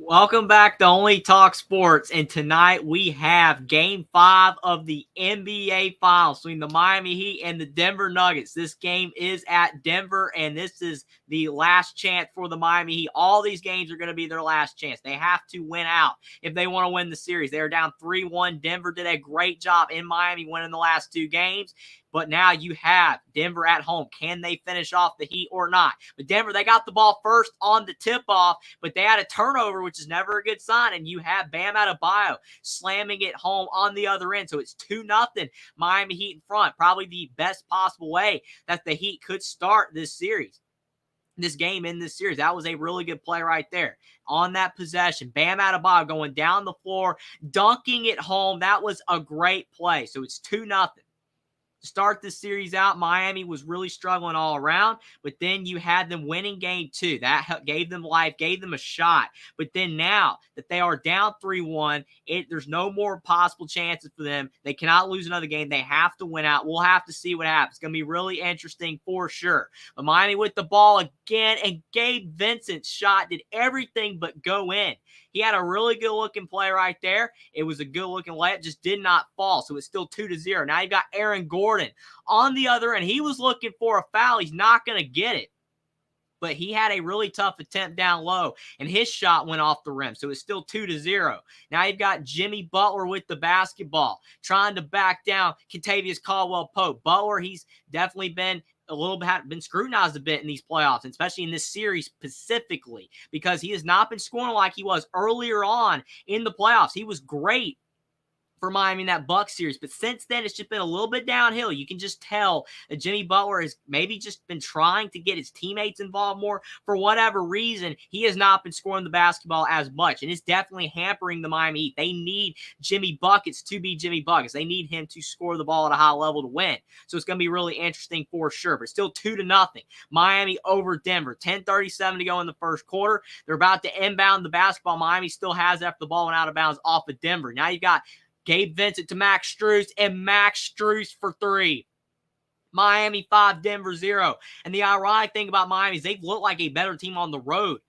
Welcome back to Only Talk Sports, and tonight we have Game 5 of the NBA Finals between the Miami Heat and the Denver Nuggets. This game is at Denver, and this is the last chance for the Miami Heat. All these games are going to be their last chance. They have to win out if they want to win the series. They are down 3-1. Denver did a great job in Miami winning the last two games. But now you have Denver at home. Can they finish off the Heat or not? But Denver, they got the ball first on the tip-off, but they had a turnover, which is never a good sign. And you have Bam Adebayo slamming it home on the other end. So it's 2-0 Miami Heat in front. Probably the best possible way that the Heat could start this series. This game in this series. That was a really good play right there. On that possession, Bam Adebayo going down the floor, dunking it home. That was a great play. So it's 2-0. To start this series out, Miami was really struggling all around, but then you had them winning game 2. That gave them life, gave them a shot. But then now that they are down 3-1, there's no more possible chances for them. They cannot lose another game. They have to win out. We'll have to see what happens. It's going to be really interesting for sure. But Miami with the ball again, and Gabe Vincent's shot did everything but go in. He had a really good-looking play right there. It was a good-looking layup, just did not fall, so it's still 2-0. Now you've got Aaron Gordon on the other end. He was looking for a foul. He's not going to get it. But he had a really tough attempt down low, and his shot went off the rim, so it's still 2-0. Now you've got Jimmy Butler with the basketball, trying to back down Kentavious Caldwell-Pope. Butler, he's definitely been scrutinized a bit in these playoffs, especially in this series specifically, because he has not been scoring like he was earlier on in the playoffs. He was great for Miami in that Bucks series, but since then it's just been a little bit downhill. You can just tell that Jimmy Butler has maybe just been trying to get his teammates involved more. For whatever reason, he has not been scoring the basketball as much, and it's definitely hampering the Miami Heat. They need Jimmy Buckets to be Jimmy Buckets. They need him to score the ball at a high level to win. So it's going to be really interesting for sure, but still 2-0. Miami over Denver. 10:37 to go in the first quarter. They're about to inbound the basketball. Miami still has after the ball went out of bounds off of Denver. Now you've got Gabe Vincent to Max Strus, and Max Strus for 3. Miami 5, Denver 0. And the ironic thing about Miami is they've looked like a better team on the road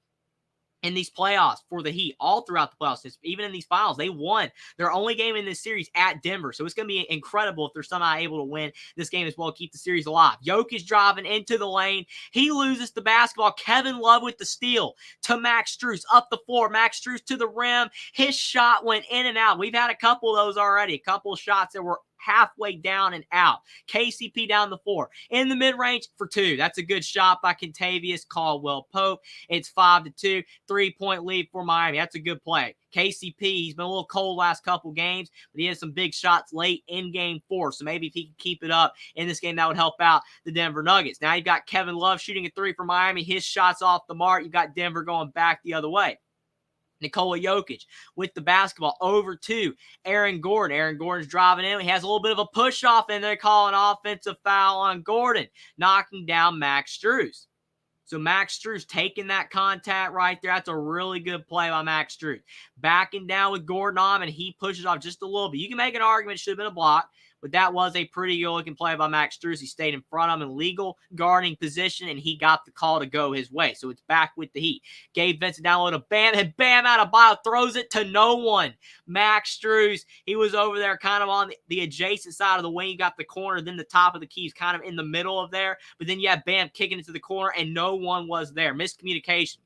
in these playoffs for the Heat, all throughout the playoffs. Even in these finals, they won their only game in this series at Denver. So it's going to be incredible if they're somehow able to win this game as well, keep the series alive. Jokic driving into the lane. He loses the basketball. Kevin Love with the steal to Max Strus up the floor. Max Strus to the rim. His shot went in and out. We've had a couple of those already, a couple of shots that were halfway down and out. KCP down the floor. In the mid-range for 2. That's a good shot by Kentavious Caldwell-Pope. It's 5-2. 3-point lead for Miami. That's a good play. KCP, he's been a little cold last couple games, but he had some big shots late in game 4. So maybe if he can keep it up in this game, that would help out the Denver Nuggets. Now you've got Kevin Love shooting a 3 for Miami. His shot's off the mark. You've got Denver going back the other way. Nikola Jokic with the basketball over to Aaron Gordon. Aaron Gordon's driving in. He has a little bit of a push-off, and they're calling an offensive foul on Gordon, knocking down Max Strus. So Max Strus taking that contact right there. That's a really good play by Max Strus. Backing down with Gordon on, and he pushes off just a little bit. You can make an argument it should have been a block, but that was a pretty good-looking play by Max Strus. He stayed in front of him in legal guarding position, and he got the call to go his way. So it's back with the Heat. Gabe Vincent down low to Bam, and Bam Adebayo throws it to no one. Max Strus, he was over there kind of on the adjacent side of the wing. You got the corner, then the top of the key is kind of in the middle of there. But then you have Bam kicking it to the corner, and no one was there. Miscommunication.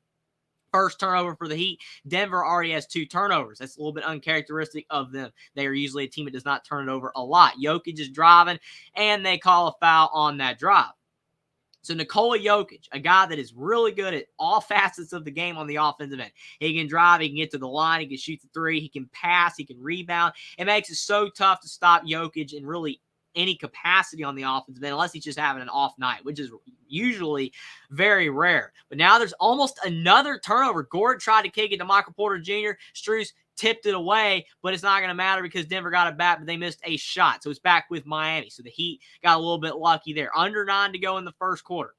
First turnover for the Heat. Denver already has 2 turnovers. That's a little bit uncharacteristic of them. They are usually a team that does not turn it over a lot. Jokic is driving, and they call a foul on that drive. So Nikola Jokic, a guy that is really good at all facets of the game on the offensive end. He can drive, he can get to the line, he can shoot the 3, he can pass, he can rebound. It makes it so tough to stop Jokic in really any capacity on the offensive end unless he's just having an off night, which is usually very rare. But now there's almost another turnover. Gordon tried to kick it to Michael Porter Jr. Strus tipped it away, but it's not going to matter because Denver got it back, but they missed a shot. So it's back with Miami. So the Heat got a little bit lucky there. Under 9 to go in the first quarter.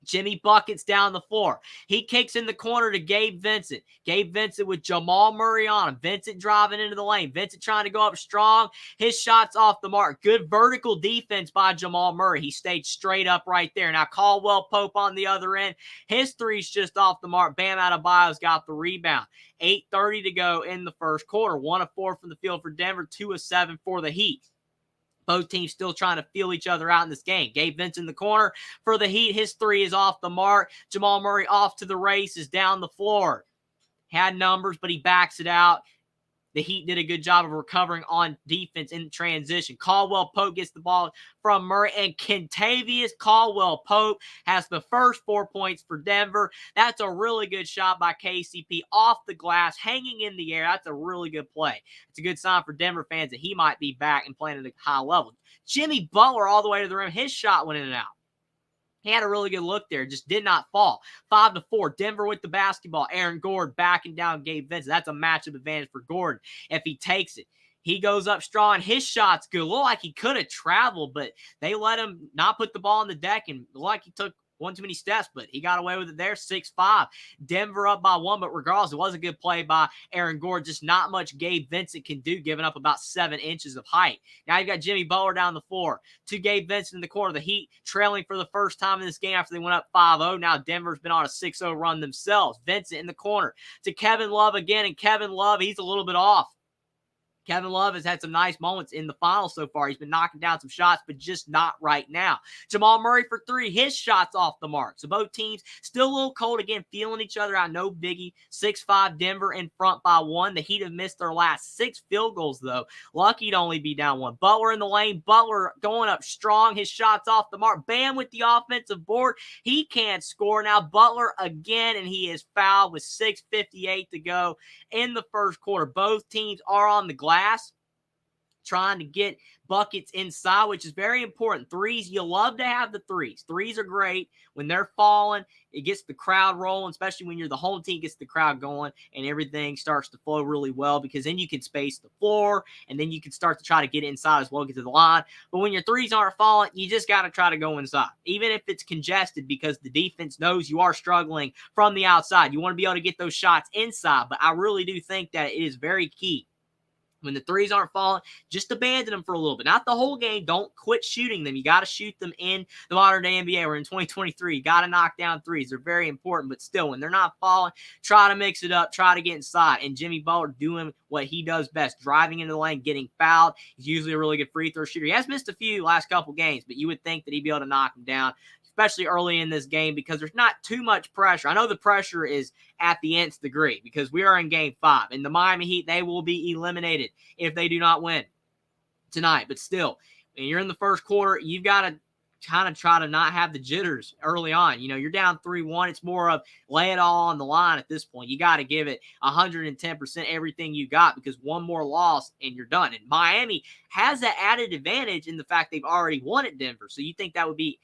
Jimmy buckets down the floor. He kicks in the corner to Gabe Vincent. Gabe Vincent with Jamal Murray on him. Vincent driving into the lane. Vincent trying to go up strong. His shot's off the mark. Good vertical defense by Jamal Murray. He stayed straight up right there. Now Caldwell Pope on the other end. His three's just off the mark. Bam Adebayo's got the rebound. 8:30 to go in the first quarter. 1 of 4 from the field for Denver. 2 of 7 for the Heat. Both teams still trying to feel each other out in this game. Gabe Vincent in the corner for the Heat. His three is off the mark. Jamal Murray off to the races down the floor. Had numbers, but he backs it out. The Heat did a good job of recovering on defense in transition. Caldwell Pope gets the ball from Murray, and Kentavious Caldwell Pope has the first 4 points for Denver. That's a really good shot by KCP off the glass, hanging in the air. That's a really good play. It's a good sign for Denver fans that he might be back and playing at a high level. Jimmy Butler all the way to the rim. His shot went in and out. He had a really good look there, just did not fall. 5-4, Denver with the basketball. Aaron Gordon backing down Gabe Vincent. That's a matchup advantage for Gordon if he takes it. He goes up strong. His shot's good. Looked like he could have traveled, but they let him not put the ball on the deck, and looked like he took one too many steps, but he got away with it there. 6-5. Denver up by 1, but regardless, it was a good play by Aaron Gordon. Just not much Gabe Vincent can do, giving up about 7 inches of height. Now you've got Jimmy Butler down the floor. To Gabe Vincent in the corner. The Heat trailing for the first time in this game after they went up 5-0. Now Denver's been on a 6-0 run themselves. Vincent in the corner to Kevin Love again, and Kevin Love, he's a little bit off. Kevin Love has had some nice moments in the finals so far. He's been knocking down some shots, but just not right now. Jamal Murray for 3. His shot's off the mark. So both teams still a little cold again, feeling each other out. No biggie. 6-5 Denver in front by 1. The Heat have missed their last 6 field goals, though. Lucky to only be down 1. Butler in the lane. Butler going up strong. His shot's off the mark. Bam with the offensive board. He can't score. Now Butler again, and he is fouled with 6:58 to go in the first quarter. Both teams are on the glass, trying to get buckets inside, which is very important. Threes, you love to have the threes. Threes are great. When they're falling, it gets the crowd rolling, especially when you're the home team, gets the crowd going, and everything starts to flow really well, because then you can space the floor, and then you can start to try to get inside as well, get to the line. But when your threes aren't falling, you just got to try to go inside, even if it's congested, because the defense knows you are struggling from the outside. You want to be able to get those shots inside, but I really do think that it is very key. When the threes aren't falling, just abandon them for a little bit. Not the whole game. Don't quit shooting them. You got to shoot them in the modern day NBA. We're in 2023. You got to knock down threes. They're very important, but still, when they're not falling, try to mix it up. Try to get inside. And Jimmy Butler doing what he does best, driving into the lane, getting fouled. He's usually a really good free throw shooter. He has missed a few last couple games, but you would think that he'd be able to knock him down, especially early in this game, because there's not too much pressure. I know the pressure is at the nth degree because we are in game 5, and the Miami Heat, they will be eliminated if they do not win tonight. But still, when you're in the first quarter, you've got to kind of try to not have the jitters early on. You know, you're down 3-1. It's more of lay it all on the line at this point. You got to give it 110% everything you got, because one more loss and you're done. And Miami has that added advantage in the fact they've already won at Denver. So you think that would be,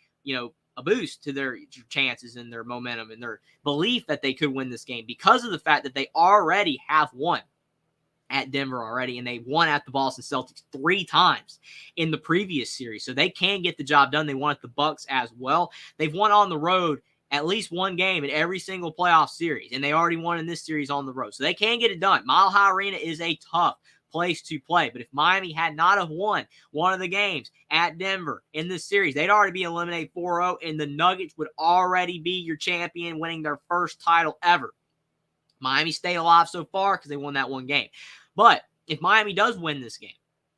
a boost to their chances and their momentum and their belief that they could win this game, because of the fact that they already have won at Denver already, and they won at the Boston Celtics 3 times in the previous series. So they can get the job done. They won at the Bucks as well. They've won on the road at least one game in every single playoff series, and they already won in this series on the road. So they can get it done. Mile High Arena is a tough place to play. But if Miami had not have won one of the games at Denver in this series, they'd already be eliminated 4-0, and the Nuggets would already be your champion, winning their first title ever. Miami stayed alive so far because they won that one game. But if Miami does win this game,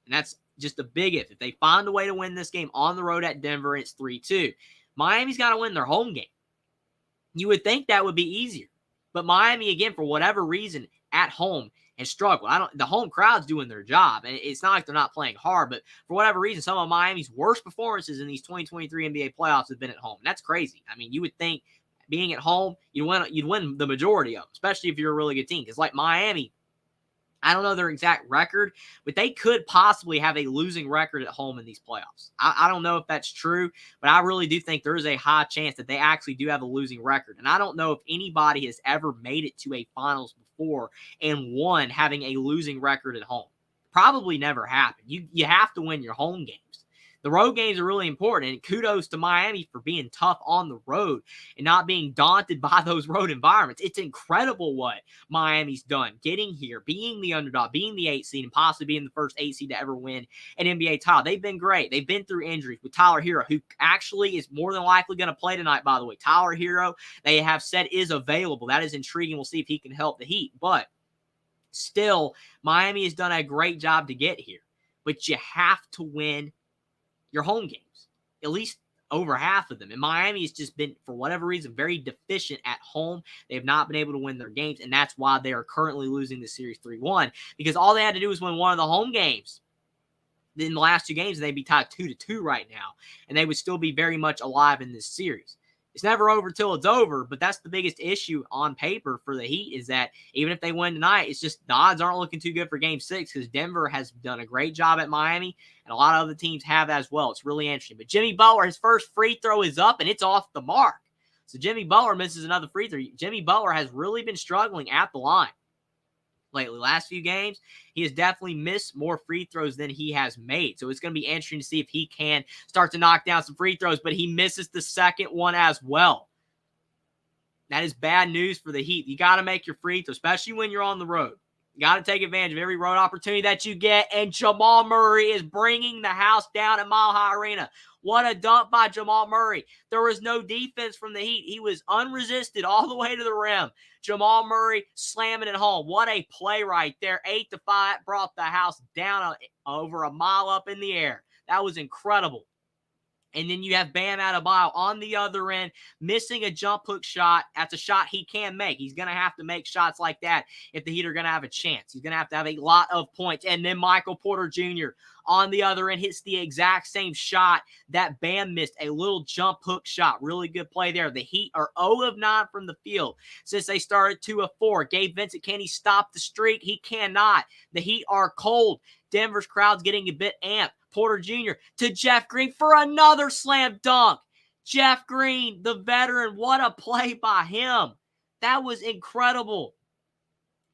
and that's just a big if they find a way to win this game on the road at Denver, it's 3-2. Miami's got to win their home game. You would think that would be easier. But Miami, again, for whatever reason, at home has struggled. The home crowd's doing their job, and it's not like they're not playing hard, but for whatever reason, some of Miami's worst performances in these 2023 NBA playoffs have been at home. And that's crazy. I mean, you would think being at home, you'd win the majority of them, especially if you're a really good team. Because like Miami, I don't know their exact record, but they could possibly have a losing record at home in these playoffs. I don't know if that's true, but I really do think there is a high chance that they actually do have a losing record. And I don't know if anybody has ever made it to a finals before and won having a losing record at home. Probably never happened. You have to win your home games. The road games are really important, and kudos to Miami for being tough on the road and not being daunted by those road environments. It's incredible what Miami's done, getting here, being the underdog, being the 8 seed, and possibly being the first 8 seed to ever win an NBA title. They've been great. They've been through injuries with Tyler Herro, who actually is more than likely going to play tonight, by the way. Tyler Herro, they have said, is available. That is intriguing. We'll see if he can help the Heat. But still, Miami has done a great job to get here. But you have to win your home games, at least over half of them. And Miami has just been, for whatever reason, very deficient at home. They have not been able to win their games, and that's why they are currently losing the series 3-1, because all they had to do was win one of the home games in the last 2 games, and they'd be tied 2-2 right now, and they would still be very much alive in this series. It's never over till it's over, but that's the biggest issue on paper for the Heat, is that even if they win tonight, it's just the odds aren't looking too good for Game 6, because Denver has done a great job at Miami, and a lot of other teams have as well. It's really interesting. But Jimmy Butler, his first free throw is up, and it's off the mark. So Jimmy Butler misses another free throw. Jimmy Butler has really been struggling at the line lately. Last few games, he has definitely missed more free throws than he has made. So it's going to be interesting to see if he can start to knock down some free throws, but he misses the second one as well. That is bad news for the Heat. You got to make your free throws, especially when you're on the road. You got to take advantage of every road opportunity that you get, and Jamal Murray is bringing the house down at Mile High Arena. What a dunk by Jamal Murray. There was no defense from the Heat. He was unresisted all the way to the rim. Jamal Murray slamming it home. What a play right there. 8-5 brought the house down over a mile up in the air. That was incredible. And then you have Bam Adebayo on the other end, missing a jump hook shot. That's a shot he can make. He's going to have to make shots like that if the Heat are going to have a chance. He's going to have a lot of points. And then Michael Porter Jr. on the other end hits the exact same shot that Bam missed, a little jump hook shot. Really good play there. The Heat are 0 of 9 from the field since they started 2 of 4. Gabe Vincent, can he stop the streak? He cannot. The Heat are cold. Denver's crowd's getting a bit amped. Porter Jr. to Jeff Green for another slam dunk. Jeff Green, the veteran, what a play by him. That was incredible.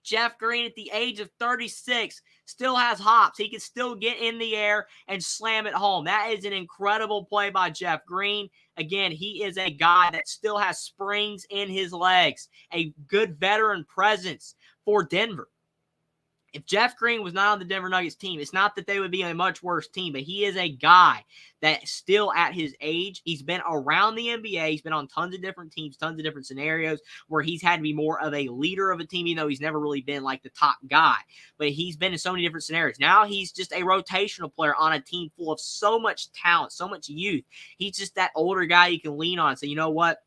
Jeff Green, at the age of 36, still has hops. He can still get in the air and slam it home. That is an incredible play by Jeff Green. Again, he is a guy that still has springs in his legs, a good veteran presence for Denver. If Jeff Green was not on the Denver Nuggets team, it's not that they would be a much worse team, but he is a guy that still at his age, he's been around the NBA. He's been on tons of different teams, tons of different scenarios where he's had to be more of a leader of a team, even though he's never really been like the top guy. But he's been in so many different scenarios. Now he's just a rotational player on a team full of so much talent, so much youth. He's just that older guy you can lean on and say, you know what?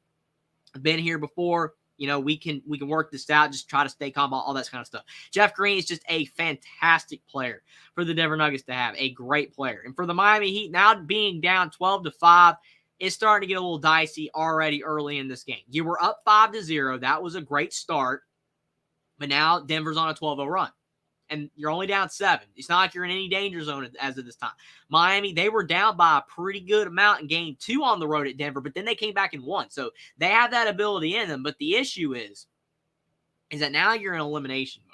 I've been here before. You know, we can work this out, just try to stay calm, all that kind of stuff. Jeff Green is just a fantastic player for the Denver Nuggets to have, a great player. And for the Miami Heat, now being down 12-5, it's starting to get a little dicey already early in this game. You were up 5-0. That was a great start. But now Denver's on a 12-0 run. And you're only down 7. It's not like you're in any danger zone as of this time. Miami, they were down by a pretty good amount in game 2 on the road at Denver, but then they came back and won. So they have that ability in them. But the issue is that now you're in elimination mode.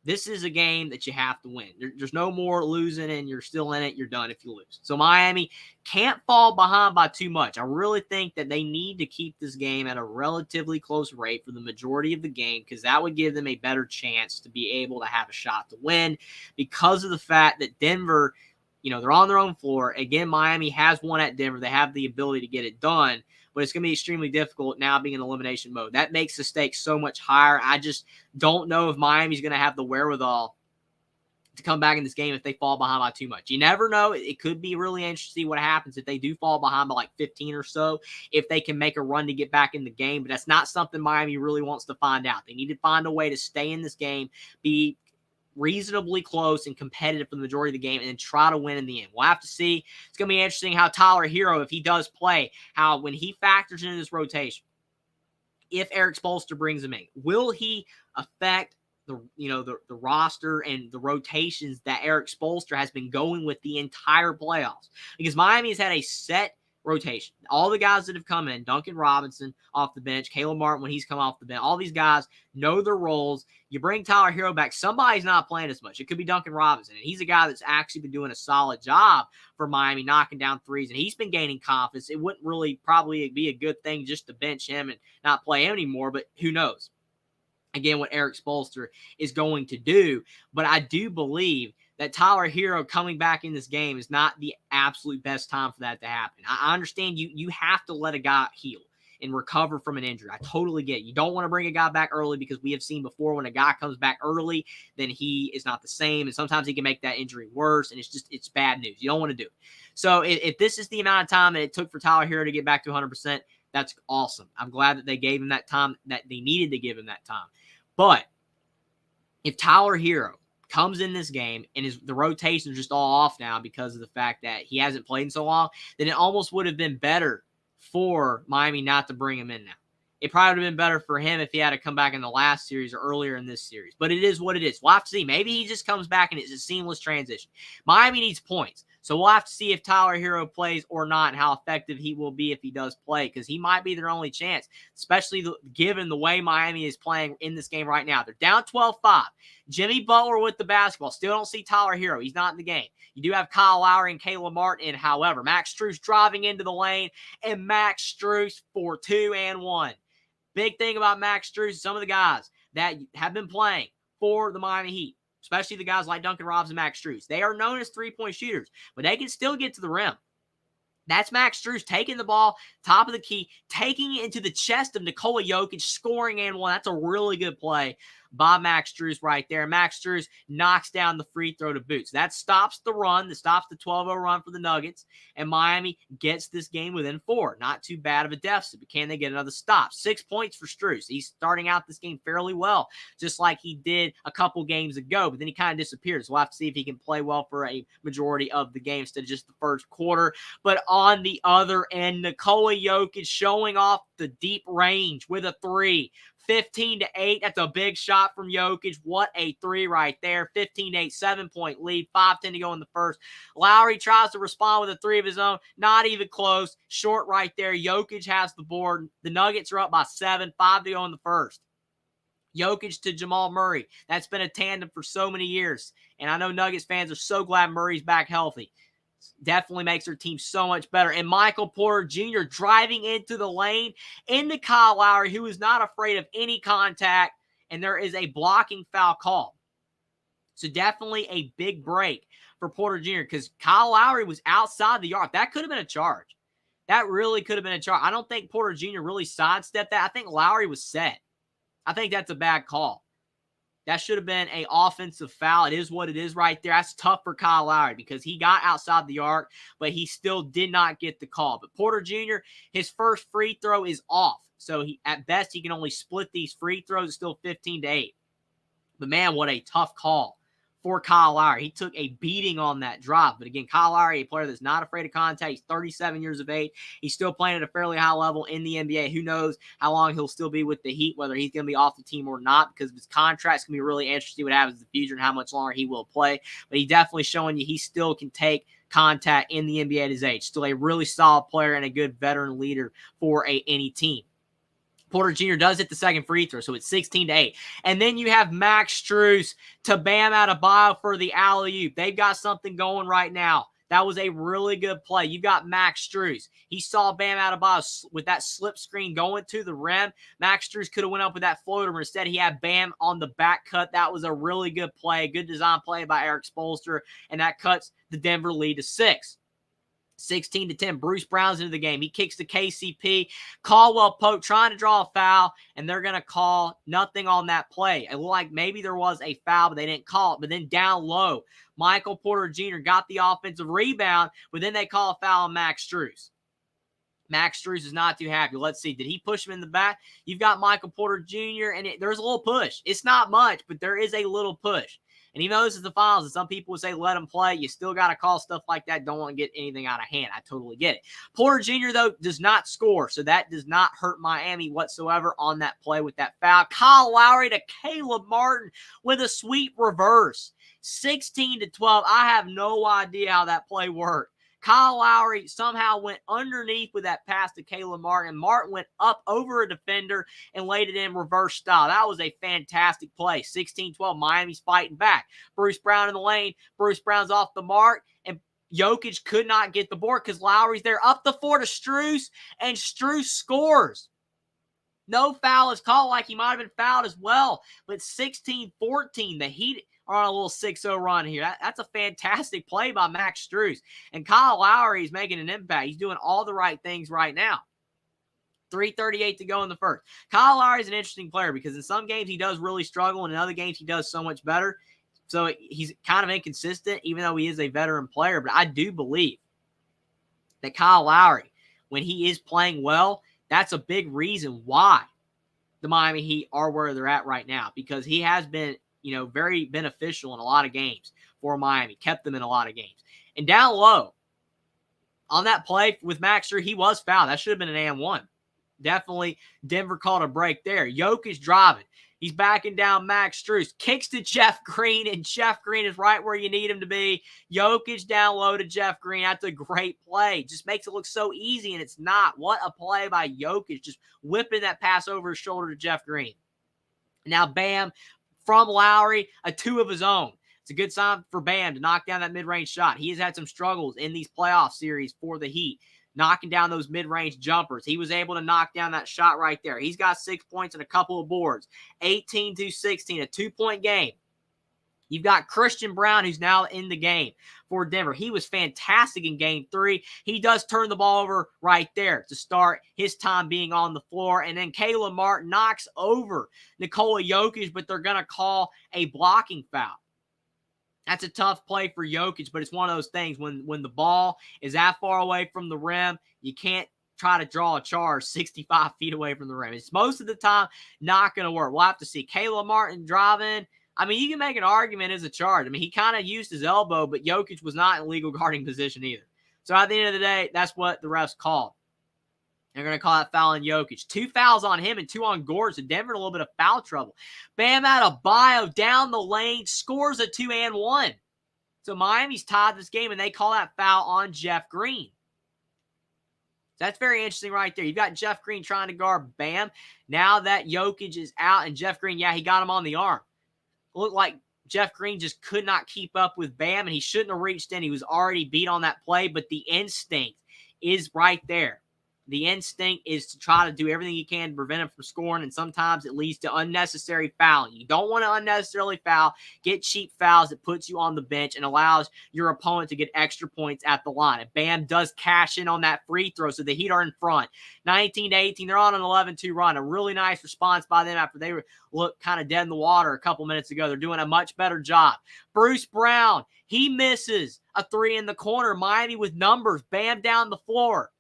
This is a game that you have to win. There's no more losing, and you're still in it. You're done if you lose. So Miami can't fall behind by too much. I really think that they need to keep this game at a relatively close rate for the majority of the game, because that would give them a better chance to be able to have a shot to win, because of the fact that Denver, you know, they're on their own floor. Again, Miami has won at Denver. They have the ability to get it done, but it's going to be extremely difficult now being in elimination mode. That makes the stakes so much higher. I just don't know if Miami's going to have the wherewithal to come back in this game if they fall behind by too much. You never know. It could be really interesting to see what happens if they do fall behind by like 15 or so, if they can make a run to get back in the game. But that's not something Miami really wants to find out. They need to find a way to stay in this game, be reasonably close and competitive for the majority of the game, and then try to win in the end. We'll have to see. It's going to be interesting how Tyler Herro, if he does play, how when he factors into this rotation, if Eric Spoelstra brings him in, will he affect the roster and the rotations that Eric Spoelstra has been going with the entire playoffs? Because Miami has had a set rotation. All the guys that have come in, Duncan Robinson off the bench, Caleb Martin when he's come off the bench, all these guys know their roles. You bring Tyler Hero back, somebody's not playing as much. It could be Duncan Robinson, and he's a guy that's actually been doing a solid job for Miami, knocking down threes, and he's been gaining confidence. It wouldn't really probably be a good thing just to bench him and not play him anymore, but who knows? Again, what Erik Spoelstra is going to do. But I do believe that Tyler Hero coming back in this game is not the absolute best time for that to happen. I understand you have to let a guy heal and recover from an injury. I totally get it. You don't want to bring a guy back early because we have seen before when a guy comes back early, then he is not the same. And sometimes he can make that injury worse. And it's bad news. You don't want to do it. So if this is the amount of time that it took for Tyler Hero to get back to 100%, that's awesome. I'm glad that they gave him that time, that they needed to give him that time. But if Tyler Hero comes in this game and the rotation is just all off now because of the fact that he hasn't played in so long, then it almost would have been better for Miami not to bring him in now. It probably would have been better for him if he had to come back in the last series or earlier in this series. But it is what it is. We'll have to see. Maybe he just comes back and it's a seamless transition. Miami needs points. So we'll have to see if Tyler Hero plays or not and how effective he will be if he does play, because he might be their only chance, especially given the way Miami is playing in this game right now. They're down 12-5. Jimmy Butler with the basketball. Still don't see Tyler Hero. He's not in the game. You do have Kyle Lowry and Caleb Martin in. However, Max Strus driving into the lane, and Max Strus for 2 and 1. Big thing about Max Strus, some of the guys that have been playing for the Miami Heat, especially the guys like Duncan Robinson and Max Strus, they are known as three-point shooters, but they can still get to the rim. That's Max Strus taking the ball, top of the key, taking it into the chest of Nikola Jokic, scoring and one. That's a really good play by Max Strus right there. Max Strus knocks down the free throw to boot. So that stops the run. That stops the 12-0 run for the Nuggets. And Miami gets this game within 4. Not too bad of a deficit, but can they get another stop? 6 points for Strus. He's starting out this game fairly well, just like he did a couple games ago, but then he kind of disappeared. So we'll have to see if he can play well for a majority of the game instead of just the first quarter. But on the other end, Nikola Jokic showing off the deep range with a 3. 15-8. That's a big shot from Jokic. What a 3 right there. 15-8, 7-point lead. 5:10 to go in the first. Lowry tries to respond with a 3 of his own. Not even close. Short right there. Jokic has the board. The Nuggets are up by 7. 5 to go in the first. Jokic to Jamal Murray. That's been a tandem for so many years. And I know Nuggets fans are so glad Murray's back healthy. Definitely makes their team so much better. And Michael Porter Jr. driving into the lane into Kyle Lowry, who is not afraid of any contact, and there is a blocking foul call. So definitely a big break for Porter Jr. because Kyle Lowry was outside the arc. That could have been a charge. That really could have been a charge. I don't think Porter Jr. really sidestepped that. I think Lowry was set. I think that's a bad call. That should have been an offensive foul. It is what it is right there. That's tough for Kyle Lowry because he got outside the arc, but he still did not get the call. But Porter Jr., his first free throw is off. So at best, he can only split these free throws. It's still 15-8. But man, what a tough call for Kyle Lowry. He took a beating on that drop. But again, Kyle Lowry, a player that's not afraid of contact. He's 37 years of age. He's still playing at a fairly high level in the NBA. Who knows how long he'll still be with the Heat, whether he's going to be off the team or not, because his contract's going to be really interesting what happens in the future and how much longer he will play. But he's definitely showing you he still can take contact in the NBA at his age. Still a really solid player and a good veteran leader for any team. Porter Jr. does hit the second free throw, so it's 16-8. And then you have Max Strus to Bam Adebayo for the alley-oop. They've got something going right now. That was a really good play. You got Max Strus. He saw Bam Adebayo with that slip screen going to the rim. Max Strus could have went up with that floater, but instead he had Bam on the back cut. That was a really good play, good design play by Erik Spoelstra, and that cuts the Denver lead to 6. 16-10. Bruce Brown's into the game. He kicks to KCP. Caldwell Pope trying to draw a foul, and they're going to call nothing on that play. It looked like maybe there was a foul, but they didn't call it. But then down low, Michael Porter Jr. got the offensive rebound, but then they call a foul on Max Strus. Max Strus is not too happy. Let's see. Did he push him in the back? You've got Michael Porter Jr., and there's a little push. It's not much, but there is a little push. And even though this is the finals, and some people would say let him play, you still got to call stuff like that. Don't want to get anything out of hand. I totally get it. Porter Jr., though, does not score, so that does not hurt Miami whatsoever on that play with that foul. Kyle Lowry to Caleb Martin with a sweet reverse. 16-12. I have no idea how that play worked. Kyle Lowry somehow went underneath with that pass to Caleb Martin. Martin went up over a defender and laid it in reverse style. That was a fantastic play. 16-12, Miami's fighting back. Bruce Brown in the lane. Bruce Brown's off the mark, and Jokic could not get the board because Lowry's there. Up the floor to Strus, and Strus scores. No foul is called, like he might have been fouled as well. But 16-14, the Heat are on a little 6-0 run here. That's a fantastic play by Max Strus. And Kyle Lowry is making an impact. He's doing all the right things right now. 3:38 to go in the first. Kyle Lowry is an interesting player because in some games he does really struggle, and in other games he does so much better. So he's kind of inconsistent, even though he is a veteran player. But I do believe that Kyle Lowry, when he is playing well, that's a big reason why the Miami Heat are where they're at right now, because he has been, very beneficial in a lot of games for Miami, kept them in a lot of games. And down low, on that play with Max Strus, he was fouled. That should have been an and one. Definitely Denver called a break there. Jokic driving. He's backing down Max Strus. Kicks to Jeff Green, and Jeff Green is right where you need him to be. Jokic down low to Jeff Green. That's a great play. Just makes it look so easy, and it's not. What a play by Jokic, just whipping that pass over his shoulder to Jeff Green. Now Bam from Lowry, a two of his own. It's a good sign for Bam to knock down that mid-range shot. He has had some struggles in these playoff series for the Heat, knocking down those mid-range jumpers. He was able to knock down that shot right there. He's got 6 points and a couple of boards. 18-16, a 2-point game. You've got Christian Braun, who's now in the game for Denver. He was fantastic in Game 3. He does turn the ball over right there to start his time being on the floor. And then Caleb Martin knocks over Nikola Jokic, but they're going to call a blocking foul. That's a tough play for Jokic, but it's one of those things when the ball is that far away from the rim, you can't try to draw a charge 65 feet away from the rim. It's most of the time not going to work. We'll have to see. Caleb Martin driving. I mean, you can make an argument as a charge. I mean, he kind of used his elbow, but Jokic was not in legal guarding position either. So at the end of the day, that's what the refs called. They're going to call that foul on Jokic. 2 fouls on him and 2 on Gordon. So Denver in a little bit of foul trouble. Bam Adebayo down the lane, scores a 2-and-1. So Miami's tied this game, and they call that foul on Jeff Green. So that's very interesting right there. You've got Jeff Green trying to guard Bam. Now that Jokic is out, and Jeff Green, he got him on the arm. It looked like Jeff Green just could not keep up with Bam, and he shouldn't have reached in. He was already beat on that play, but the instinct is right there. The instinct is to try to do everything you can to prevent him from scoring, and sometimes it leads to unnecessary fouling. You don't want to unnecessarily foul. Get cheap fouls that puts you on the bench and allows your opponent to get extra points at the line. And Bam does cash in on that free throw, so the Heat are in front. 19-18, they're on an 11-2 run. A really nice response by them after they looked kind of dead in the water a couple minutes ago. They're doing a much better job. Bruce Brown, he misses a 3 in the corner. Miami with numbers. Bam down the floor.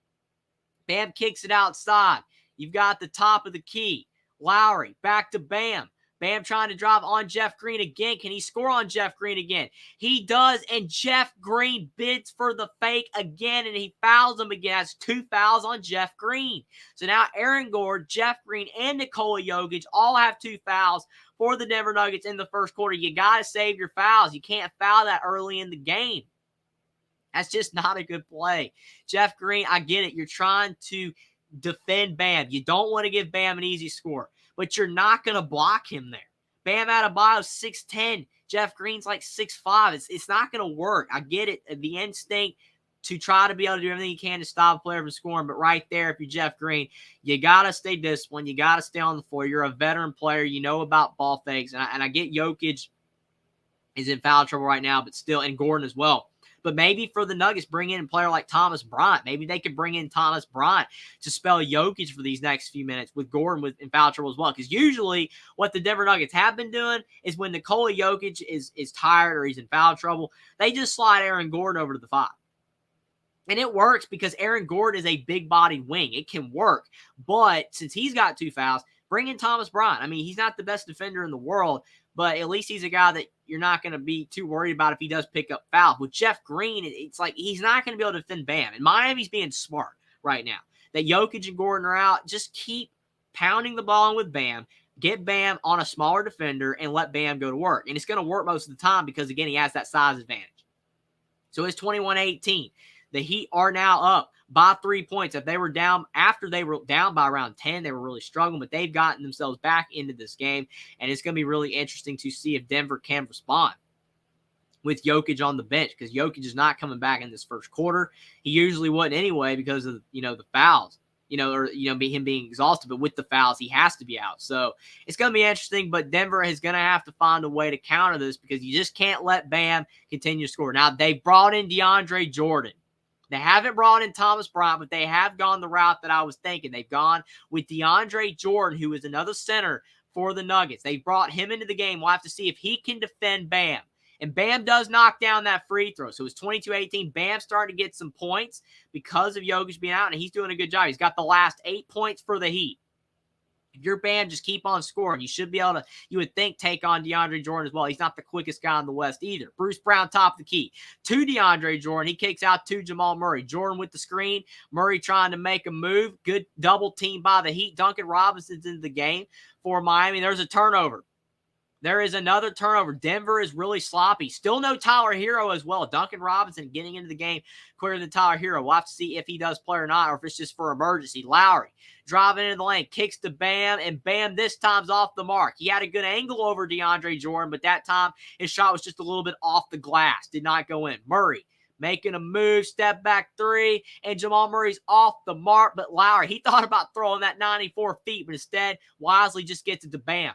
Bam kicks it outside. You've got the top of the key. Lowry, back to Bam. Bam trying to drive on Jeff Green again. Can he score on Jeff Green again? He does, and Jeff Green bids for the fake again, and he fouls him again. That's 2 fouls on Jeff Green. So now Aaron Gordon, Jeff Green, and Nikola Jokic all have 2 fouls for the Denver Nuggets in the first quarter. You got to save your fouls. You can't foul that early in the game. That's just not a good play. Jeff Green, I get it. You're trying to defend Bam. You don't want to give Bam an easy score, but you're not going to block him there. Bam Adebayo's 6'10". Jeff Green's like 6'5". It's not going to work. I get it. The instinct to try to be able to do everything you can to stop a player from scoring, but right there, if you're Jeff Green, you got to stay disciplined. You got to stay on the floor. You're a veteran player. You know about ball fakes, and I get Jokic is in foul trouble right now, but still, and Gordon as well. But maybe for the Nuggets, bring in a player like Thomas Bryant. Maybe they could bring in Thomas Bryant to spell Jokic for these next few minutes with Gordon in foul trouble as well. Because usually what the Denver Nuggets have been doing is when Nikola Jokic is tired or he's in foul trouble, they just slide Aaron Gordon over to the 5. And it works because Aaron Gordon is a big-bodied wing. It can work. But since he's got 2 fouls, bring in Thomas Bryant. I mean, he's not the best defender in the world, but at least he's a guy that you're not going to be too worried about if he does pick up fouls. With Jeff Green, it's like he's not going to be able to defend Bam. And Miami's being smart right now. That Jokic and Gordon are out. Just keep pounding the ball in with Bam. Get Bam on a smaller defender and let Bam go to work. And it's going to work most of the time because, again, he has that size advantage. So it's 21-18. The Heat are now up by 3 points. If they were down after they were down by around 10, they were really struggling, but they've gotten themselves back into this game, and it's going to be really interesting to see if Denver can respond with Jokic on the bench, because Jokic is not coming back in this first quarter. He usually wouldn't anyway because of, the fouls, or him being exhausted. But with the fouls, he has to be out. So it's going to be interesting, but Denver is going to have to find a way to counter this, because you just can't let Bam continue to score. Now, they brought in DeAndre Jordan. They haven't brought in Thomas Bryant, but they have gone the route that I was thinking. They've gone with DeAndre Jordan, who is another center for the Nuggets. They brought him into the game. We'll have to see if he can defend Bam. And Bam does knock down that free throw. So it's 22-18. Bam's starting to get some points because of Jokic being out, and he's doing a good job. He's got the last 8 points for the Heat. If you're Bam, just keep on scoring. You should be able to, you would think, take on DeAndre Jordan as well. He's not the quickest guy in the West either. Bruce Brown, top of the key. To DeAndre Jordan. He kicks out to Jamal Murray. Jordan with the screen. Murray trying to make a move. Good double team by the Heat. Duncan Robinson's in the game for Miami. There's a turnover. There is another turnover. Denver is really sloppy. Still no Tyler Hero as well. Duncan Robinson getting into the game quicker than Tyler Hero. We'll have to see if he does play or not, or if it's just for emergency. Lowry driving into the lane, kicks to Bam, and Bam this time's off the mark. He had a good angle over DeAndre Jordan, but that time his shot was just a little bit off the glass. Did not go in. Murray making a move, step back three, and Jamal Murray's off the mark, but Lowry, he thought about throwing that 94 feet, but instead wisely just gets it to Bam.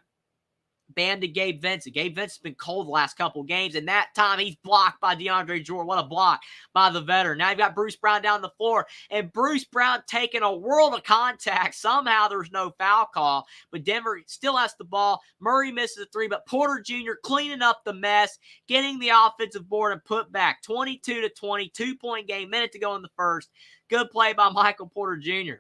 Bam to Gabe Vincent. Gabe Vincent's been cold the last couple of games, and that time he's blocked by DeAndre Jordan. What a block by the veteran. Now you've got Bruce Brown down the floor, and Bruce Brown taking a world of contact. Somehow there's no foul call, but Denver still has the ball. Murray misses a three, but Porter Jr. cleaning up the mess, getting the offensive board and put back 22-20, 2-point game, minute to go in the first. Good play by Michael Porter Jr.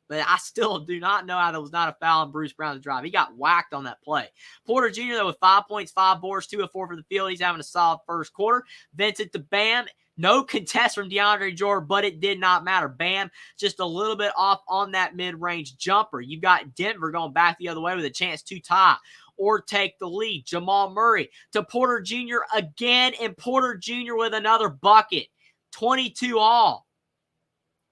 But I still do not know how that was not a foul on Bruce Brown's drive. He got whacked on that play. Porter Jr., though, with 5 points, 5 boards, 2 of 4 for the field. He's having a solid first quarter. Vincent to Bam. No contest from DeAndre Jordan, but it did not matter. Bam just a little bit off on that mid-range jumper. You've got Denver going back the other way with a chance to tie or take the lead. Jamal Murray to Porter Jr. again, and Porter Jr. with another bucket. 22 all.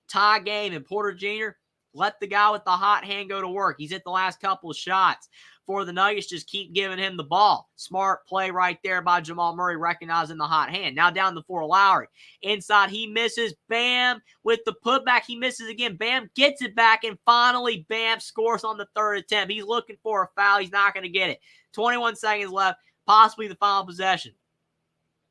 Tie game, and Porter Jr., let the guy with the hot hand go to work. He's hit the last couple of shots for the Nuggets. Just keep giving him the ball. Smart play right there by Jamal Murray, recognizing the hot hand. Now down the floor, Lowry. Inside, he misses. Bam with the putback. He misses again. Bam gets it back, and finally Bam scores on the third attempt. He's looking for a foul. He's not going to get it. 21 seconds left, possibly the final possession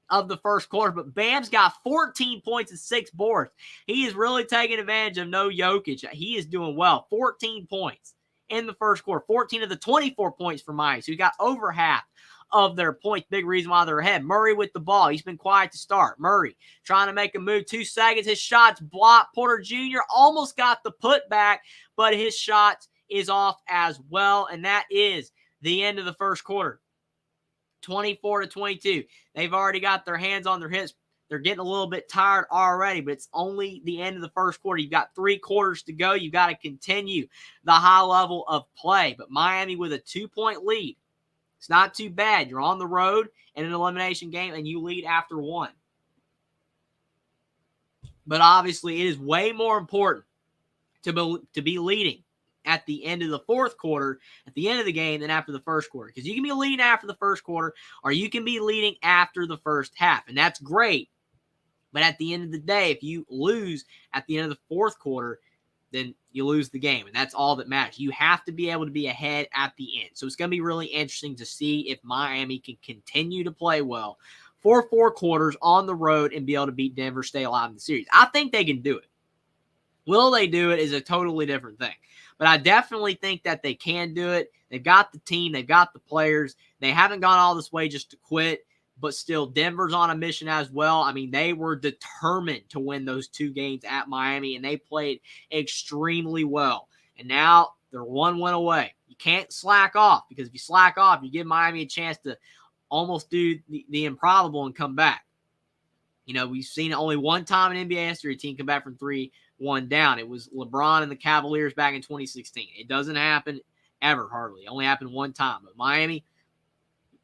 of the first quarter, but Bam's got 14 points and 6 boards. He is really taking advantage of no Jokic. He is doing well. 14 points in the first quarter. 14 of the 24 points for Miami. So he got over half of their points. Big reason why they're ahead. Murray with the ball. He's been quiet to start. Murray trying to make a move. 2 seconds. His shot's blocked. Porter Jr. almost got the putback, but his shot is off as well. And that is the end of the first quarter. 24-22. They've already got their hands on their hips. They're getting a little bit tired already, but it's only the end of the first quarter. You've got 3 quarters to go. You've got to continue the high level of play. But Miami with a 2-point lead. It's not too bad. You're on the road in an elimination game, and you lead after 1. But obviously, it is way more important to be leading at the end of the fourth quarter, at the end of the game, than after the first quarter. Because you can be leading after the first quarter, or you can be leading after the first half. And that's great. But at the end of the day, if you lose at the end of the fourth quarter, then you lose the game. And that's all that matters. You have to be able to be ahead at the end. So it's going to be really interesting to see if Miami can continue to play well for 4 quarters on the road and be able to beat Denver, stay alive in the series. I think they can do it. Will they do it is a totally different thing. But I definitely think that they can do it. They've got the team. They've got the players. They haven't gone all this way just to quit. But still, Denver's on a mission as well. I mean, they were determined to win those 2 games at Miami, and they played extremely well. And now they're 1 win away. You can't slack off, because if you slack off, you give Miami a chance to almost do the improbable and come back. You know, we've seen it only one time in NBA history a team come back from 3-1 down. It was LeBron and the Cavaliers back in 2016. It doesn't happen ever, hardly. It only happened one time. But Miami,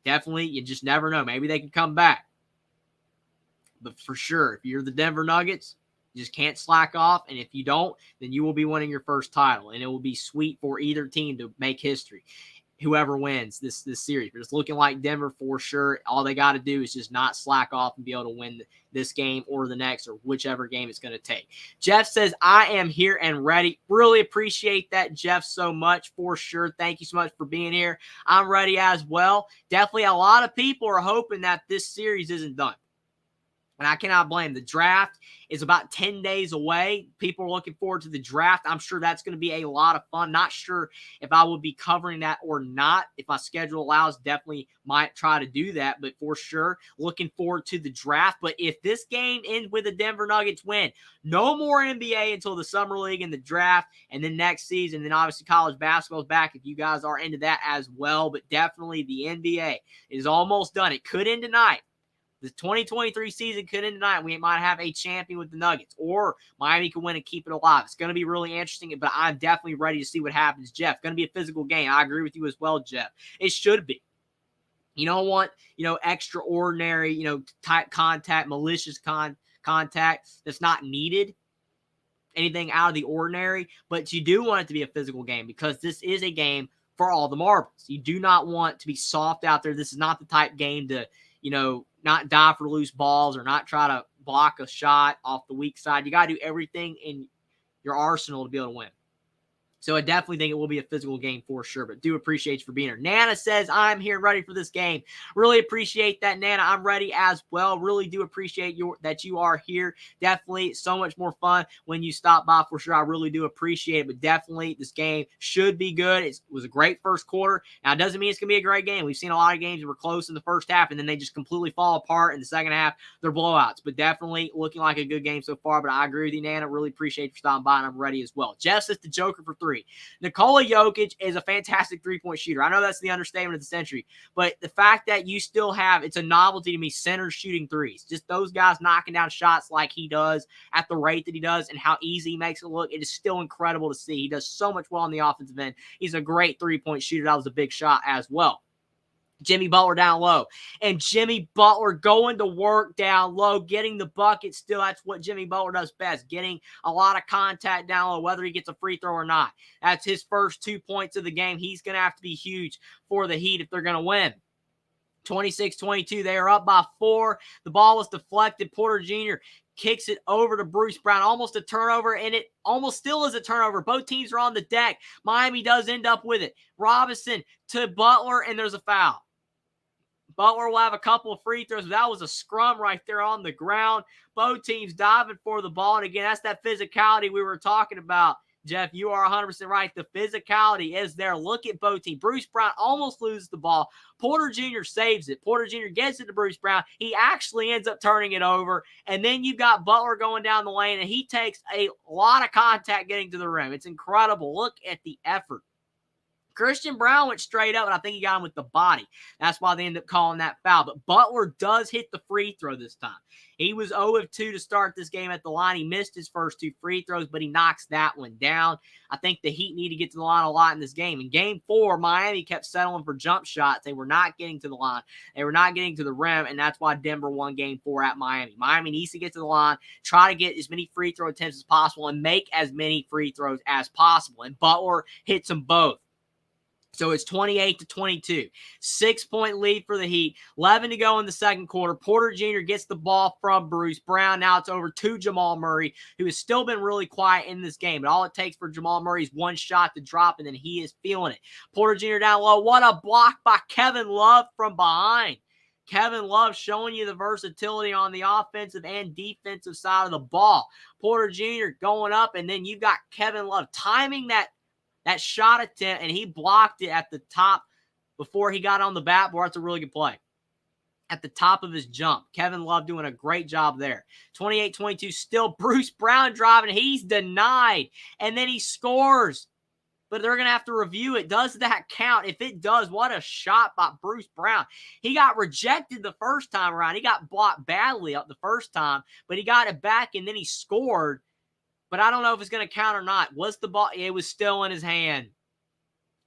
definitely, you just never know. Maybe they can come back. But for sure, if you're the Denver Nuggets, you just can't slack off. And if you don't, then you will be winning your first title. And it will be sweet for either team to make history. Whoever wins this series. But it's looking like Denver for sure. All they got to do is just not slack off and be able to win this game or the next or whichever game it's going to take. Jeff says, I am here and ready. Really appreciate that, Jeff, so much for sure. Thank you so much for being here. I'm ready as well. Definitely a lot of people are hoping that this series isn't done. And I cannot blame. The draft is about 10 days away. People are looking forward to the draft. I'm sure that's going to be a lot of fun. Not sure if I will be covering that or not. If my schedule allows, definitely might try to do that. But for sure, looking forward to the draft. But if this game ends with the Denver Nuggets win, no more NBA until the Summer League and the draft. And then next season, then obviously college basketball is back if you guys are into that as well. But definitely the NBA is almost done. It could end tonight. The 2023 season could end tonight. We might have a champion with the Nuggets, or Miami can win and keep it alive. It's going to be really interesting, but I'm definitely ready to see what happens, Jeff. Going to be a physical game. I agree with you as well, Jeff. It should be. You don't want, extraordinary, type contact, malicious contact that's not needed. Anything out of the ordinary, but you do want it to be a physical game because this is a game for all the marbles. You do not want to be soft out there. This is not the type game to, not dive for loose balls or not try to block a shot off the weak side. You got to do everything in your arsenal to be able to win. So I definitely think it will be a physical game for sure, but do appreciate you for being here. Nana says, I'm here ready for this game. Really appreciate that, Nana. I'm ready as well. Really do appreciate that you are here. Definitely so much more fun when you stop by for sure. I really do appreciate it, but definitely this game should be good. It was a great first quarter. Now, it doesn't mean it's going to be a great game. We've seen a lot of games that were close in the first half, and then they just completely fall apart in the second half. They're blowouts, but definitely looking like a good game so far, but I agree with you, Nana. Really appreciate you for stopping by, and I'm ready as well. Jeff says the Joker for 3. Nikola Jokic is a fantastic three-point shooter. I know that's the understatement of the century, but the fact that you still have, it's a novelty to me, centers shooting threes. Just those guys knocking down shots like he does at the rate that he does and how easy he makes it look. It is still incredible to see. He does so much well on the offensive end. He's a great three-point shooter. That was a big shot as well. Jimmy Butler down low. And Jimmy Butler going to work down low, getting the bucket still. That's what Jimmy Butler does best, getting a lot of contact down low, whether he gets a free throw or not. That's his first 2 points of the game. He's going to have to be huge for the Heat if they're going to win. 26-22, they are up by 4. The ball was deflected. Porter Jr. kicks it over to Bruce Brown. Almost a turnover, and it almost still is a turnover. Both teams are on the deck. Miami does end up with it. Robinson to Butler, and there's a foul. Butler will have a couple of free throws. That was a scrum right there on the ground. Both teams diving for the ball. And again, that's that physicality we were talking about. Jeff, you are 100% right. The physicality is there. Look at both teams. Bruce Brown almost loses the ball. Porter Jr. saves it. Porter Jr. gets it to Bruce Brown. He actually ends up turning it over. And then you've got Butler going down the lane, and he takes a lot of contact getting to the rim. It's incredible. Look at the effort. Christian Brown went straight up, and I think he got him with the body. That's why they ended up calling that foul. But Butler does hit the free throw this time. He was 0 of 2 to start this game at the line. He missed his first 2 free throws, but he knocks that one down. I think the Heat need to get to the line a lot in this game. In Game 4, Miami kept settling for jump shots. They were not getting to the line. They were not getting to the rim, and that's why Denver won Game 4 at Miami. Miami needs to get to the line, try to get as many free throw attempts as possible, and make as many free throws as possible. And Butler hits them both. So it's 28-22. 6-point lead for the Heat. 11 to go in the second quarter. Porter Jr. gets the ball from Bruce Brown. Now it's over to Jamal Murray, who has still been really quiet in this game. But all it takes for Jamal Murray is one shot to drop, and then he is feeling it. Porter Jr. down low. What a block by Kevin Love from behind. Kevin Love showing you the versatility on the offensive and defensive side of the ball. Porter Jr. going up, and then you've got Kevin Love timing that shot attempt, and he blocked it at the top before he got on the backboard. That's a really good play. At the top of his jump. Kevin Love doing a great job there. 28-22, still Bruce Brown driving. He's denied, and then he scores. But they're going to have to review it. Does that count? If it does, what a shot by Bruce Brown. He got rejected the first time around. He got blocked badly up the first time, but he got it back, and then he scored. But I don't know if it's going to count or not. Was the ball? It was still in his hand.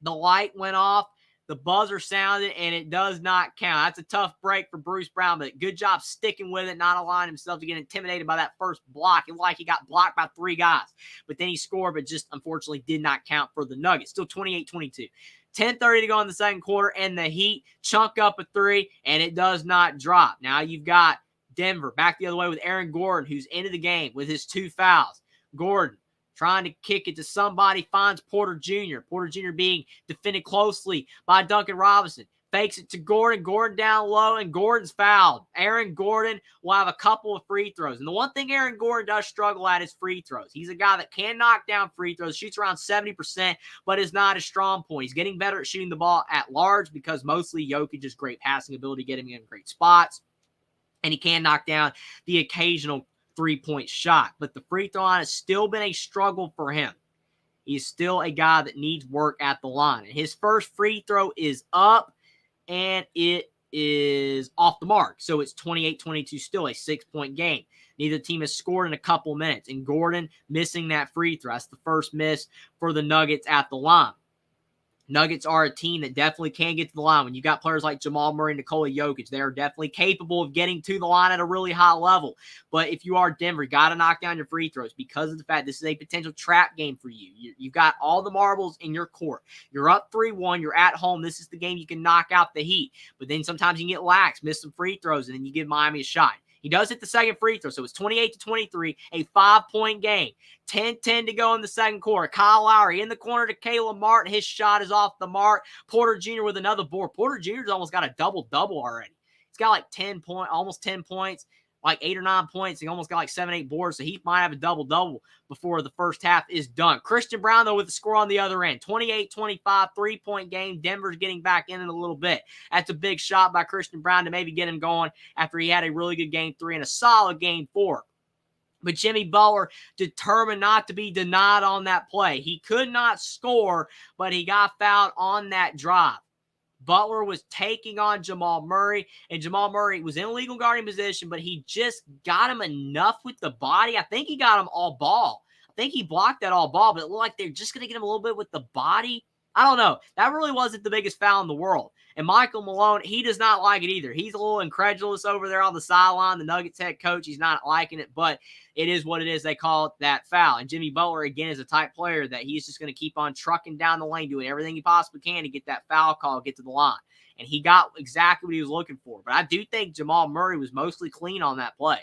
The light went off. The buzzer sounded, and it does not count. That's a tough break for Bruce Brown, but good job sticking with it, not allowing himself to get intimidated by that first block. It looked like he got blocked by 3 guys, but then he scored, but just unfortunately did not count for the Nuggets. Still 28-22. 10:30 to go in the second quarter, and the Heat chunk up a 3, and it does not drop. Now you've got Denver back the other way with Aaron Gordon, who's into the game with his 2 fouls. Gordon trying to kick it to somebody, finds Porter Jr. Porter Jr. being defended closely by Duncan Robinson. Fakes it to Gordon. Gordon down low, and Gordon's fouled. Aaron Gordon will have a couple of free throws. And the one thing Aaron Gordon does struggle at is free throws. He's a guy that can knock down free throws, shoots around 70%, but is not a strong point. He's getting better at shooting the ball at large because mostly Jokic's great passing ability, getting him in great spots. And he can knock down the occasional 3-point shot. But the free throw line has still been a struggle for him. He's still a guy that needs work at the line. And his first free throw is up, and it is off the mark. So it's 28-22, still a 6-point game. Neither team has scored in a couple minutes. And Gordon missing that free throw. That's the first miss for the Nuggets at the line. Nuggets are a team that definitely can get to the line. When you got players like Jamal Murray and Nikola Jokic, they are definitely capable of getting to the line at a really high level. But if you are Denver, you got to knock down your free throws because of the fact this is a potential trap game for you. You've got all the marbles in your court. You're up 3-1. You're at home. This is the game you can knock out the Heat. But then sometimes you can get lax, miss some free throws, and then you give Miami a shot. He does hit the second free throw, so it's 28-23, a 5-point game. 10-10 to go in the second quarter. Kyle Lowry in the corner to Caleb Martin. His shot is off the mark. Porter Jr. with another board. Porter Jr.'s almost got a double-double already. He's got like almost 10 points, like 8 or 9 points. He almost got like 7, 8 boards, so he might have a double-double before the first half is done. Christian Braun, though, with the score on the other end. 28-25, 3-point game. Denver's getting back in it a little bit. That's a big shot by Christian Braun to maybe get him going after he had a really good game 3 and a solid game 4. But Jimmy Butler determined not to be denied on that play. He could not score, but he got fouled on that drive. Butler was taking on Jamal Murray, and Jamal Murray was in a legal guarding position, but he just got him enough with the body. I think he got him all ball. I think he blocked that all ball, but it looked like they're just going to get him a little bit with the body. I don't know. That really wasn't the biggest foul in the world. And Michael Malone, he does not like it either. He's a little incredulous over there on the sideline. The Nuggets head coach, he's not liking it, but it is what it is. They call it that foul. And Jimmy Butler, again, is a type player that he's just going to keep on trucking down the lane, doing everything he possibly can to get that foul call, get to the line. And he got exactly what he was looking for. But I do think Jamal Murray was mostly clean on that play.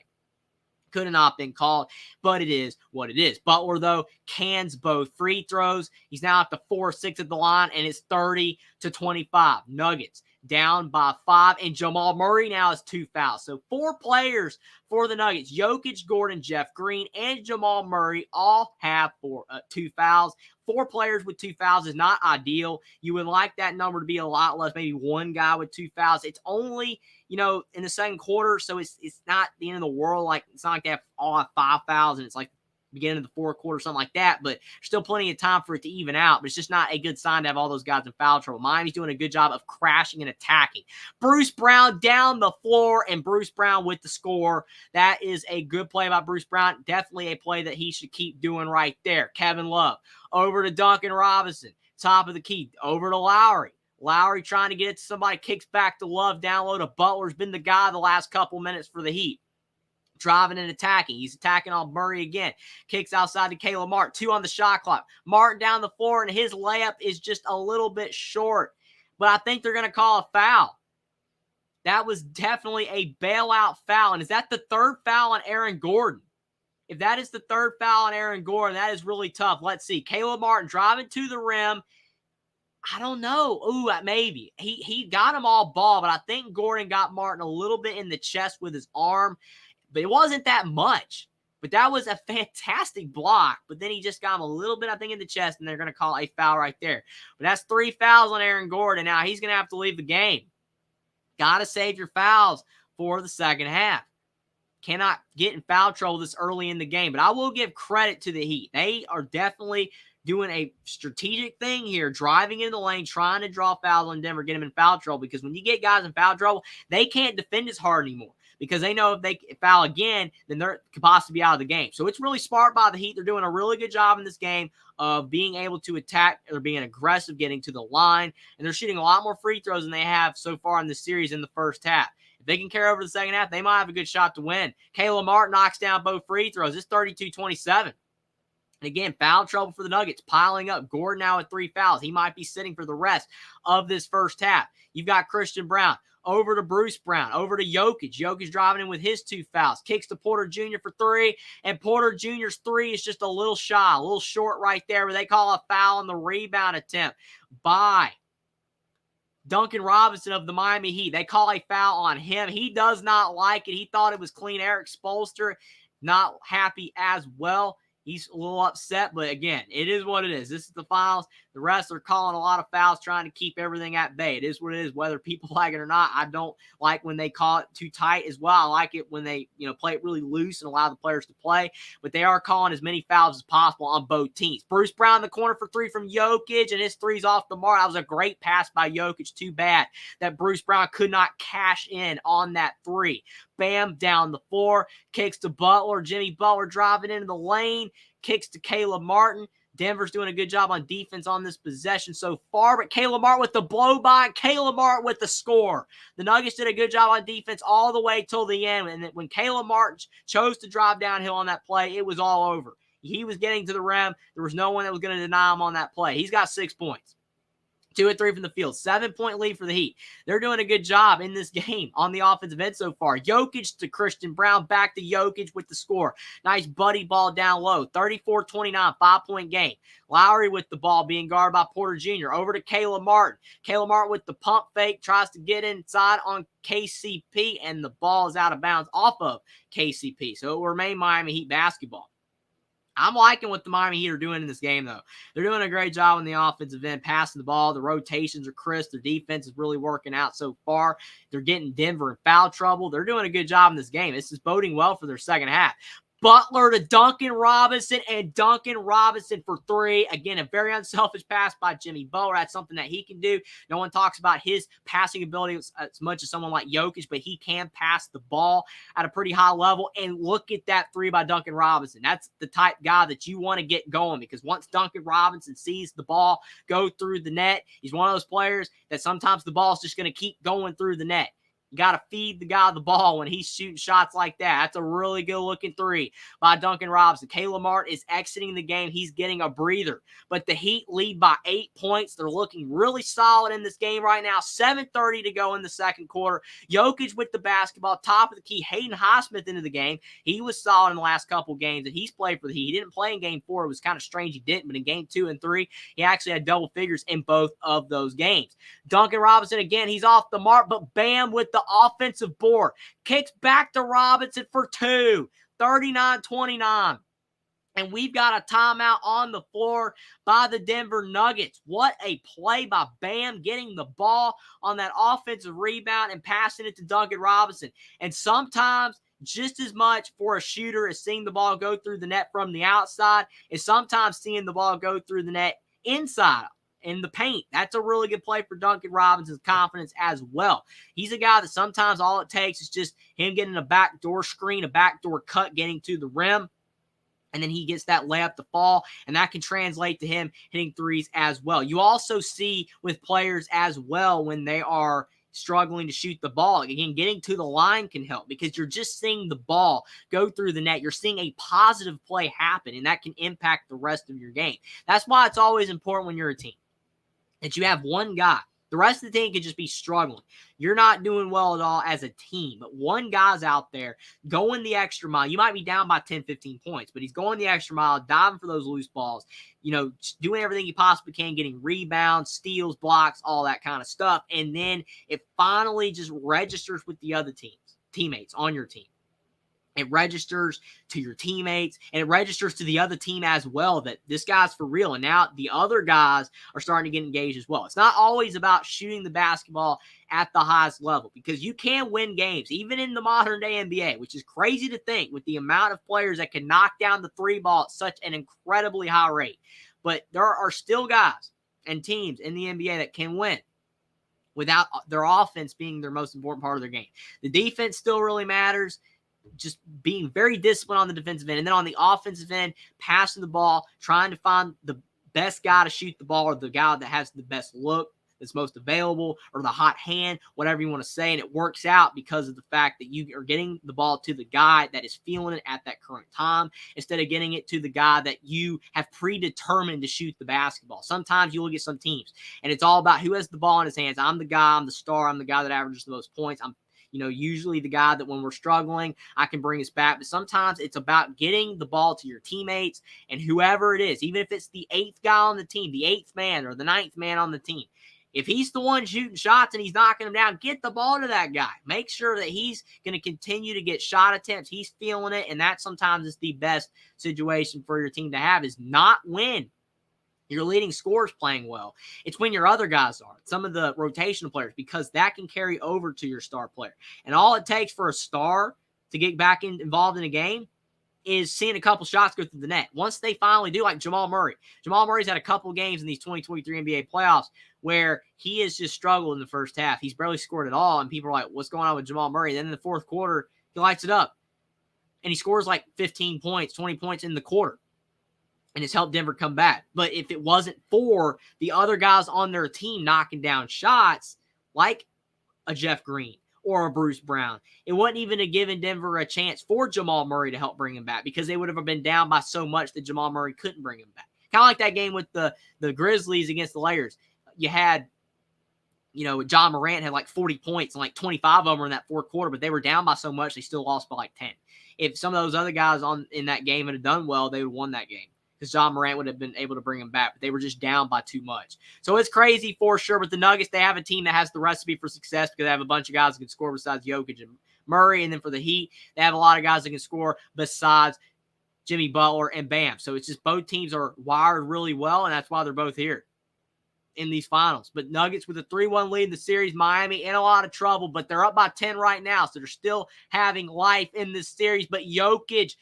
Could have not been called, but it is what it is. Butler, though, cans both free throws. He's now at the 4-6 at the line, and it's 30-25. Nuggets down by 5, and Jamal Murray now has 2 fouls. So 4 players for the Nuggets. Jokic, Gordon, Jeff Green, and Jamal Murray all have 2 fouls. 4 players with 2 fouls is not ideal. You would like that number to be a lot less, maybe 1 guy with 2 fouls. It's only, in the second quarter, so it's not the end of the world. Like, it's not like they have all have 5 fouls, and it's like beginning of the fourth quarter, something like that, but still plenty of time for it to even out. But it's just not a good sign to have all those guys in foul trouble. Miami's doing a good job of crashing and attacking. Bruce Brown down the floor, and Bruce Brown with the score. That is a good play by Bruce Brown. Definitely a play that he should keep doing right there. Kevin Love over to Duncan Robinson, top of the key, over to Lowry. Lowry trying to get it to somebody, kicks back to Love, down low to Butler's been the guy the last couple minutes for the Heat. Driving and attacking. He's attacking on Murray again. Kicks outside to Caleb Martin. 2 on the shot clock. Martin down the floor, and his layup is just a little bit short. But I think they're going to call a foul. That was definitely a bailout foul. And is that the 3rd foul on Aaron Gordon? If that is the 3rd foul on Aaron Gordon, that is really tough. Let's see. Caleb Martin driving to the rim. I don't know. Ooh, maybe. He got him all ball, but I think Gordon got Martin a little bit in the chest with his arm. But it wasn't that much. But that was a fantastic block. But then he just got him a little bit, I think, in the chest, and they're going to call a foul right there. But that's 3 fouls on Aaron Gordon. Now he's going to have to leave the game. Got to save your fouls for the second half. Cannot get in foul trouble this early in the game. But I will give credit to the Heat. They are definitely doing a strategic thing here, driving into the lane, trying to draw fouls on Denver, get them in foul trouble. Because when you get guys in foul trouble, they can't defend as hard anymore. because they know if they foul again, then they could possibly be out of the game. So it's really smart by the Heat. They're doing a really good job in this game of being able to attack. They're being aggressive, getting to the line, and they're shooting a lot more free throws than they have so far in the series in the first half. If they can carry over the second half, they might have a good shot to win. Caleb Martin knocks down both free throws. It's 32-27. And again, foul trouble for the Nuggets piling up. Gordon now with 3 fouls. He might be sitting for the rest of this first half. You've got Christian Braun over to Bruce Brown, over to Jokic. Jokic driving in with his 2 fouls. Kicks to Porter Jr. for 3, and Porter Jr.'s 3 is just a little shy, a little short right there, where they call a foul on the rebound attempt by Duncan Robinson of the Miami Heat. They call a foul on him. He does not like it. He thought it was clean. Erik Spoelstra not happy as well. He's a little upset, but again, it is what it is. This is the finals. The refs are calling a lot of fouls, trying to keep everything at bay. It is what it is, whether people like it or not. I don't like when they call it too tight as well. I like it when they, play it really loose and allow the players to play. But they are calling as many fouls as possible on both teams. Bruce Brown in the corner for 3 from Jokic, and his 3's off the mark. That was a great pass by Jokic. Too bad that Bruce Brown could not cash in on that 3. Bam, down the floor, kicks to Butler. Jimmy Butler driving into the lane, kicks to Caleb Martin. Denver's doing a good job on defense on this possession so far, but Caleb Martin with the blow-by, Caleb Martin with the score. The Nuggets did a good job on defense all the way till the end, and when Caleb Martin chose to drive downhill on that play, it was all over. He was getting to the rim. There was no one that was going to deny him on that play. He's got 6 points. 2 and 3 from the field. 7-point lead for the Heat. They're doing a good job in this game on the offensive end so far. Jokic to Christian Braun. Back to Jokic with the score. Nice buddy ball down low. 34-29. 5-point game. Lowry with the ball being guarded by Porter Jr. Over to Caleb Martin. Caleb Martin with the pump fake. Tries to get inside on KCP. And the ball is out of bounds off of KCP. So it will remain Miami Heat basketball. I'm liking what the Miami Heat are doing in this game, though. They're doing a great job on the offensive end, passing the ball. The rotations are crisp. Their defense is really working out so far. They're getting Denver in foul trouble. They're doing a good job in this game. This is boding well for their second half. Butler to Duncan Robinson, and Duncan Robinson for 3. Again, a very unselfish pass by Jimmy Butler. That's something that he can do. No one talks about his passing ability as much as someone like Jokic, but he can pass the ball at a pretty high level. And look at that 3 by Duncan Robinson. That's the type guy that you want to get going, because once Duncan Robinson sees the ball go through the net, he's one of those players that sometimes the ball is just going to keep going through the net. You got to feed the guy the ball when he's shooting shots like that. That's a really good-looking 3 by Duncan Robinson. Caleb Martin is exiting the game. He's getting a breather. But the Heat lead by 8 points. They're looking really solid in this game right now. 7:30 to go in the second quarter. Jokic with the basketball, top of the key. Hayden Highsmith into the game. He was solid in the last couple games that he's played for the Heat. He didn't play in Game 4. It was kind of strange he didn't, but in Game 2 and 3, he actually had double figures in both of those games. Duncan Robinson, again, he's off the mark, but bam with the offensive board. Kicks back to Robinson for 2. 39-29. And we've got a timeout on the floor by the Denver Nuggets. What a play by Bam, getting the ball on that offensive rebound and passing it to Duncan Robinson. And sometimes just as much for a shooter as seeing the ball go through the net from the outside is sometimes seeing the ball go through the net inside in the paint. That's a really good play for Duncan Robinson's confidence as well. He's a guy that sometimes all it takes is just him getting a backdoor screen, a backdoor cut, getting to the rim, and then he gets that layup to fall, and that can translate to him hitting 3s as well. You also see with players as well when they are struggling to shoot the ball. Again, getting to the line can help because you're just seeing the ball go through the net. You're seeing a positive play happen, and that can impact the rest of your game. That's why it's always important when you're a team that you have one guy. The rest of the team could just be struggling. You're not doing well at all as a team, but one guy's out there going the extra mile. You might be down by 10, 15 points, but he's going the extra mile, diving for those loose balls, doing everything he possibly can, getting rebounds, steals, blocks, all that kind of stuff. And then it finally just registers with the other teammates on your team. It registers to your teammates, and it registers to the other team as well that this guy's for real. And now the other guys are starting to get engaged as well. It's not always about shooting the basketball at the highest level, because you can win games, even in the modern day NBA, which is crazy to think with the amount of players that can knock down the 3 ball at such an incredibly high rate. But there are still guys and teams in the NBA that can win without their offense being their most important part of their game. The defense still really matters, just being very disciplined on the defensive end. And then on the offensive end, passing the ball, trying to find the best guy to shoot the ball, or the guy that has the best look, that's most available, or the hot hand, whatever you want to say. And it works out because of the fact that you are getting the ball to the guy that is feeling it at that current time, instead of getting it to the guy that you have predetermined to shoot the basketball. Sometimes you look at some teams and it's all about who has the ball in his hands. I'm the guy, I'm the star, I'm the guy that averages the most points. I'm usually the guy that when we're struggling, I can bring us back. But sometimes it's about getting the ball to your teammates and whoever it is, even if it's the 8th guy on the team, the 8th man or the 9th man on the team. If he's the one shooting shots and he's knocking them down, get the ball to that guy. Make sure that he's going to continue to get shot attempts. He's feeling it, and that sometimes is the best situation for your team to have, is not when your leading scorer's playing well. It's when your other guys are, some of the rotational players, because that can carry over to your star player. And all it takes for a star to get back involved in a game is seeing a couple shots go through the net. Once they finally do, like Jamal Murray. Jamal Murray's had a couple games in these 2023 NBA playoffs where he has just struggled in the first half. He's barely scored at all, and people are like, what's going on with Jamal Murray? And then in the fourth quarter, he lights it up. And he scores like 15 points, 20 points in the quarter. And it's helped Denver come back. But if it wasn't for the other guys on their team knocking down shots, like a Jeff Green or a Bruce Brown, it wouldn't even have given Denver a chance for Jamal Murray to help bring him back, because they would have been down by so much that Jamal Murray couldn't bring him back. Kind of like that game with the Grizzlies against the Lakers. You had, John Morant had like 40 points and like 25 of them were in that fourth quarter, but they were down by so much they still lost by like 10. If some of those other guys in that game had done well, they would have won that game, because John Morant would have been able to bring them back, but they were just down by too much. So it's crazy for sure. But the Nuggets, they have a team that has the recipe for success, because they have a bunch of guys that can score besides Jokic and Murray. And then for the Heat, they have a lot of guys that can score besides Jimmy Butler and Bam. So it's just both teams are wired really well, and that's why they're both here in these finals. But Nuggets with a 3-1 lead in the series. Miami in a lot of trouble, but they're up by 10 right now, so they're still having life in this series. But Jokic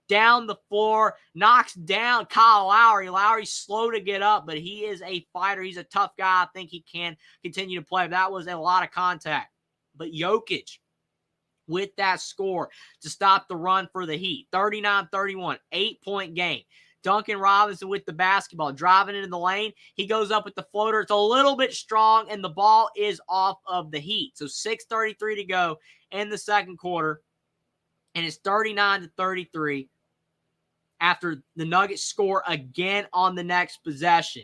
down the floor, knocks down Kyle Lowry. Lowry's slow to get up, but he is a fighter. He's a tough guy. I think he can continue to play. That was a lot of contact. But Jokic, with that score to stop the run for the Heat, 39-31, 8-point game. Duncan Robinson with the basketball, driving into the lane. He goes up with the floater. It's a little bit strong, and the ball is off of the Heat. So 6:33 to go in the second quarter, and it's 39-33 after the Nuggets score again on the next possession.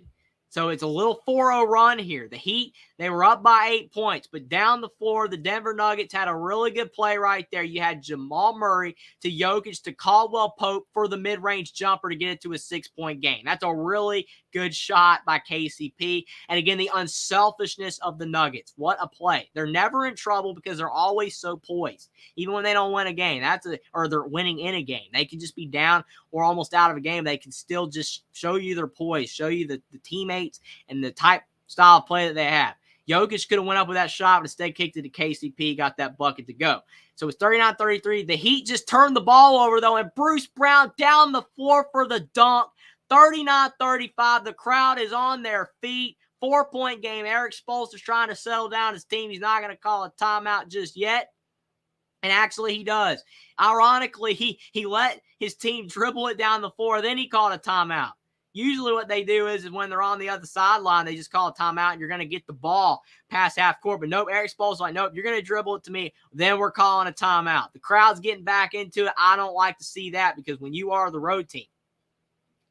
So it's a little 4-0 run here. The Heat, they were up by 8 points, but down the floor, the Denver Nuggets had a really good play right there. You had Jamal Murray to Jokic to Caldwell Pope for the mid-range jumper to get it to a 6-point game. That's a really good shot by KCP. And again, the unselfishness of the Nuggets. What a play. They're never in trouble because they're always so poised. Even when they don't win a game, or they're winning in a game. They can just be down or almost out of a game. They can still just show you their poise, show you the teammates and the type style of play that they have. Jokic could have went up with that shot, but instead kicked it to KCP, got that bucket to go. So it's 39-33. The Heat just turned the ball over, though, and Bruce Brown down the floor for the dunk. 39-35. The crowd is on their feet. 4-point game. Eric Spoelstra's trying to settle down his team. He's not going to call a timeout just yet. And actually, he does. Ironically, he let his team dribble it down the floor. Then he called a timeout. Usually what they do is when they're on the other sideline, they just call a timeout and you're going to get the ball past half court. But nope, Eric Spoelstra's like, nope, you're going to dribble it to me. Then we're calling a timeout. The crowd's getting back into it. I don't like to see that, because when you are the road team,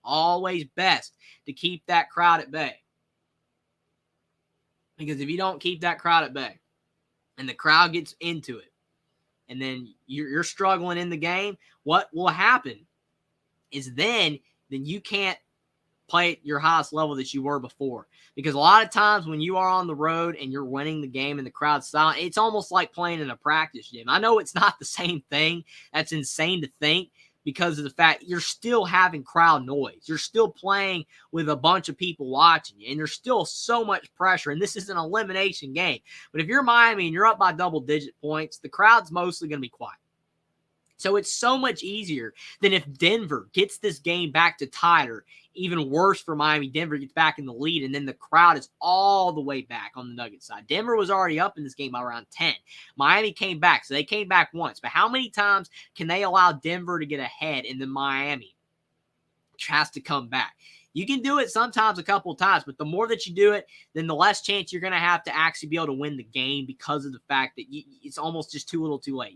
always best to keep that crowd at bay. Because if you don't keep that crowd at bay and the crowd gets into it, and then you're struggling in the game, what will happen is then you can't play at your highest level that you were before. Because a lot of times when you are on the road and you're winning the game and the crowd's silent, it's almost like playing in a practice gym. I know it's not the same thing. That's insane to think, because of the fact you're still having crowd noise. You're still playing with a bunch of people watching you, and there's still so much pressure, and this is an elimination game. But if you're Miami and you're up by double-digit points, the crowd's mostly going to be quiet. So it's so much easier than if Denver gets this game back to tighter Even worse for Miami, Denver gets back in the lead, and then the crowd is all the way back on the Nuggets side. Denver was already up in this game by around 10. Miami came back, so they came back once. But how many times can they allow Denver to get ahead and then Miami has to come back? You can do it sometimes a couple of times, but the more that you do it, then the less chance you're going to have to actually be able to win the game because of the fact that it's almost just too little too late.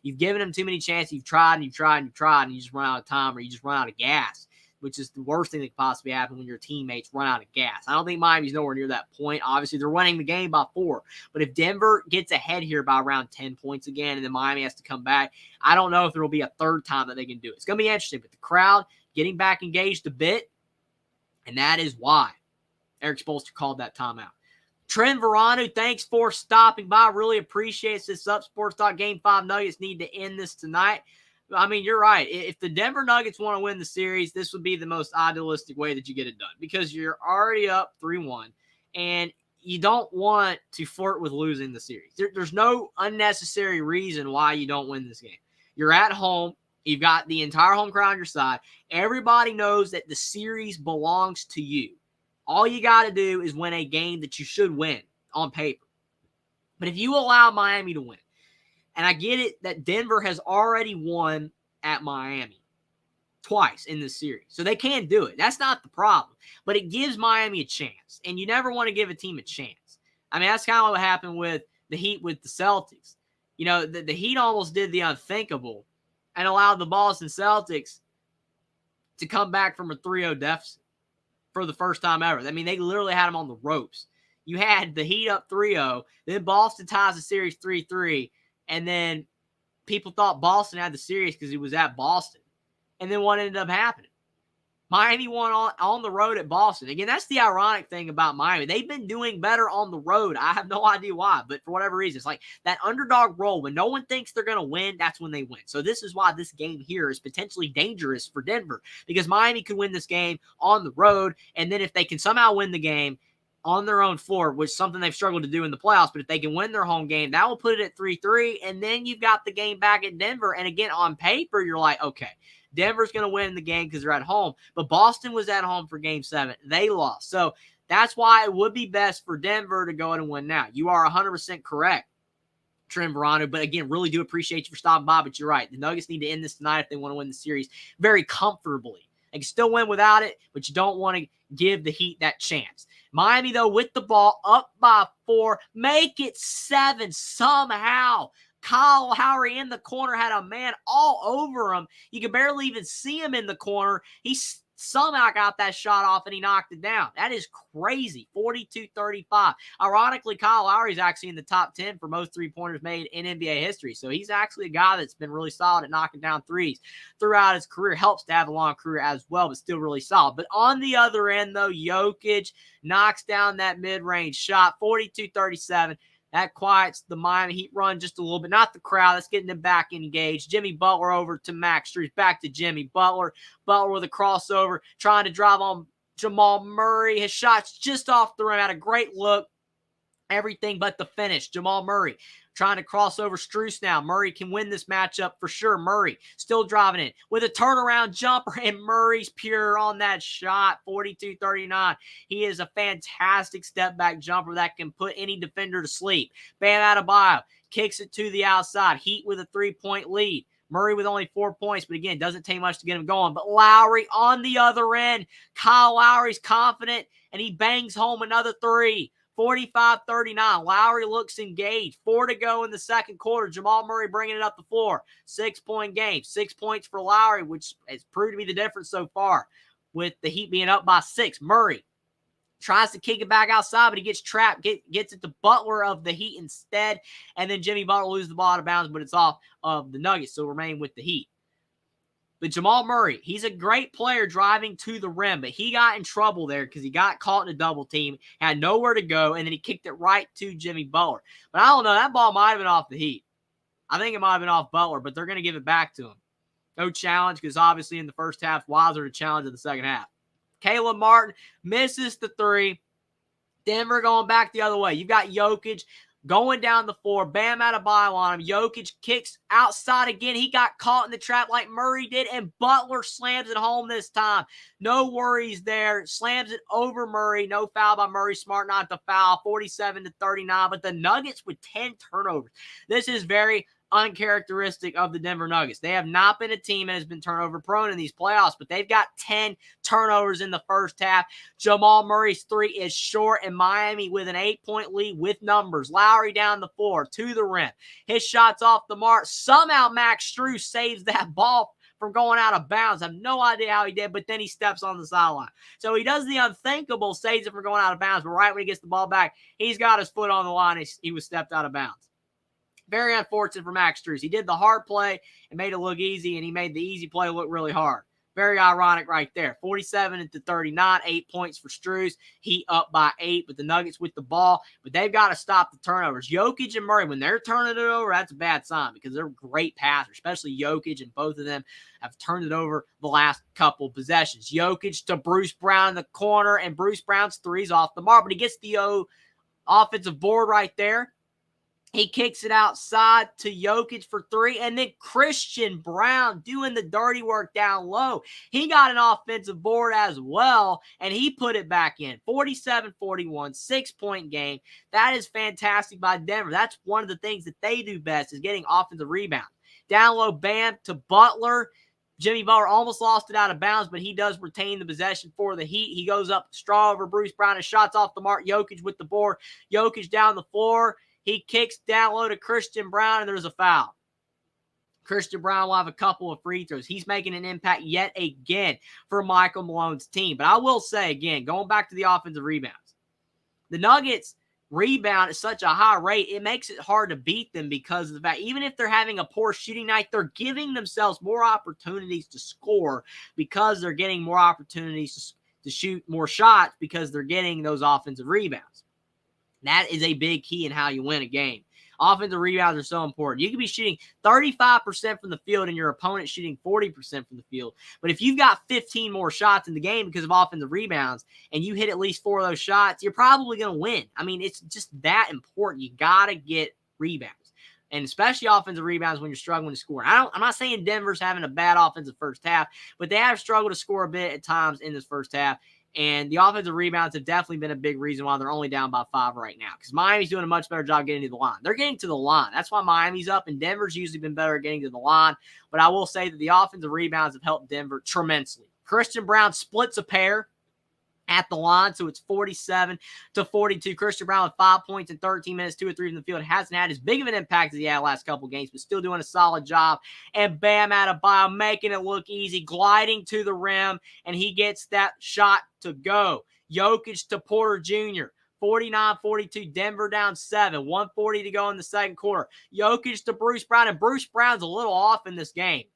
You've given them too many chances. You've tried and you've tried and you've tried, and you just run out of time or you just run out of gas, which is the worst thing that could possibly happen when your teammates run out of gas. I don't think Miami's nowhere near that point. Obviously, they're winning the game by 4. But if Denver gets ahead here by around 10 points again and then Miami has to come back, I don't know if there will be a third time that they can do it. It's going to be interesting. But the crowd getting back engaged a bit, and that is why Erik Spoelstra called that timeout. Trent Verano, thanks for stopping by. Really appreciate this. Up Sports Talk Game 5 Nuggets need to end this tonight. I mean, you're right. If the Denver Nuggets want to win the series, this would be the most idealistic way that you get it done because you're already up 3-1, and you don't want to flirt with losing the series. There's no unnecessary reason why you don't win this game. You're at home. You've got the entire home crowd on your side. Everybody knows that the series belongs to you. All you got to do is win a game that you should win on paper. But if you allow Miami to win, and I get it that Denver has already won at Miami twice in this series, so they can do it. That's not the problem. But it gives Miami a chance, and you never want to give a team a chance. I mean, that's kind of what happened with the Heat with the Celtics. You know, the Heat almost did the unthinkable and allowed the Boston Celtics to come back from a 3-0 deficit for the first time ever. I mean, they literally had them on the ropes. You had the Heat up 3-0, then Boston ties the series 3-3, and then people thought Boston had the series because he was at Boston. And then what ended up happening? Miami won on the road at Boston. Again, that's the ironic thing about Miami. They've been doing better on the road. I have no idea why, but for whatever reason, it's like that underdog role. When no one thinks they're going to win, that's when they win. So this is why this game here is potentially dangerous for Denver, because Miami could win this game on the road, and then if they can somehow win the game on their own floor, which is something they've struggled to do in the playoffs, but if they can win their home game, that will put it at 3-3, and then you've got the game back at Denver, and again, on paper, you're like, okay, Denver's going to win the game because they're at home. But Boston was at home for Game 7. They lost. So that's why it would be best for Denver to go ahead and win now. You are 100% correct, Trent Verano. But again, really do appreciate you for stopping by. But you're right. The Nuggets need to end this tonight if they want to win the series very comfortably. They can still win without it, but you don't want to give the Heat that chance. Miami, though, with the ball, up by 4. Make it 7 somehow. Kyle Lowry in the corner had a man all over him. You could barely even see him in the corner. He somehow got that shot off and he knocked it down. That is crazy. 42-35. Ironically, Kyle Lowry is actually in the top 10 for most three-pointers made in NBA history. So he's actually a guy that's been really solid at knocking down threes throughout his career. Helps to have a long career as well, but still really solid. But on the other end, though, Jokic knocks down that mid-range shot, 42-37. That quiets the Miami Heat run just a little bit. Not the crowd. That's getting them back engaged. Jimmy Butler over to Max Strus. Back to Jimmy Butler. Butler with a crossover. Trying to drive on Jamal Murray. His shot's just off the rim. Had a great look. Everything but the finish. Jamal Murray trying to cross over Strus now. Murray can win this matchup for sure. Murray still driving it with a turnaround jumper, and Murray's pure on that shot, 42-39. He is a fantastic step-back jumper that can put any defender to sleep. Bam Adebayo kicks it to the outside. Heat with a 3-point lead. Murray with only 4 points, but again, doesn't take much to get him going. But Lowry on the other end. Kyle Lowry's confident, and he bangs home another 3. 45-39. Lowry looks engaged. 4 to go in the second quarter. Jamal Murray bringing it up the floor. 6-point game. 6 points for Lowry, which has proved to be the difference so far with the Heat being up by 6. Murray tries to kick it back outside, but he gets trapped. Gets it to Butler of the Heat instead. And then Jimmy Butler loses the ball out of bounds, but it's off of the Nuggets, so remain with the Heat. But Jamal Murray, he's a great player driving to the rim, but he got in trouble there because he got caught in a double team, had nowhere to go, and then he kicked it right to Jimmy Butler. But I don't know, that ball might have been off the Heat. I think it might have been off Butler, but they're going to give it back to him. No challenge because obviously in the first half, Wilder to challenge in the second half. Caleb Martin misses the 3. Denver going back the other way. You've got Jokic going down the floor. Bam Adebayo on him. Jokic kicks outside again. He got caught in the trap like Murray did, and Butler slams it home this time. No worries there. Slams it over Murray. No foul by Murray. Smart not to foul. 47-39. But the Nuggets with 10 turnovers. This is very uncharacteristic of the Denver Nuggets. They have not been a team that has been turnover prone in these playoffs, but they've got 10 turnovers in the first half. Jamal Murray's three is short, and Miami with an 8-point lead with numbers. Lowry down the floor to the rim. His shot's off the mark. Somehow Max Strus saves that ball from going out of bounds. I have no idea how he did, but then he steps on the sideline. So he does the unthinkable, saves it from going out of bounds, but right when he gets the ball back, he's got his foot on the line. He was stepped out of bounds. Very unfortunate for Max Strus. He did the hard play and made it look easy, and he made the easy play look really hard. Very ironic right there. 47-39, 8 points for Strus. He up by 8, but the Nuggets with the ball. But they've got to stop the turnovers. Jokic and Murray, when they're turning it over, that's a bad sign because they're great passers, especially Jokic, and both of them have turned it over the last couple possessions. Jokic to Bruce Brown in the corner, and Bruce Brown's three's off the mark, but he gets the offensive board right there. He kicks it outside to Jokic for three, and then Christian Braun doing the dirty work down low. He got an offensive board as well, and he put it back in. 47-41, 6-point game. That is fantastic by Denver. That's one of the things that they do best is getting offensive rebounds. Down low, Bam to Butler. Jimmy Butler almost lost it out of bounds, but he does retain the possession for the Heat. He goes up straw over Bruce Brown. His shot's off the mark. Jokic with the board. Jokic down the floor. He kicks down low to Christian Braun, and there's a foul. Christian Braun will have a couple of free throws. He's making an impact yet again for Michael Malone's team. But I will say, again, going back to the offensive rebounds, the Nuggets rebound at such a high rate, it makes it hard to beat them because of the fact, even if they're having a poor shooting night, they're giving themselves more opportunities to score because they're getting more opportunities to shoot more shots because they're getting those offensive rebounds. That is a big key in how you win a game. Offensive rebounds are so important. You can be shooting 35% from the field and your opponent shooting 40% from the field. But if you've got 15 more shots in the game because of offensive rebounds and you hit at least 4 of those shots, you're probably going to win. I mean, it's just that important. You got to get rebounds. And especially offensive rebounds when you're struggling to score. I'm not saying Denver's having a bad offensive first half, but they have struggled to score a bit at times in this first half. And the offensive rebounds have definitely been a big reason why they're only down by 5 right now. Because Miami's doing a much better job getting to the line. They're getting to the line. That's why Miami's up, and Denver's usually been better at getting to the line. But I will say that the offensive rebounds have helped Denver tremendously. Christian Braun splits a pair at the line, so it's 47-42. Christian Braun with 5 points in 13 minutes, 2 or 3 from the field. Hasn't had as big of an impact as he had last couple games, but still doing a solid job. And Bam Adebayo making it look easy, gliding to the rim, and he gets that shot to go. Jokic to Porter Jr. 49-42, Denver down 7. 1:40 to go in the second quarter. Jokic to Bruce Brown, and Bruce Brown's a little off in this game.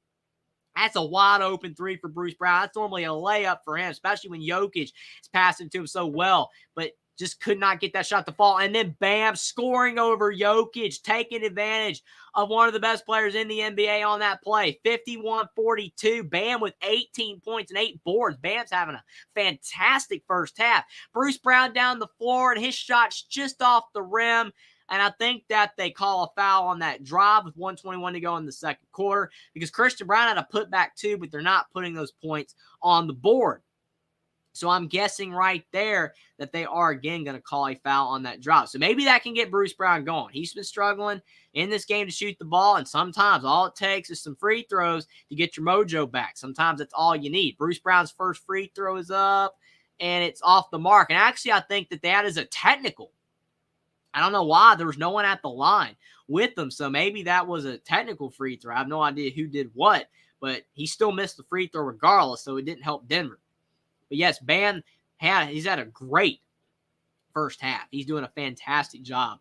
That's a wide open three for Bruce Brown. That's normally a layup for him, especially when Jokic is passing to him so well, but just could not get that shot to fall. And then Bam scoring over Jokic, taking advantage of one of the best players in the NBA on that play. 51-42, Bam with 18 points and 8 boards. Bam's having a fantastic first half. Bruce Brown down the floor, and his shot's just off the rim. And I think that they call a foul on that drive with 1:21 to go in the second quarter because Christian Braun had a putback too, but they're not putting those points on the board. So I'm guessing right there that they are again going to call a foul on that drive. So maybe that can get Bruce Brown going. He's been struggling in this game to shoot the ball, and sometimes all it takes is some free throws to get your mojo back. Sometimes that's all you need. Bruce Brown's first free throw is up, and it's off the mark. And actually, I think that is a technical. I don't know why. There was no one at the line with them, so maybe that was a technical free throw. I have no idea who did what, but he still missed the free throw regardless, so it didn't help Denver. But yes, Bam, he's had a great first half. He's doing a fantastic job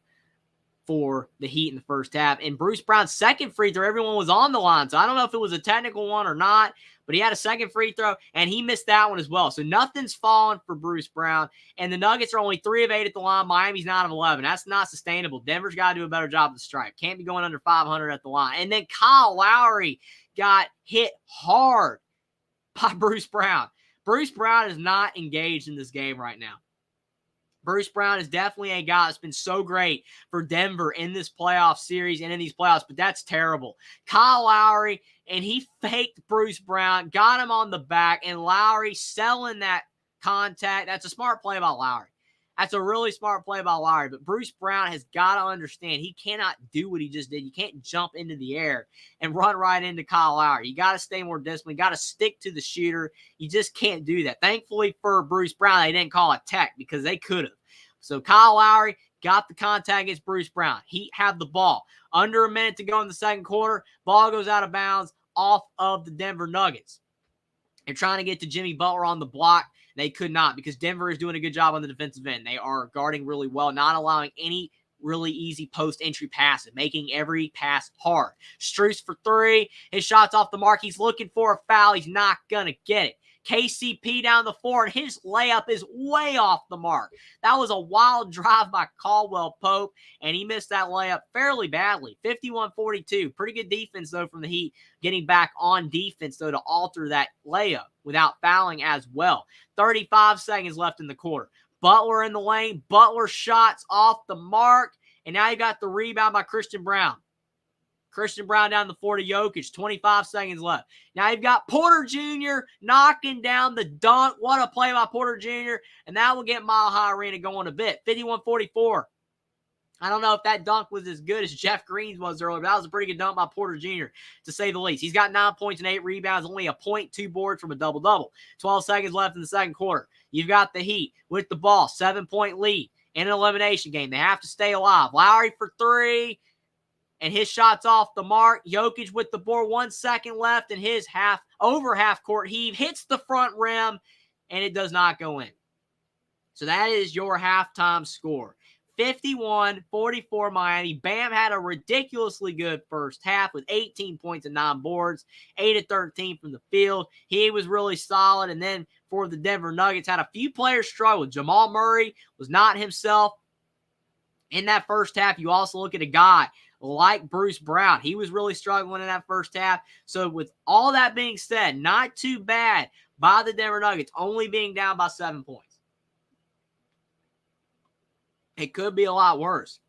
for the Heat in the first half. And Bruce Brown's second free throw, everyone was on the line, so I don't know if it was a technical one or not, but he had a second free throw, and he missed that one as well. So nothing's fallen for Bruce Brown, and the Nuggets are only 3 of 8 at the line. Miami's 9 of 11. That's not sustainable. Denver's got to do a better job of the stripe. Can't be going under 500 at the line. And then Kyle Lowry got hit hard by Bruce Brown. Bruce Brown is not engaged in this game right now. Bruce Brown is definitely a guy that's been so great for Denver in this playoff series and in these playoffs, but that's terrible. Kyle Lowry, and he faked Bruce Brown, got him on the back, and Lowry selling that contact. That's a smart play by Lowry. That's a really smart play by Lowry, but Bruce Brown has got to understand he cannot do what he just did. You can't jump into the air and run right into Kyle Lowry. You got to stay more disciplined. You got to stick to the shooter. You just can't do that. Thankfully for Bruce Brown, they didn't call a tech because they could have. So Kyle Lowry got the contact against Bruce Brown. He had the ball. Under a minute to go in the second quarter, ball goes out of bounds off of the Denver Nuggets. They're trying to get to Jimmy Butler on the block. They could not because Denver is doing a good job on the defensive end. They are guarding really well, not allowing any really easy post-entry passes, making every pass hard. Strus for three. His shot's off the mark. He's looking for a foul. He's not going to get it. KCP down the floor, and his layup is way off the mark. That was a wild drive by Caldwell Pope, and he missed that layup fairly badly. 51-42. Pretty good defense, though, from the Heat, getting back on defense, though, to alter that layup without fouling as well. 35 seconds left in the quarter. Butler in the lane. Butler shots off the mark, and now you got the rebound by Christian Braun. Christian Braun down the floor to Jokic. 25 seconds left. Now you've got Porter Jr. knocking down the dunk. What a play by Porter Jr. And that will get Mile High Arena going a bit. 51-44. I don't know if that dunk was as good as Jeff Green's was earlier, but that was a pretty good dunk by Porter Jr., to say the least. He's got 9 points and 8 rebounds, only a point, 2 boards from a double-double. 12 seconds left in the second quarter. You've got the Heat with the ball, 7-point lead in an elimination game. They have to stay alive. Lowry for three. And his shot's off the mark. Jokic with the board. 1 second left in his over half court heave. Hits the front rim, and it does not go in. So that is your halftime score. 51-44 Miami. Bam had a ridiculously good first half with 18 points and 9 boards. 8 of 13 from the field. He was really solid. And then for the Denver Nuggets, had a few players struggle. Jamal Murray was not himself in that first half. You also look at a guy like Bruce Brown. He was really struggling in that first half. So with all that being said, not too bad by the Denver Nuggets, only being down by 7 points. It could be a lot worse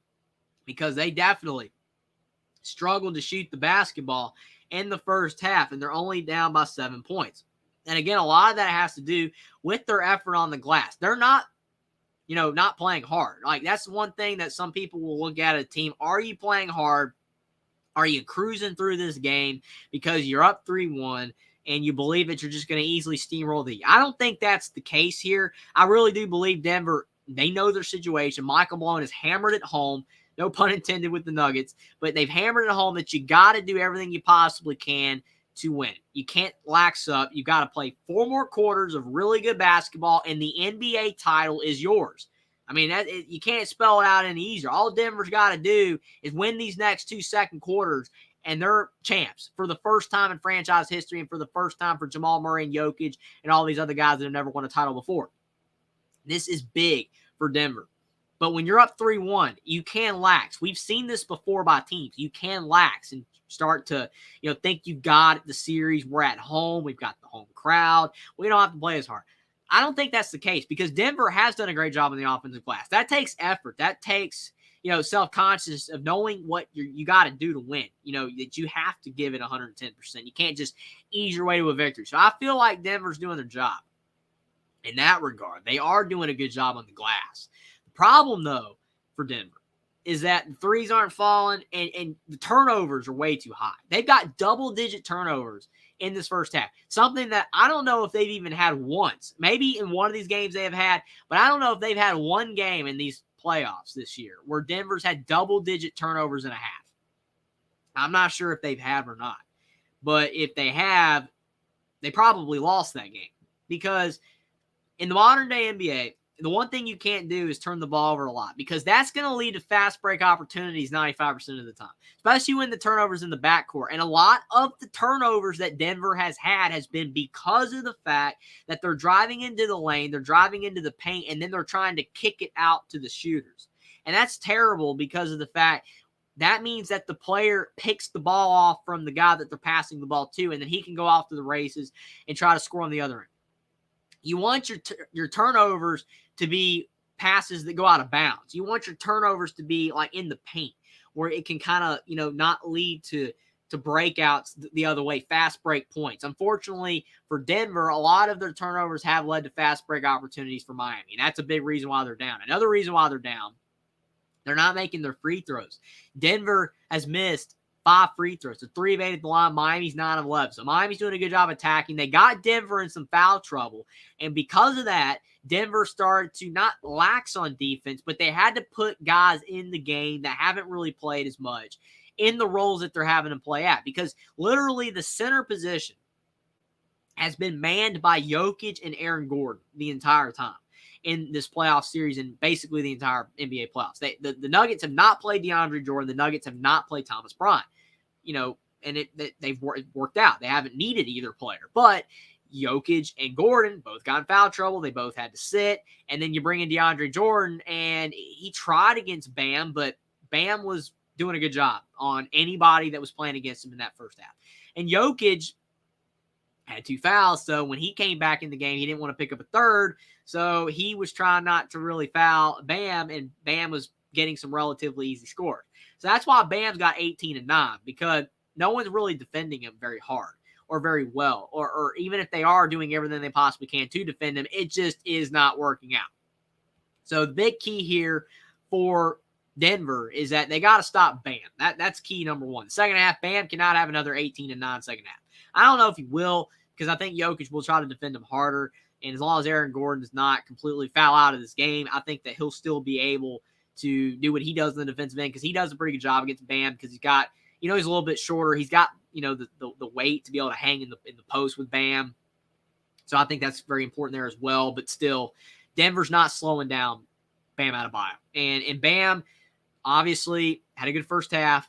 because they definitely struggled to shoot the basketball in the first half, and they're only down by 7 points. And again, a lot of that has to do with their effort on the glass. They're not not playing hard. Like, that's one thing that some people will look at a team. Are you playing hard? Are you cruising through this game because you're up 3-1 and you believe that you're just going to easily steamroll the? I don't think that's the case here. I really do believe Denver, they know their situation. Michael Malone has hammered it home. No pun intended with the Nuggets. But they've hammered it home that you got to do everything you possibly can to win. You can't lax up. You got to play 4 more quarters of really good basketball, and the NBA title is yours. I mean, you can't spell it out any easier. All Denver's got to do is win these next 2 second quarters, and they're champs for the first time in franchise history and for the first time for Jamal Murray and Jokic and all these other guys that have never won a title before. This is big for Denver. But when you're up 3-1, you can lax. We've seen this before by teams. You can lax and start to, think you've got the series. We're at home. We've got the home crowd. We don't have to play as hard. I don't think that's the case because Denver has done a great job on the offensive glass. That takes effort. That takes, self-conscious of knowing what you got to do to win, that you have to give it 110%. You can't just ease your way to a victory. So I feel like Denver's doing their job in that regard. They are doing a good job on the glass. The problem, though, for Denver is that the threes aren't falling and the turnovers are way too high. They've got double-digit turnovers in this first half. Something that I don't know if they've even had once. Maybe in one of these games they have had, but I don't know if they've had one game in these playoffs this year where Denver's had double-digit turnovers in a half. I'm not sure if they've had or not. But if they have, they probably lost that game. Because in the modern-day NBA, the one thing you can't do is turn the ball over a lot because that's going to lead to fast break opportunities 95% of the time, especially when the turnovers in the backcourt. And a lot of the turnovers that Denver has had has been because of the fact that they're driving into the lane, they're driving into the paint, and then they're trying to kick it out to the shooters. And that's terrible because of the fact that means that the player picks the ball off from the guy that they're passing the ball to, and then he can go off to the races and try to score on the other end. You want your turnovers to be passes that go out of bounds. You want your turnovers to be like in the paint where it can kind of, not lead to breakouts the other way, fast break points. Unfortunately for Denver, a lot of their turnovers have led to fast break opportunities for Miami. And that's a big reason why they're down. Another reason why they're down, they're not making their free throws. Denver has missed 5 free throws. So 3 of 8 at the line. Miami's 9 of 11. So Miami's doing a good job attacking. They got Denver in some foul trouble. And because of that, Denver started to not lax on defense, but they had to put guys in the game that haven't really played as much in the roles that they're having to play at. Because literally the center position has been manned by Jokic and Aaron Gordon the entire time in this playoff series and basically the entire NBA playoffs. The Nuggets have not played DeAndre Jordan. The Nuggets have not played Thomas Bryant. And they've worked out. They haven't needed either player. But Jokic and Gordon both got in foul trouble. They both had to sit. And then you bring in DeAndre Jordan, and he tried against Bam, but Bam was doing a good job on anybody that was playing against him in that first half. And Jokic had 2 fouls, so when he came back in the game, he didn't want to pick up a third, so he was trying not to really foul Bam, and Bam was getting some relatively easy scores. So that's why Bam's got 18 and 9, because no one's really defending him very hard or very well, or even if they are doing everything they possibly can to defend him, it just is not working out. So the big key here for Denver is that they got to stop Bam. That's key number one. Second half, Bam cannot have another 18 and 9 second half. I don't know if he will, because I think Jokic will try to defend him harder. And as long as Aaron Gordon does not completely foul out of this game, I think that he'll still be able to do what he does in the defensive end, because he does a pretty good job against Bam, because he's got, he's a little bit shorter. He's got, the weight to be able to hang in the post with Bam. So I think that's very important there as well. But still, Denver's not slowing down Bam Adebayo. And Bam obviously had a good first half,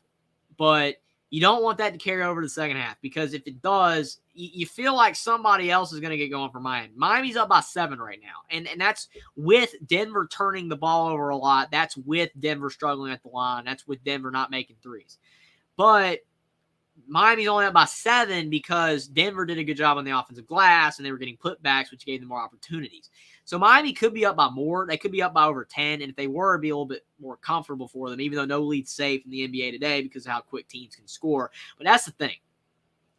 but you don't want that to carry over to the second half, because if it does, you feel like somebody else is going to get going for Miami. Miami's up by 7 right now, and that's with Denver turning the ball over a lot. That's with Denver struggling at the line. That's with Denver not making threes. But Miami's only up by 7 because Denver did a good job on the offensive glass, and they were getting putbacks, which gave them more opportunities. So Miami could be up by more. They could be up by over 10, and if they were, it'd be a little bit more comfortable for them, even though no lead's safe in the NBA today because of how quick teams can score. But that's the thing.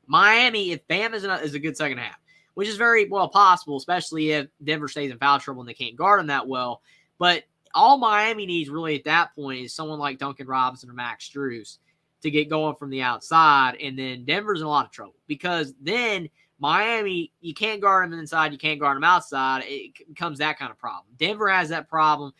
Miami, if Bam is a good second half, which is very well possible, especially if Denver stays in foul trouble and they can't guard him that well. But all Miami needs really at that point is someone like Duncan Robinson or Max Strus to get going from the outside, and then Denver's in a lot of trouble, because then Miami, you can't guard them inside, you can't guard them outside. It becomes that kind of problem. Denver has that problem.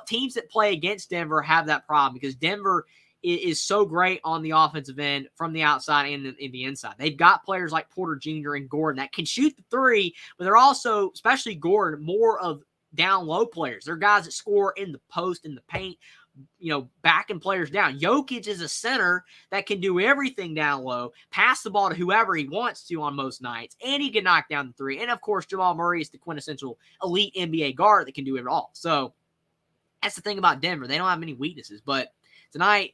Teams that play against Denver have that problem, because Denver is so great on the offensive end from the outside and in the inside. They've got players like Porter Jr. and Gordon that can shoot the three, but they're also, especially Gordon, more of down low players. They're guys that score in the post, in the paint, backing players down. Jokic is a center that can do everything down low, pass the ball to whoever he wants to on most nights, and he can knock down the three. And, of course, Jamal Murray is the quintessential elite NBA guard that can do it all. So that's the thing about Denver. They don't have many weaknesses. But tonight,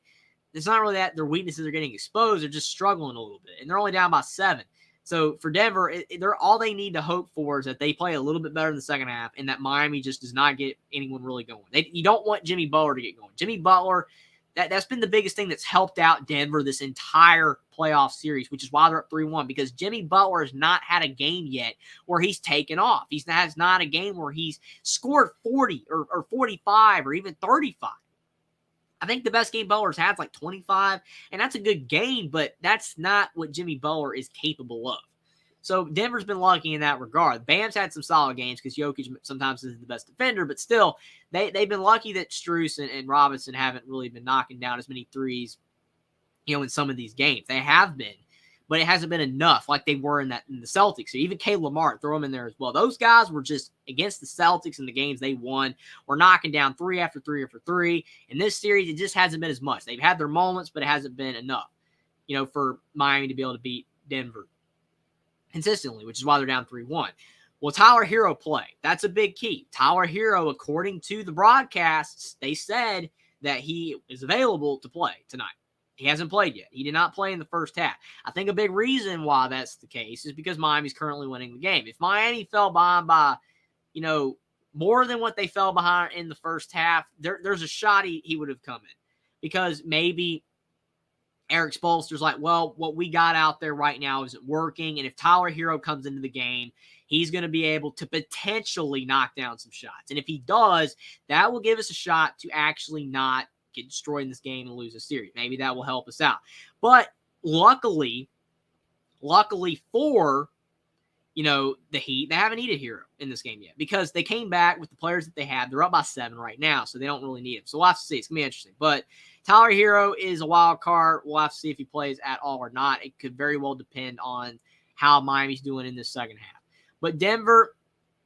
it's not really that their weaknesses are getting exposed. They're just struggling a little bit. And they're only down by 7. So for Denver, they're all they need to hope for is that they play a little bit better in the second half, and that Miami just does not get anyone really going. You don't want Jimmy Butler to get going. Jimmy Butler, that's been the biggest thing that's helped out Denver this entire playoff series, which is why they're up 3-1, because Jimmy Butler has not had a game yet where he's taken off. He has not a game where he's scored 40 or 45 or even 35. I think the best game Butler's had is like 25, and that's a good game, but that's not what Jimmy Butler is capable of. So Denver's been lucky in that regard. Bam's had some solid games because Jokic sometimes isn't the best defender, but still, they've been lucky that Strus and Robinson haven't really been knocking down as many threes, in some of these games. They have been, but it hasn't been enough like they were in the Celtics. So even Caleb Lamar, throw him in there as well. Those guys were just against the Celtics in the games they won. Were knocking down 3 after 3 after 3. In this series, it just hasn't been as much. They've had their moments, but it hasn't been enough, for Miami to be able to beat Denver consistently, which is why they're down 3-1. Well, Tyler Hero play. That's a big key. Tyler Hero, according to the broadcasts, they said that he is available to play tonight. He hasn't played yet. He did not play in the first half. I think a big reason why that's the case is because Miami's currently winning the game. If Miami fell behind by, more than what they fell behind in the first half, there's a shot he would have come in, because maybe Erik Spoelstra's like, well, what we got out there right now isn't working. And if Tyler Herro comes into the game, he's going to be able to potentially knock down some shots. And if he does, that will give us a shot to actually not get destroyed in this game and lose a series. Maybe that will help us out. But luckily for, the Heat, they haven't needed Herro in this game yet, because they came back with the players that they have. They're up by 7 right now, so they don't really need him. So we'll have to see. It's going to be interesting. But Tyler Herro is a wild card. We'll have to see if he plays at all or not. It could very well depend on how Miami's doing in this second half. But Denver,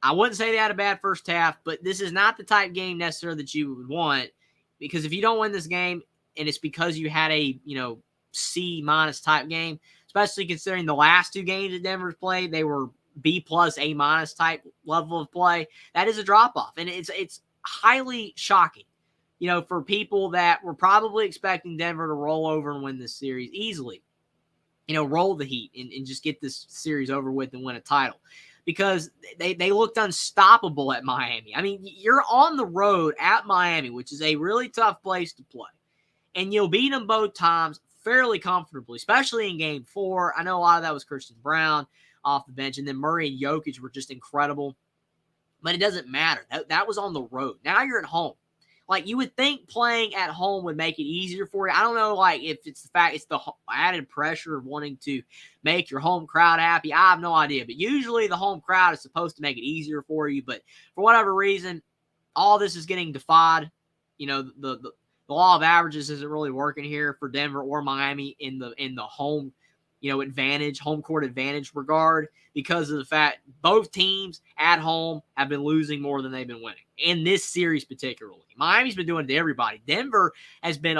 I wouldn't say they had a bad first half, but this is not the type game necessarily that you would want, because if you don't win this game and it's because you had a, C- type game, especially considering the last 2 games that Denver's played, they were B+, A- type level of play, that is a drop-off. And it's highly shocking, for people that were probably expecting Denver to roll over and win this series easily, roll the Heat and just get this series over with and win a title, because they looked unstoppable at Miami. I mean, you're on the road at Miami, which is a really tough place to play, and you'll beat them both times fairly comfortably, especially in Game 4. I know a lot of that was Christian Braun off the bench, and then Murray and Jokic were just incredible. But it doesn't matter. That was on the road. Now you're at home. Like, you would think playing at home would make it easier for you. I don't know, if it's the fact it's the added pressure of wanting to make your home crowd happy. I have no idea. But usually the home crowd is supposed to make it easier for you. But for whatever reason, all this is getting defied. The law of averages isn't really working here for Denver or Miami in the home, home court advantage regard, because of the fact both teams at home have been losing more than they've been winning in this series particularly. Miami's been doing it to everybody. Denver has been,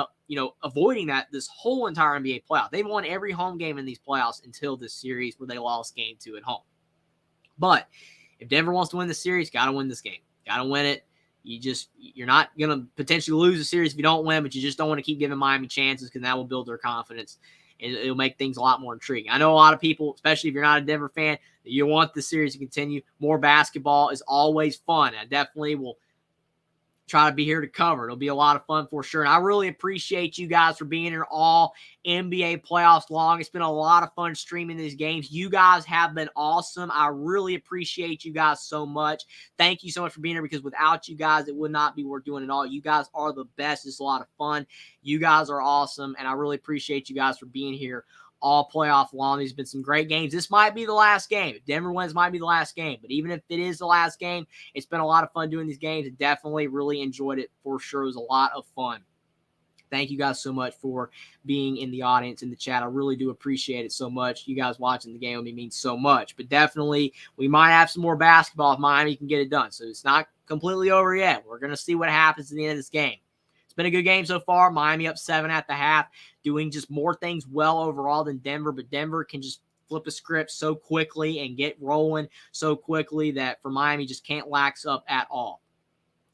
avoiding that this whole entire NBA playoff. They've won every home game in these playoffs until this series where they lost Game 2 at home. But if Denver wants to win the series, got to win this game. Got to win it. You're not going to potentially lose a series if you don't win, but you just don't want to keep giving Miami chances, because that will build their confidence and it'll make things a lot more intriguing. I know a lot of people, especially if you're not a Denver fan, you want the series to continue. More basketball is always fun. I definitely will try to be here to cover. It'll be a lot of fun for sure. And I really appreciate you guys for being here all NBA playoffs long. It's been a lot of fun streaming these games. You guys have been awesome. I really appreciate you guys so much. Thank you so much for being here, because without you guys, it would not be worth doing it all. You guys are the best. It's a lot of fun. You guys are awesome. And I really appreciate you guys for being here all playoff long. There's been some great games. This might be the last game. If Denver wins, might be the last game. But even if it is the last game, it's been a lot of fun doing these games. And definitely really enjoyed it for sure. It was a lot of fun. Thank you guys so much for being in the audience, in the chat. I really do appreciate it so much. You guys watching the game with me means so much. But definitely, we might have some more basketball if Miami can get it done. So it's not completely over yet. We're going to see what happens at the end of this game. It's been a good game so far. Miami up 7 at the half, doing just more things well overall than Denver. But Denver can just flip a script so quickly and get rolling so quickly that for Miami just can't lax up at all.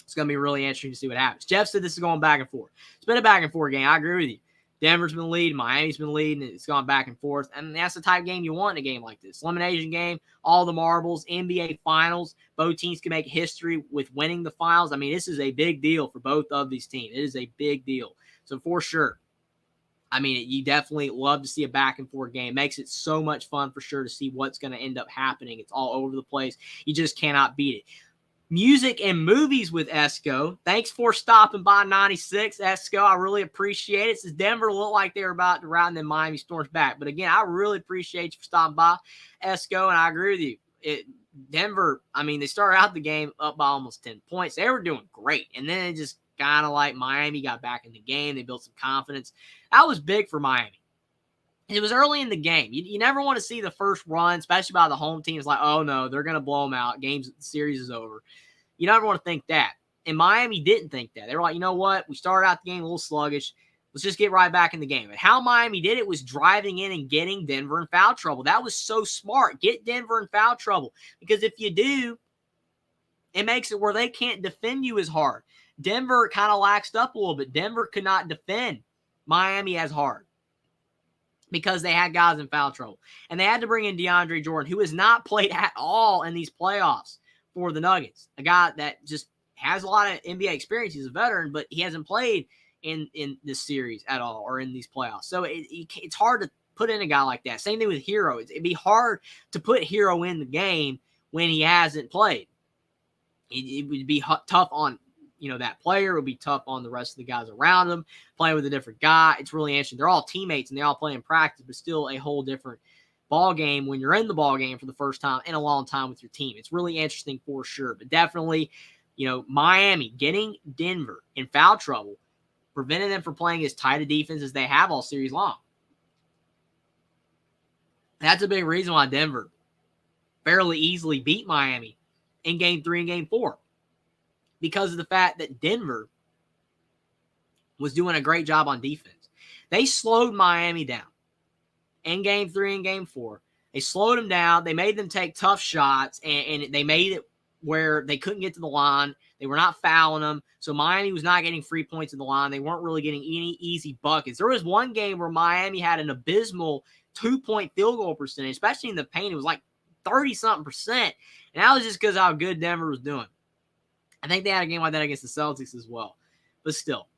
It's going to be really interesting to see what happens. Jeff said this is going back and forth. It's been a back and forth game. I agree with you. Denver's been leading. Miami's been leading. It's gone back and forth. And that's the type of game you want in a game like this. Elimination game, all the marbles, NBA Finals. Both teams can make history with winning the finals. I mean, this is a big deal for both of these teams. It is a big deal. So for sure, I mean, you definitely love to see a back and forth game. It makes it so much fun for sure to see what's going to end up happening. It's all over the place. You just cannot beat it. Music and movies with Esco. Thanks for stopping by 96, Esco. I really appreciate it. Since Denver looked like they were about to rout, and then Miami storms back. But again, I really appreciate you for stopping by, Esco, and I agree with you. Denver, I mean, they started out the game up by almost 10 points. They were doing great. And then it just kind of like Miami got back in the game. They built some confidence. That was big for Miami. It was early in the game. You never want to see the first run, especially by the home team. It's like, oh, no, they're going to blow them out. The series is over. You never want to think that. And Miami didn't think that. They were like, you know what? We started out the game a little sluggish. Let's just get right back in the game. And how Miami did it was driving in and getting Denver in foul trouble. That was so smart. Get Denver in foul trouble. Because if you do, it makes it where they can't defend you as hard. Denver kind of laxed up a little bit. Denver could not defend Miami as hard, because they had guys in foul trouble. And they had to bring in DeAndre Jordan, who has not played at all in these playoffs for the Nuggets, a guy that just has a lot of NBA experience. He's a veteran, but he hasn't played in this series at all or in these playoffs. So it's hard to put in a guy like that. Same thing with Hero. It'd be hard to put Hero in the game when he hasn't played. It would be tough on that player. It would be tough on the rest of the guys around him playing with a different guy. It's really interesting. They're all teammates and they all play in practice, but still a whole different ball game when you're in the ball game for the first time in a long time with your team. It's really interesting for sure. But definitely, Miami getting Denver in foul trouble, preventing them from playing as tight a defense as they have all series long. That's a big reason why Denver fairly easily beat Miami in Game 3 and Game 4, because of the fact that Denver was doing a great job on defense. They slowed Miami down in Game 3 and Game 4. They slowed them down. They made them take tough shots, and they made it where they couldn't get to the line. They were not fouling them. So Miami was not getting free points at the line. They weren't really getting any easy buckets. There was one game where Miami had an abysmal 2-point field goal percentage, especially in the paint. It was like 30-something%. And that was just because how good Denver was doing. I think they had a game like that against the Celtics as well. But still,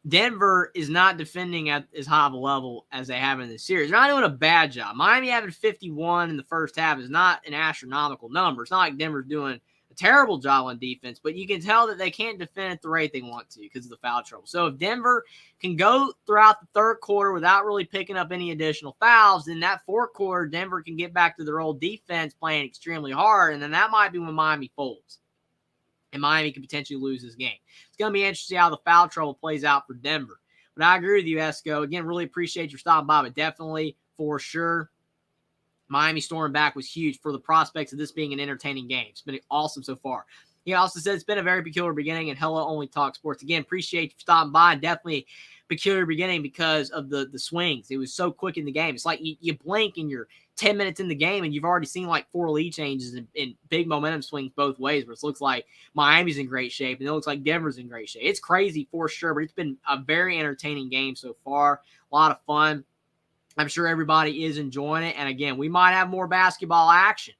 Denver is not defending at as high of a level as they have in this series. They're not doing a bad job. Miami having 51 in the first half is not an astronomical number. It's not like Denver's doing a terrible job on defense, but you can tell that they can't defend at the rate they want to because of the foul trouble. So if Denver can go throughout the third quarter without really picking up any additional fouls, then that fourth quarter, Denver can get back to their old defense playing extremely hard, and then that might be when Miami folds. And Miami could potentially lose this game. It's going to be interesting to see how the foul trouble plays out for Denver. But I agree with you, Esco. Again, really appreciate your stopping by, but definitely, for sure, Miami storming back was huge for the prospects of this being an entertaining game. It's been awesome so far. He also said it's been a very peculiar beginning, and Hello Only Talk Sports. Again, appreciate you stopping by. Definitely peculiar beginning because of the swings. It was so quick in the game. It's like you blink and you're 10 minutes in the game and you've already seen like 4 lead changes and big momentum swings both ways, where it looks like Miami's in great shape and it looks like Denver's in great shape. It's crazy for sure, but it's been a very entertaining game so far. A lot of fun. I'm sure everybody is enjoying it. And again, we might have more basketball action.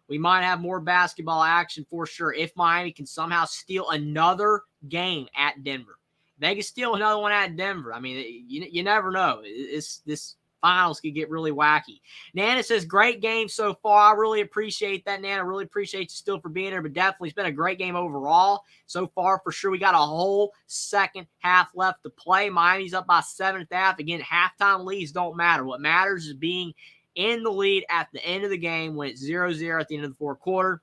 We might have more basketball action for sure if Miami can somehow steal another game at Denver. They can steal another one at Denver. I mean, you never know. This finals could get really wacky. Nana says, great game so far. I really appreciate that, Nana. I really appreciate you still for being here, but definitely it's been a great game overall so far for sure. We got a whole second half left to play. Miami's up by 7 at the half. Again, halftime leads don't matter. What matters is being in the lead at the end of the game when it's 0-0 at the end of the fourth quarter.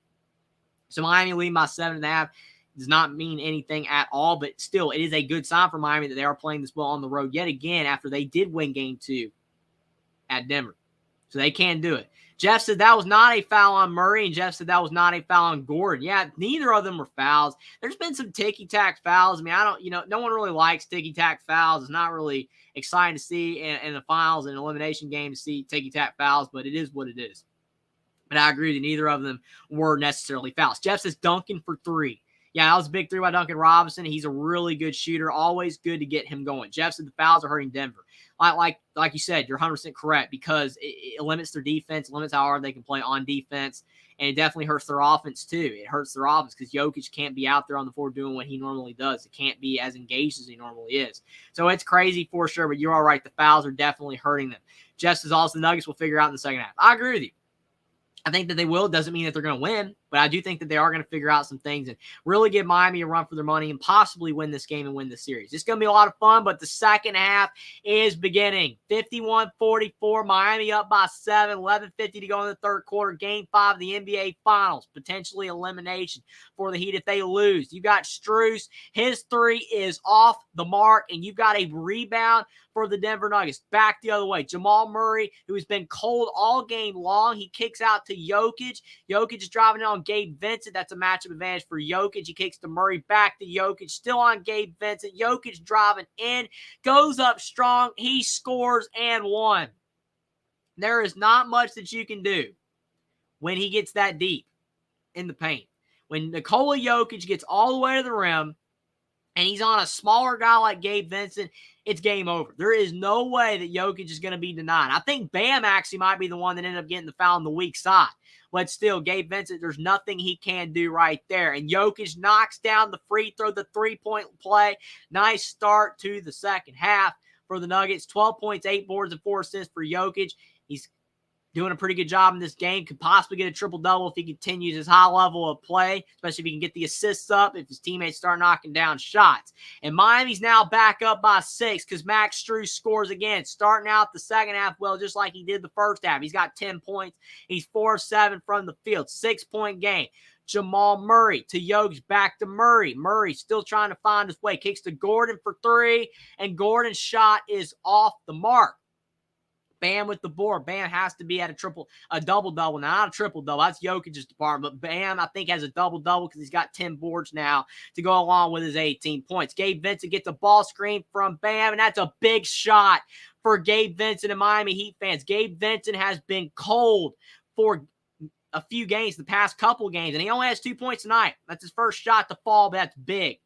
So Miami leading by 7 at the half does not mean anything at all, but still, it is a good sign for Miami that they are playing this ball on the road yet again after they did win game 2 at Denver. So they can do it. Jeff said that was not a foul on Murray, and Jeff said that was not a foul on Gordon. Yeah, neither of them were fouls. There's been some ticky-tack fouls. I mean, no one really likes ticky-tack fouls. It's not really exciting to see in the finals and elimination game to see ticky-tack fouls, but it is what it is. But I agree that neither of them were necessarily fouls. Jeff says Duncan for 3. Yeah, that was a big 3 by Duncan Robinson. He's a really good shooter. Always good to get him going. Jeff said the fouls are hurting Denver. Like you said, you're 100% correct because it limits their defense, limits how hard they can play on defense, and it definitely hurts their offense too. It hurts their offense because Jokic can't be out there on the floor doing what he normally does. It can't be as engaged as he normally is. So it's crazy for sure, but you're all right. The fouls are definitely hurting them. Jeff says also the Nuggets will figure out in the second half. I agree with you. I think that they will. Doesn't mean that they're going to win, but I do think that they are going to figure out some things and really give Miami a run for their money and possibly win this game and win the series. It's going to be a lot of fun, but the second half is beginning. 51-44, Miami up by 7, 11:50 to go in the third quarter. Game 5 of the NBA Finals, potentially elimination for the Heat if they lose. You got Strus. His 3 is off the mark, and you've got a rebound for the Denver Nuggets. Back the other way. Jamal Murray, who has been cold all game long, he kicks out to Jokic. Jokic is driving it on Gabe Vincent. That's a matchup advantage for Jokic. He kicks to Murray, back to Jokic. Still on Gabe Vincent. Jokic driving in, goes up strong. He scores and won. There is not much that you can do when he gets that deep in the paint. When Nikola Jokic gets all the way to the rim, and he's on a smaller guy like Gabe Vincent, it's game over. There is no way that Jokic is going to be denied. I think Bam actually might be the one that ended up getting the foul on the weak side. But still, Gabe Vincent, there's nothing he can do right there. And Jokic knocks down the free throw, the three-point play. Nice start to the second half for the Nuggets. 12 points, 8 boards, and 4 assists for Jokic. He's doing a pretty good job in this game. Could possibly get a triple-double if he continues his high level of play, especially if he can get the assists up, if his teammates start knocking down shots. And Miami's now back up by 6 because Max Strus scores again, starting out the second half well, just like he did the first half. He's got 10 points. He's 4 of 7 from the field. 6-point game. Jamal Murray to Jokic, back to Murray. Murray still trying to find his way. Kicks to Gordon for 3, and Gordon's shot is off the mark. Bam with the board. Bam has to be at a double-double. Now, not a triple-double. That's Jokic's department. But Bam, I think, has a double-double because he's got 10 boards now to go along with his 18 points. Gabe Vincent gets a ball screen from Bam, and that's a big shot for Gabe Vincent and Miami Heat fans. Gabe Vincent has been cold for a few games, the past couple games, and he only has 2 points tonight. That's his first shot to fall, but that's big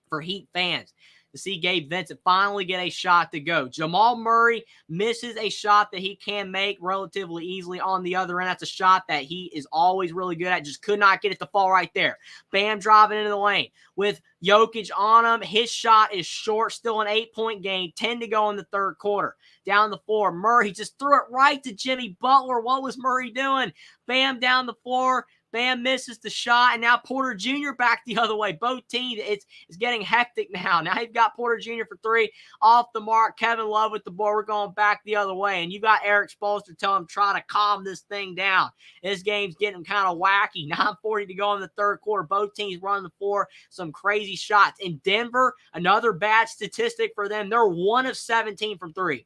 for Heat fans to see Gabe Vincent finally get a shot to go. Jamal Murray misses a shot that he can make relatively easily on the other end. That's a shot that he is always really good at. Just could not get it to fall right there. Bam driving into the lane with Jokic on him. His shot is short. Still an 8-point game. 10 to go in the third quarter. Down the floor. Murray just threw it right to Jimmy Butler. What was Murray doing? Bam down the floor. Bam misses the shot, and now Porter Jr. back the other way. Both teams, it's getting hectic now. Now you've got Porter Jr. for 3, off the mark. Kevin Love with the ball. We're going back the other way. And you got Eric Spoelstra telling him, try to calm this thing down. This game's getting kind of wacky. 9:40 to go in the third quarter. Both teams running the floor. Some crazy shots. In Denver, another bad statistic for them. They're 1 of 17 from 3.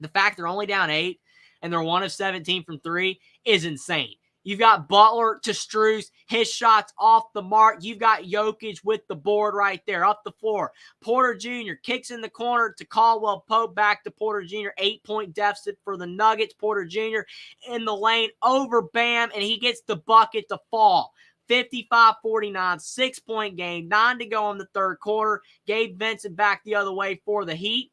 The fact they're only down 8 and they're 1 of 17 from 3 is insane. You've got Butler to Strus. His shot's off the mark. You've got Jokic with the board right there, up the floor. Porter Jr. kicks in the corner to Caldwell Pope. Back to Porter Jr. 8-point deficit for the Nuggets. Porter Jr. in the lane over Bam, and he gets the bucket to fall. 55-49, 6-point game. 9 to go in the third quarter. Gabe Vincent back the other way for the Heat.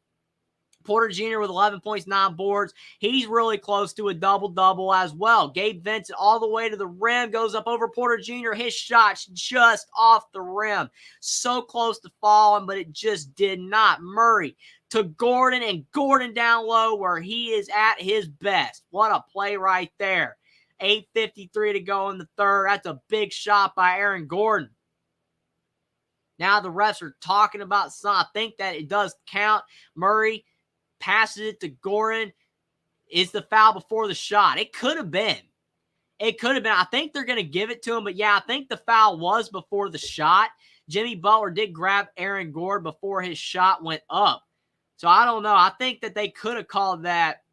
Porter Jr. with 11 points, 9 boards. He's really close to a double-double as well. Gabe Vincent all the way to the rim, goes up over Porter Jr. His shot's just off the rim. So close to falling, but it just did not. Murray to Gordon, and Gordon down low where he is at his best. What a play right there. 8:53 to go in the third. That's a big shot by Aaron Gordon. Now the refs are talking about something. I think that it does count. Murray passes it to Gordon. Is the foul before the shot? It could have been. It could have been. I think they're going to give it to him, but yeah, I think the foul was before the shot. Jimmy Butler did grab Aaron Gordon before his shot went up. So I don't know. I think that they could have called that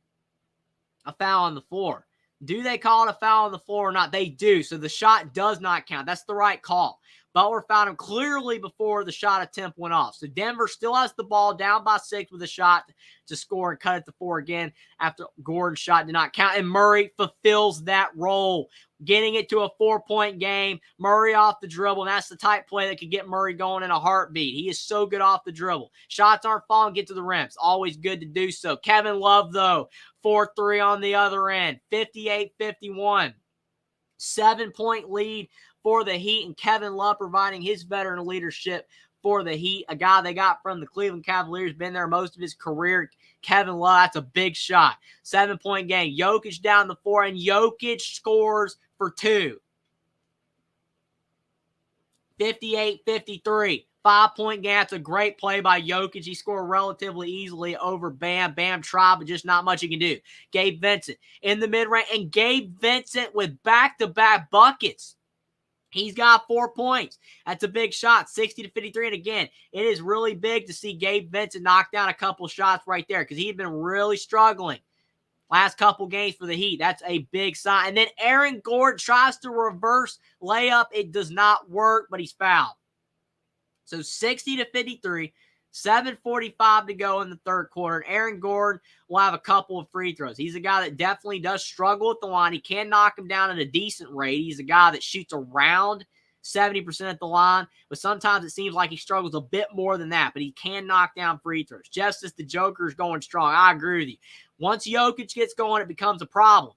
a foul on the floor. Do they call it a foul on the floor or not? They do. So the shot does not count. That's the right call. Butler found him clearly before the shot attempt went off. So Denver still has the ball down by 6 with a shot to score and cut it to 4 again after Gordon's shot did not count. And Murray fulfills that role, getting it to a 4-point game. Murray off the dribble, and that's the type play that could get Murray going in a heartbeat. He is so good off the dribble. Shots aren't falling, get to the rim. It's always good to do so. Kevin Love, though, 4-3 on the other end, 58-51. 7-point lead for the Heat, and Kevin Love providing his veteran leadership for the Heat. A guy they got from the Cleveland Cavaliers, been there most of his career. Kevin Love, that's a big shot. 7-point game. Jokic down the floor, and Jokic scores for 2. 58-53. 5-point game. That's a great play by Jokic. He scored relatively easily over Bam. Bam tried, but just not much he can do. Gabe Vincent in the mid-range, and Gabe Vincent with back-to-back buckets. He's got 4 points. That's a big shot, 60-53. And again, it is really big to see Gabe Vincent knock down a couple shots right there because he'd been really struggling last couple games for the Heat. That's a big sign. And then Aaron Gordon tries to reverse layup. It does not work, but he's fouled. So 60-53, 7:45 to go in the third quarter. And Aaron Gordon will have a couple of free throws. He's a guy that definitely does struggle at the line. He can knock him down at a decent rate. He's a guy that shoots around 70% at the line, but sometimes it seems like he struggles a bit more than that, but he can knock down free throws. Justice, the Joker, is going strong. I agree with you. Once Jokic gets going, it becomes a problem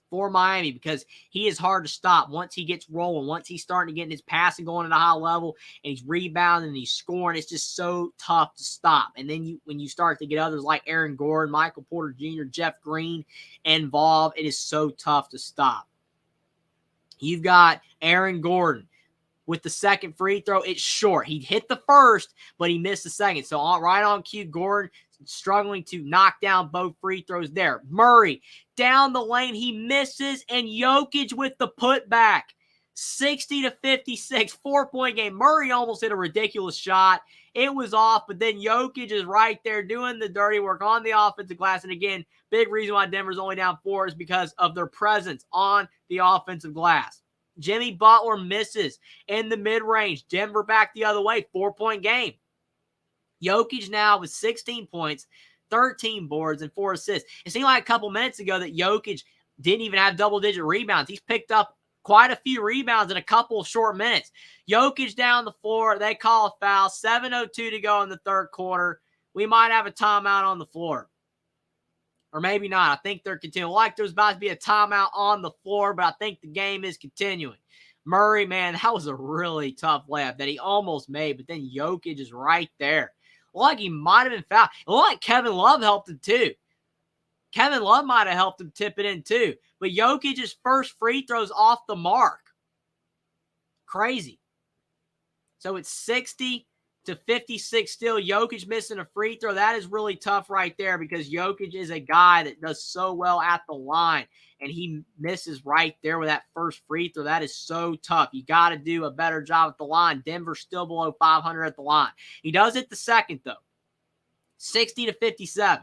for Miami because he is hard to stop once he gets rolling, once he's starting to get his passing going at a high level and he's rebounding and he's scoring. It's just so tough to stop. And then when you start to get others like Aaron Gordon, Michael Porter Jr., Jeff Green involved, it is so tough to stop. You've got Aaron Gordon with the second free throw. It's short. He hit the first, but he missed the second. So right on cue, Gordon struggling to knock down both free throws there. Murray down the lane. He misses, and Jokic with the putback. 60-56, 4-point game. Murray almost hit a ridiculous shot. It was off, but then Jokic is right there doing the dirty work on the offensive glass. And again, big reason why Denver's only down 4 is because of their presence on the offensive glass. Jimmy Butler misses in the mid-range. Denver back the other way, 4-point game. Jokic now with 16 points, 13 boards, and 4 assists. It seemed like a couple minutes ago that Jokic didn't even have double-digit rebounds. He's picked up quite a few rebounds in a couple of short minutes. Jokic down the floor. They call a foul. 7:02 to go in the third quarter. We might have a timeout on the floor. Or maybe not. I think they're continuing. Like there's about to be a timeout on the floor, but I think the game is continuing. Murray, man, that was a really tough layup that he almost made, but then Jokic is right there. Like he might have been fouled. It looked like Kevin Love helped him too. Kevin Love might have helped him tip it in too. But Jokic's first free throw's off the mark. Crazy. So it's 60-56 still. Jokic missing a free throw. That is really tough right there because Jokic is a guy that does so well at the line. And he misses right there with that first free throw. That is so tough. You got to do a better job at the line. Denver's still below 500 at the line. He does hit the second, though. 60-57.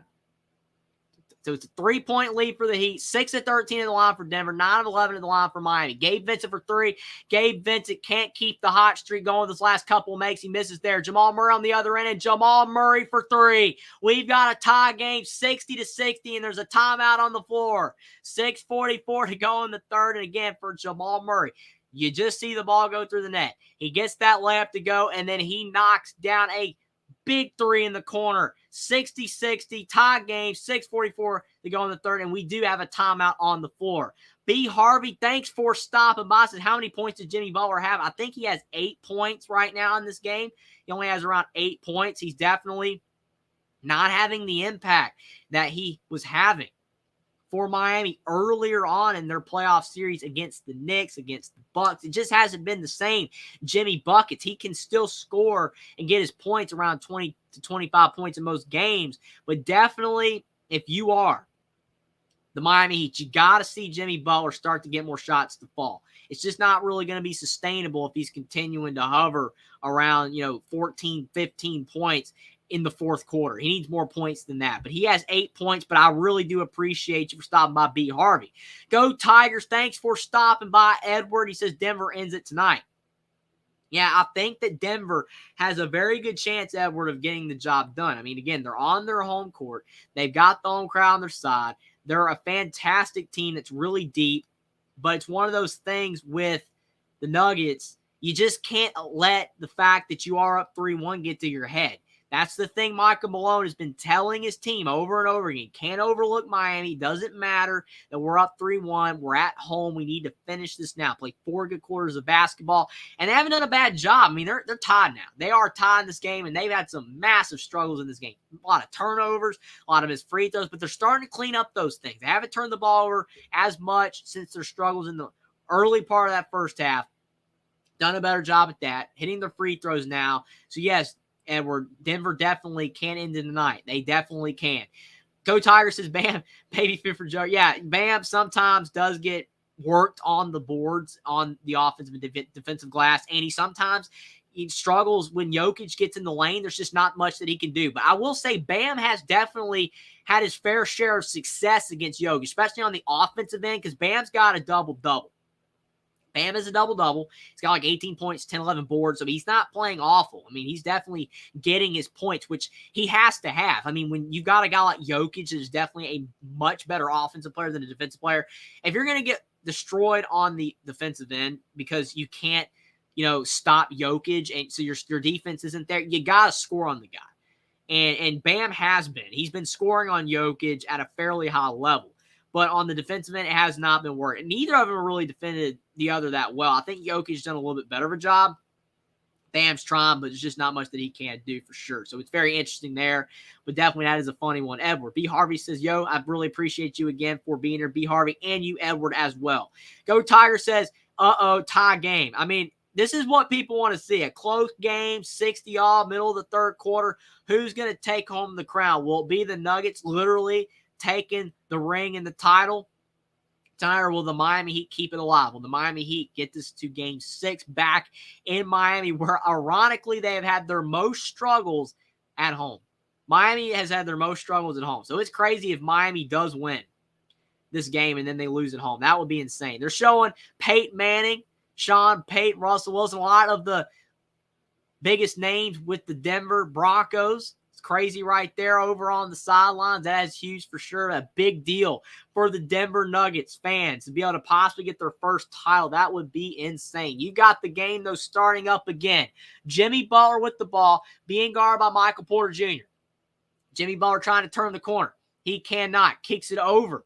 So it's a 3-point lead for the Heat. 6-13 in the line for Denver. 9-11 in the line for Miami. Gabe Vincent for 3. Gabe Vincent can't keep the hot streak going. This last couple makes he misses there. Jamal Murray on the other end, and Jamal Murray for 3. We've got a tie game, 60-60, and there's a timeout on the floor. 6:44 to go in the third, and again for Jamal Murray. You just see the ball go through the net. He gets that layup to go, and then he knocks down a big 3 in the corner. 60-60, tie game, 6:44 to go in the third, and we do have a timeout on the floor. B. Harvey, thanks for stopping by. Says, how many points did Jimmy Butler have? I think he has 8 points right now in this game. He only has around 8 points. He's definitely not having the impact that he was having for Miami earlier on in their playoff series against the Knicks, against the Bucks. It just hasn't been the same. Jimmy buckets. He can still score and get his points around 20 to 25 points in most games. But definitely, if you are the Miami Heat, you got to see Jimmy Butler start to get more shots to fall. It's just not really going to be sustainable if he's continuing to hover around, 14, 15 points in the fourth quarter. He needs more points than that. But he has 8 points, but I really do appreciate you for stopping by, B. Harvey. Go Tigers. Thanks for stopping by, Edward. He says Denver ends it tonight. Yeah, I think that Denver has a very good chance, Edward, of getting the job done. I mean, again, they're on their home court. They've got the home crowd on their side. They're a fantastic team that's really deep, but it's one of those things with the Nuggets. You just can't let the fact that you are up 3-1 get to your head. That's the thing Michael Malone has been telling his team over and over again. Can't overlook Miami. Doesn't matter that we're up 3-1. We're at home. We need to finish this now. Play 4 good quarters of basketball. And they haven't done a bad job. I mean, they're tied now. They are tied in this game, and they've had some massive struggles in this game. A lot of turnovers, a lot of missed free throws, but they're starting to clean up those things. They haven't turned the ball over as much since their struggles in the early part of that first half. Done a better job at that. Hitting their free throws now. So, yes, Edward, Denver definitely can end in the night. They definitely can. Go Tigers says, Bam, baby fit for Joe. Yeah, Bam sometimes does get worked on the boards on the offensive and defensive glass, and he struggles when Jokic gets in the lane. There's just not much that he can do. But I will say Bam has definitely had his fair share of success against Jokic, especially on the offensive end, because Bam's got a double-double. Bam is a double-double. He's got like 18 points, 10, 11 boards. So he's not playing awful. I mean, he's definitely getting his points, which he has to have. I mean, when you've got a guy like Jokic who's definitely a much better offensive player than a defensive player, if you're going to get destroyed on the defensive end because you can't stop Jokic, and so your defense isn't there. You got to score on the guy. And Bam has been. He's been scoring on Jokic at a fairly high level. But on the defensive end, it has not been working. Neither of them really defended the other that well. I think Jokic's done a little bit better of a job. Bam's trying, but there's just not much that he can't do for sure. So it's very interesting there. But definitely that is a funny one. Edward B. Harvey says, yo, I really appreciate you again for being here, B. Harvey, and you, Edward, as well. Go Tiger says, tie game. I mean, this is what people want to see. A close game, 60 all, middle of the third quarter. Who's going to take home the crown? Will it be the Nuggets literally taking the ring and the title? Or will the Miami Heat keep it alive? Will the Miami Heat get this to Game 6 back in Miami, where ironically they have had their most struggles at home? Miami has had their most struggles at home. So it's crazy if Miami does win this game and then they lose at home. That would be insane. They're showing Peyton Manning, Sean Payton, Russell Wilson, a lot of the biggest names with the Denver Broncos. It's crazy right there over on the sidelines. That is huge for sure. A big deal for the Denver Nuggets fans to be able to possibly get their first title. That would be insane. You got the game, though, starting up again. Jimmy Butler with the ball, being guarded by Michael Porter Jr. Jimmy Butler trying to turn the corner. He cannot. Kicks it over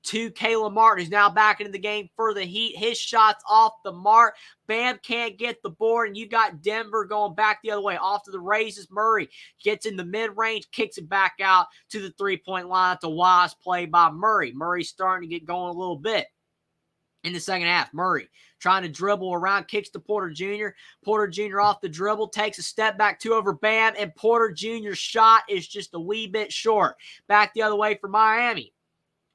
to Caleb Martin, who's now back into the game for the Heat. His shot's off the mark. Bam can't get the board, and you got Denver going back the other way. Off to the races. Murray gets in the mid-range, kicks it back out to the three-point line. It's a wise play by Murray. Murray's starting to get going a little bit in the second half. Murray trying to dribble around, kicks to Porter Jr. Porter Jr. off the dribble, takes a step back, two over Bam, and Porter Jr.'s shot is just a wee bit short. Back the other way for Miami.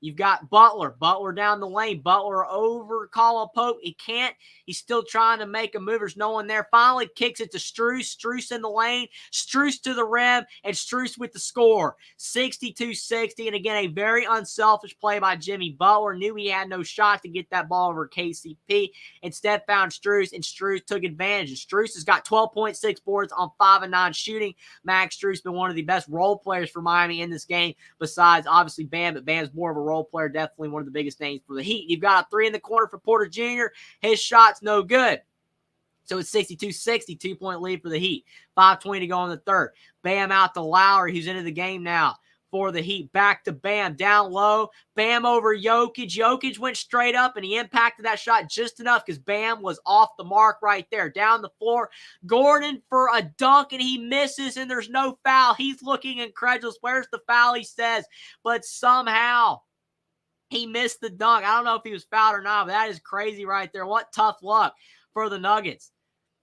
You've got Butler. Butler down the lane. Butler over Caldwell Pope. He can't. He's still trying to make a move. There's no one there. Finally kicks it to Strus. Strus in the lane. Strus to the rim. And Strus with the score. 62-60. And again, a very unselfish play by Jimmy Butler. Knew he had no shot to get that ball over KCP. Instead found Strus. And Strus took advantage. And Strus has got 12.6 boards on 5 of 9 shooting. Max Strus been one of the best role players for Miami in this game. Besides, obviously, Bam. But Bam's more of a role player, definitely one of the biggest names for the Heat. You've got a 3 in the corner for Porter Jr. His shot's no good. So it's 62-60, 2-point lead for the Heat. 5:20 to go in the third. Bam out to Lowry, who's into the game now for the Heat. Back to Bam, down low. Bam over Jokic. Jokic went straight up, and he impacted that shot just enough because Bam was off the mark right there. Down the floor, Gordon for a dunk, and he misses, and there's no foul. He's looking incredulous. Where's the foul, he says, but somehow he missed the dunk. I don't know if he was fouled or not, but that is crazy right there. What tough luck for the Nuggets.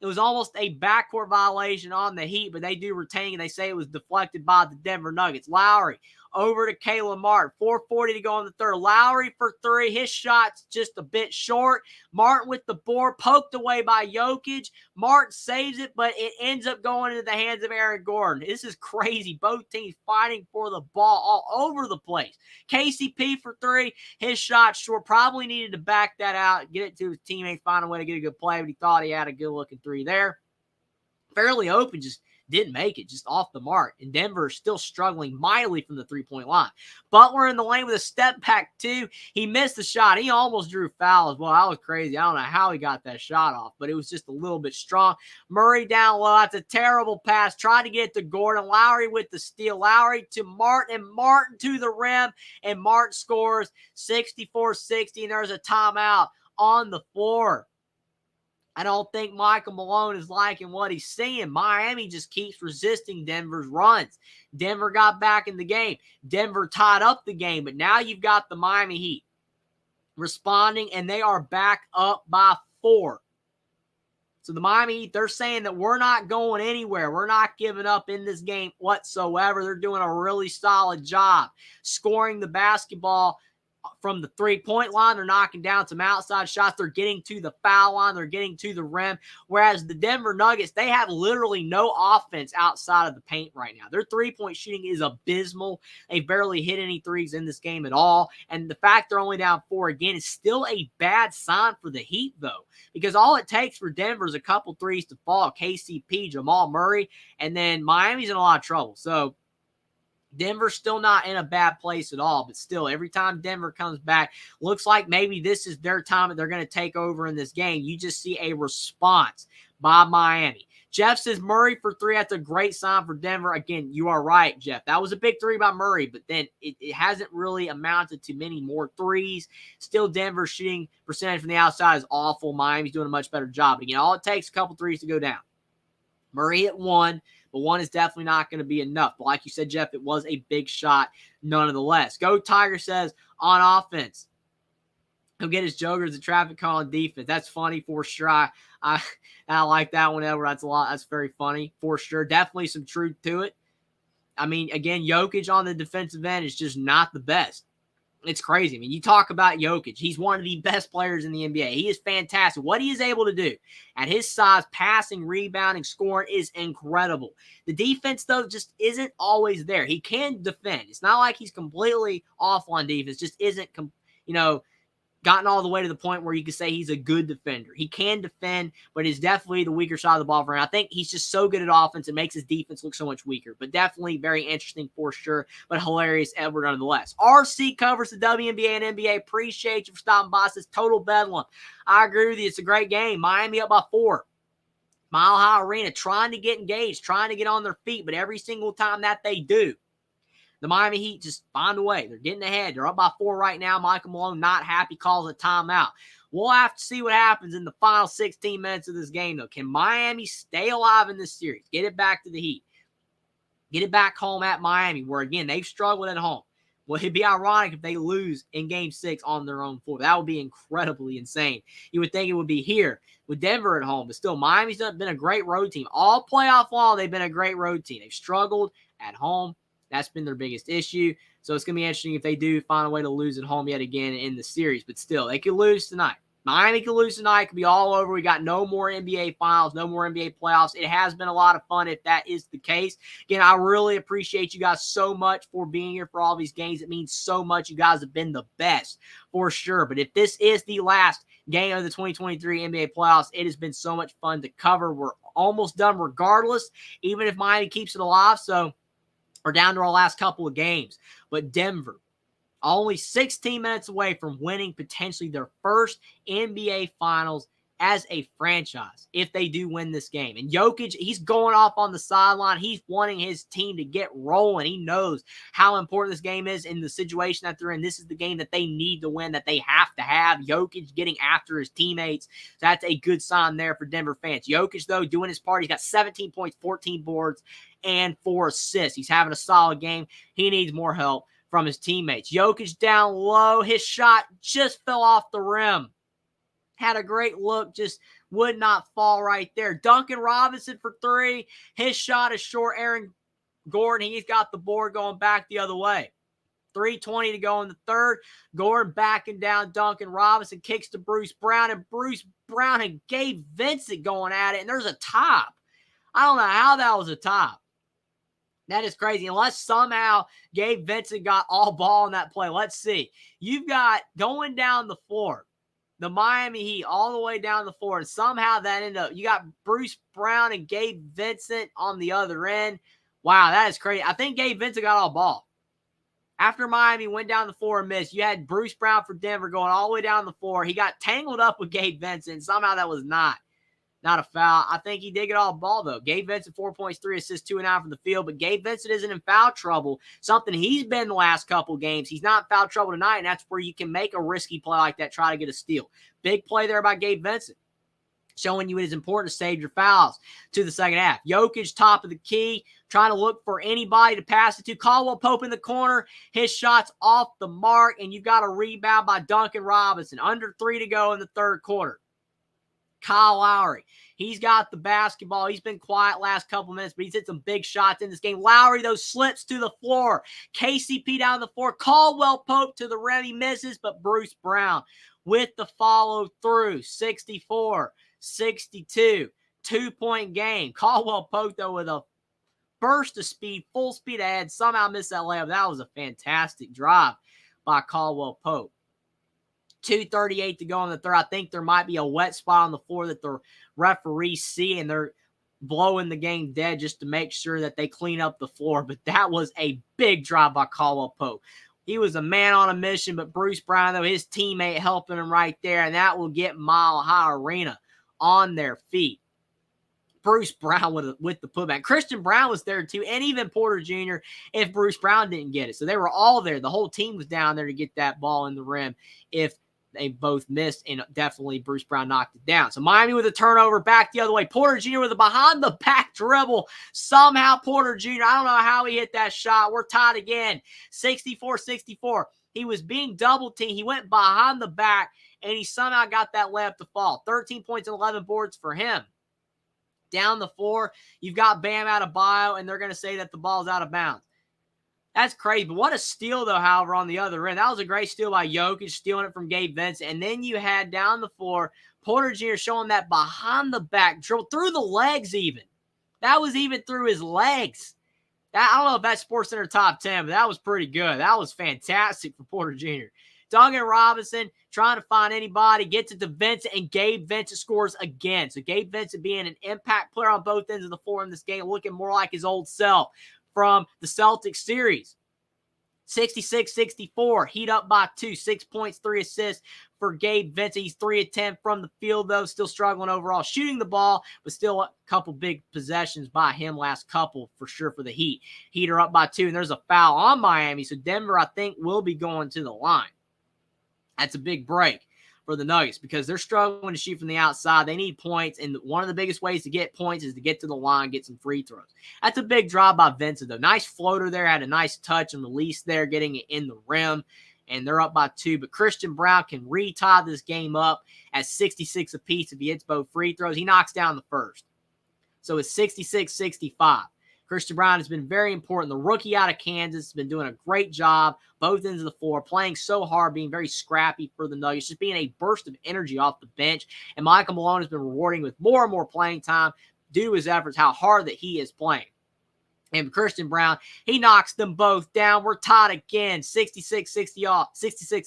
It was almost a backcourt violation on the Heat, but they do retain, and they say it was deflected by the Denver Nuggets. Lowry over to Caleb Martin. 4:40 to go in the third. Lowry for 3. His shot's just a bit short. Martin with the board, poked away by Jokic. Martin saves it, but it ends up going into the hands of Aaron Gordon. This is crazy. Both teams fighting for the ball all over the place. KCP for 3. His shot short. Probably needed to back that out, get it to his teammates, find a way to get a good play, but he thought he had a good-looking 3 there. Fairly open, just didn't make it, just off the mark. And Denver is still struggling mightily from the three-point line. Butler in the lane with a step back, too. He missed the shot. He almost drew foul as well. That was crazy. I don't know how he got that shot off, but it was just a little bit strong. Murray down low. That's a terrible pass. Tried to get it to Gordon. Lowry with the steal. Lowry to Martin, and Martin to the rim, and Martin scores 64-60, and there's a timeout on the floor. I don't think Michael Malone is liking what he's seeing. Miami just keeps resisting Denver's runs. Denver got back in the game. Denver tied up the game, but now you've got the Miami Heat responding, and they are back up by 4. So the Miami Heat, they're saying that we're not going anywhere. We're not giving up in this game whatsoever. They're doing a really solid job scoring the basketball from the three-point line. They're knocking down some outside shots. They're getting to the foul line. They're getting to the rim. Whereas the Denver Nuggets, they have literally no offense outside of the paint right now. Their three-point shooting is abysmal. They barely hit any threes in this game at all. And the fact they're only down 4 again is still a bad sign for the Heat, though, because all it takes for Denver is a couple threes to fall. KCP, Jamal Murray, and then Miami's in a lot of trouble. So Denver's still not in a bad place at all, but still, every time Denver comes back, looks like maybe this is their time that they're going to take over in this game. You just see a response by Miami. Jeff says Murray for 3. That's a great sign for Denver. Again, you are right, Jeff. That was a big 3 by Murray, but then it hasn't really amounted to many more threes. Still, Denver's shooting percentage from the outside is awful. Miami's doing a much better job. Again, all it takes is a couple threes to go down. Murray hit 1, but 1 is definitely not going to be enough. But like you said, Jeff, it was a big shot nonetheless. Go Tiger says, on offense, he'll get his joker as a traffic call on defense. That's funny for sure. I like that one, Edward. That's very funny for sure. Definitely some truth to it. I mean, again, Jokic on the defensive end is just not the best. It's crazy. I mean, you talk about Jokic. He's one of the best players in the NBA. He is fantastic. What he is able to do at his size, passing, rebounding, scoring is incredible. The defense, though, just isn't always there. He can defend. It's not like he's completely off on defense. Just isn't, gotten all the way to the point where you could say he's a good defender. He can defend, but is definitely the weaker side of the ball for him. I think he's just so good at offense, it makes his defense look so much weaker. But definitely very interesting for sure, but hilarious, Edward, nonetheless. RC covers the WNBA and NBA. Appreciate you for stopping by. Says total bedlam. I agree with you. It's a great game. Miami up by 4. Mile High Arena trying to get engaged, trying to get on their feet, but every single time that they do, the Miami Heat just find a way. They're getting ahead. They're up by 4 right now. Michael Malone not happy, calls a timeout. We'll have to see what happens in the final 16 minutes of this game, though. Can Miami stay alive in this series? Get it back to the Heat. Get it back home at Miami, where, again, they've struggled at home. Well, it'd be ironic if they lose in Game 6 on their own floor. That would be incredibly insane. You would think it would be here with Denver at home, but still, Miami's been a great road team. All playoff long, they've been a great road team. They've struggled at home. That's been their biggest issue. So it's going to be interesting if they do find a way to lose at home yet again in the series. But still, they could lose tonight. Miami could lose tonight. It could be all over. We got no more NBA finals, no more NBA playoffs. It has been a lot of fun if that is the case. Again, I really appreciate you guys so much for being here for all these games. It means so much. You guys have been the best for sure. But if this is the last game of the 2023 NBA playoffs, it has been so much fun to cover. We're almost done regardless, even if Miami keeps it alive. So we're down to our last couple of games. But Denver, only 16 minutes away from winning potentially their first NBA Finals as a franchise if they do win this game. And Jokic, he's going off on the sideline. He's wanting his team to get rolling. He knows how important this game is in the situation that they're in. This is the game that they need to win, that they have to have. Jokic getting after his teammates. So that's a good sign there for Denver fans. Jokic, though, doing his part. He's got 17 points, 14 boards, and 4 assists. He's having a solid game. He needs more help from his teammates. Jokic down low. His shot just fell off the rim. Had a great look, just would not fall right there. Duncan Robinson for 3. His shot is short. Aaron Gordon, he's got the board going back the other way. 3:20 to go in the third. Gordon backing down Duncan Robinson, kicks to Bruce Brown, and Bruce Brown and Gabe Vincent going at it, and there's a top. I don't know how that was a top. That is crazy. Unless somehow Gabe Vincent got all ball in that play. Let's see. You've got going down the floor, the Miami Heat all the way down the floor, and somehow that ended up, you got Bruce Brown and Gabe Vincent on the other end. Wow, that is crazy. I think Gabe Vincent got all ball. After Miami went down the floor and missed, you had Bruce Brown for Denver going all the way down the floor. He got tangled up with Gabe Vincent, and somehow that was not a foul. I think he did get all ball, though. Gabe Vincent, 4 points, 3 assists, 2 and out from the field. But Gabe Vincent isn't in foul trouble, something he's been the last couple games. He's not in foul trouble tonight, and that's where you can make a risky play like that, try to get a steal. Big play there by Gabe Vincent, showing you it is important to save your fouls to the second half. Jokic, top of the key, trying to look for anybody to pass it to. Caldwell Pope in the corner. His shot's off the mark, and you've got a rebound by Duncan Robinson. Under 3 to go in the third quarter. Kyle Lowry, he's got the basketball. He's been quiet last couple minutes, but he's hit some big shots in this game. Lowry, though, slips to the floor. KCP down the floor. Caldwell Pope to the rim. He misses, but Bruce Brown with the follow through. 64-62. 2-point game. Caldwell Pope, though, with a burst of speed, full speed ahead. Somehow missed that layup. That was a fantastic drive by Caldwell Pope. 2:38 to go in the third. I think there might be a wet spot on the floor that the referees see, and they're blowing the game dead just to make sure that they clean up the floor. But that was a big drive by Caldwell Pope. He was a man on a mission, but Bruce Brown, though, his teammate helping him right there, and that will get Mile High Arena on their feet. Bruce Brown with the putback. Christian Braun was there too, and even Porter Jr. if Bruce Brown didn't get it. So they were all there. The whole team was down there to get that ball in the rim if they both missed, and definitely Bruce Brown knocked it down. So Miami with a turnover back the other way. Porter Jr. with a behind-the-back dribble. Somehow Porter Jr., I don't know how he hit that shot. We're tied again, 64-64. He was being double-teamed. He went behind the back, and he somehow got that layup to fall. 13 points and 11 boards for him. Down the floor, you've got Bam Adebayo, and they're going to say that the ball's out of bounds. That's crazy. But what a steal, though, however, on the other end. That was a great steal by Jokic, stealing it from Gabe Vincent. And then you had down the floor, Porter Jr. showing that behind-the-back dribble, through the legs even. That was even through his legs. I don't know if that's SportsCenter top 10, but that was pretty good. That was fantastic for Porter Jr. Duncan Robinson trying to find anybody, gets it to Vincent, and Gabe Vincent scores again. So Gabe Vincent being an impact player on both ends of the floor in this game, looking more like his old self from the Celtics series. 66-64, Heat up by 2, 6 points, 3 assists for Gabe Vincent. He's 3 of 10 from the field, though, still struggling overall shooting the ball, but still a couple big possessions by him last couple for sure for the Heat. Heat are up by 2, and there's a foul on Miami, so Denver, I think, will be going to the line. That's a big break for the Nuggets because they're struggling to shoot from the outside. They need points, and one of the biggest ways to get points is to get to the line, get some free throws. That's a big drive by Vincent, though. Nice floater there, had a nice touch and release there, getting it in the rim, and they're up by 2. But Christian Braun can retie this game up at 66 apiece if he hits both free throws. He knocks down the first. So it's 66-65. Christian Braun has been very important. The rookie out of Kansas has been doing a great job, both ends of the floor, playing so hard, being very scrappy for the Nuggets, just being a burst of energy off the bench. And Michael Malone has been rewarding with more and more playing time due to his efforts, how hard that he is playing. And Christian Braun, he knocks them both down. We're tied again, 66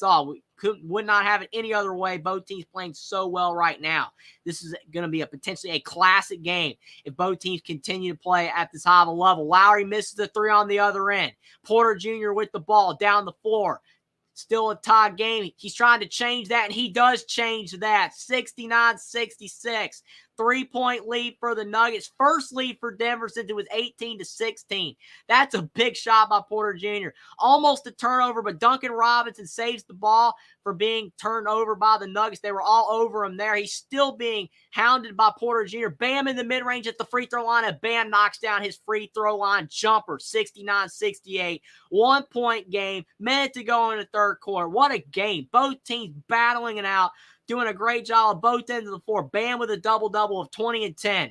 all. We would not have it any other way. Both teams playing so well right now. This is going to be potentially a classic game if both teams continue to play at this high of a level. Lowry misses the 3 on the other end. Porter Jr. with the ball down the floor. Still a tie game. He's trying to change that, and he does change that. 69-66. 3-point lead for the Nuggets. First lead for Denver since it was 18-16. That's a big shot by Porter Jr. Almost a turnover, but Duncan Robinson saves the ball for being turned over by the Nuggets. They were all over him there. He's still being hounded by Porter Jr. Bam in the mid-range at the free throw line, and Bam knocks down his free throw line jumper. 69-68. 1-point game. Minute to go in the third quarter. What a game. Both teams battling it out. Doing a great job on both ends of the floor. Bam with a double-double of 20 and 10.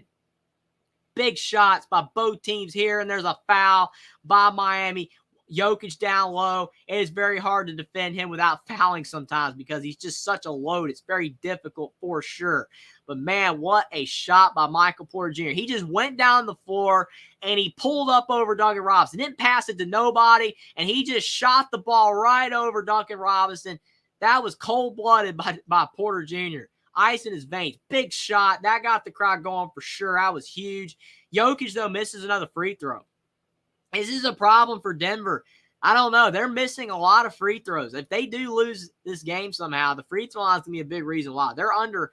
Big shots by both teams here, and there's a foul by Miami. Jokic down low. It is very hard to defend him without fouling sometimes because he's just such a load. It's very difficult for sure. But, man, what a shot by Michael Porter Jr. He just went down the floor, and he pulled up over Duncan Robinson. Didn't pass it to nobody, and he just shot the ball right over Duncan Robinson. That was cold-blooded by Porter Jr. Ice in his veins. Big shot. That got the crowd going for sure. That was huge. Jokic, though, misses another free throw. This is a problem for Denver. I don't know. They're missing a lot of free throws. If they do lose this game somehow, the free throw line is going to be a big reason why. They're under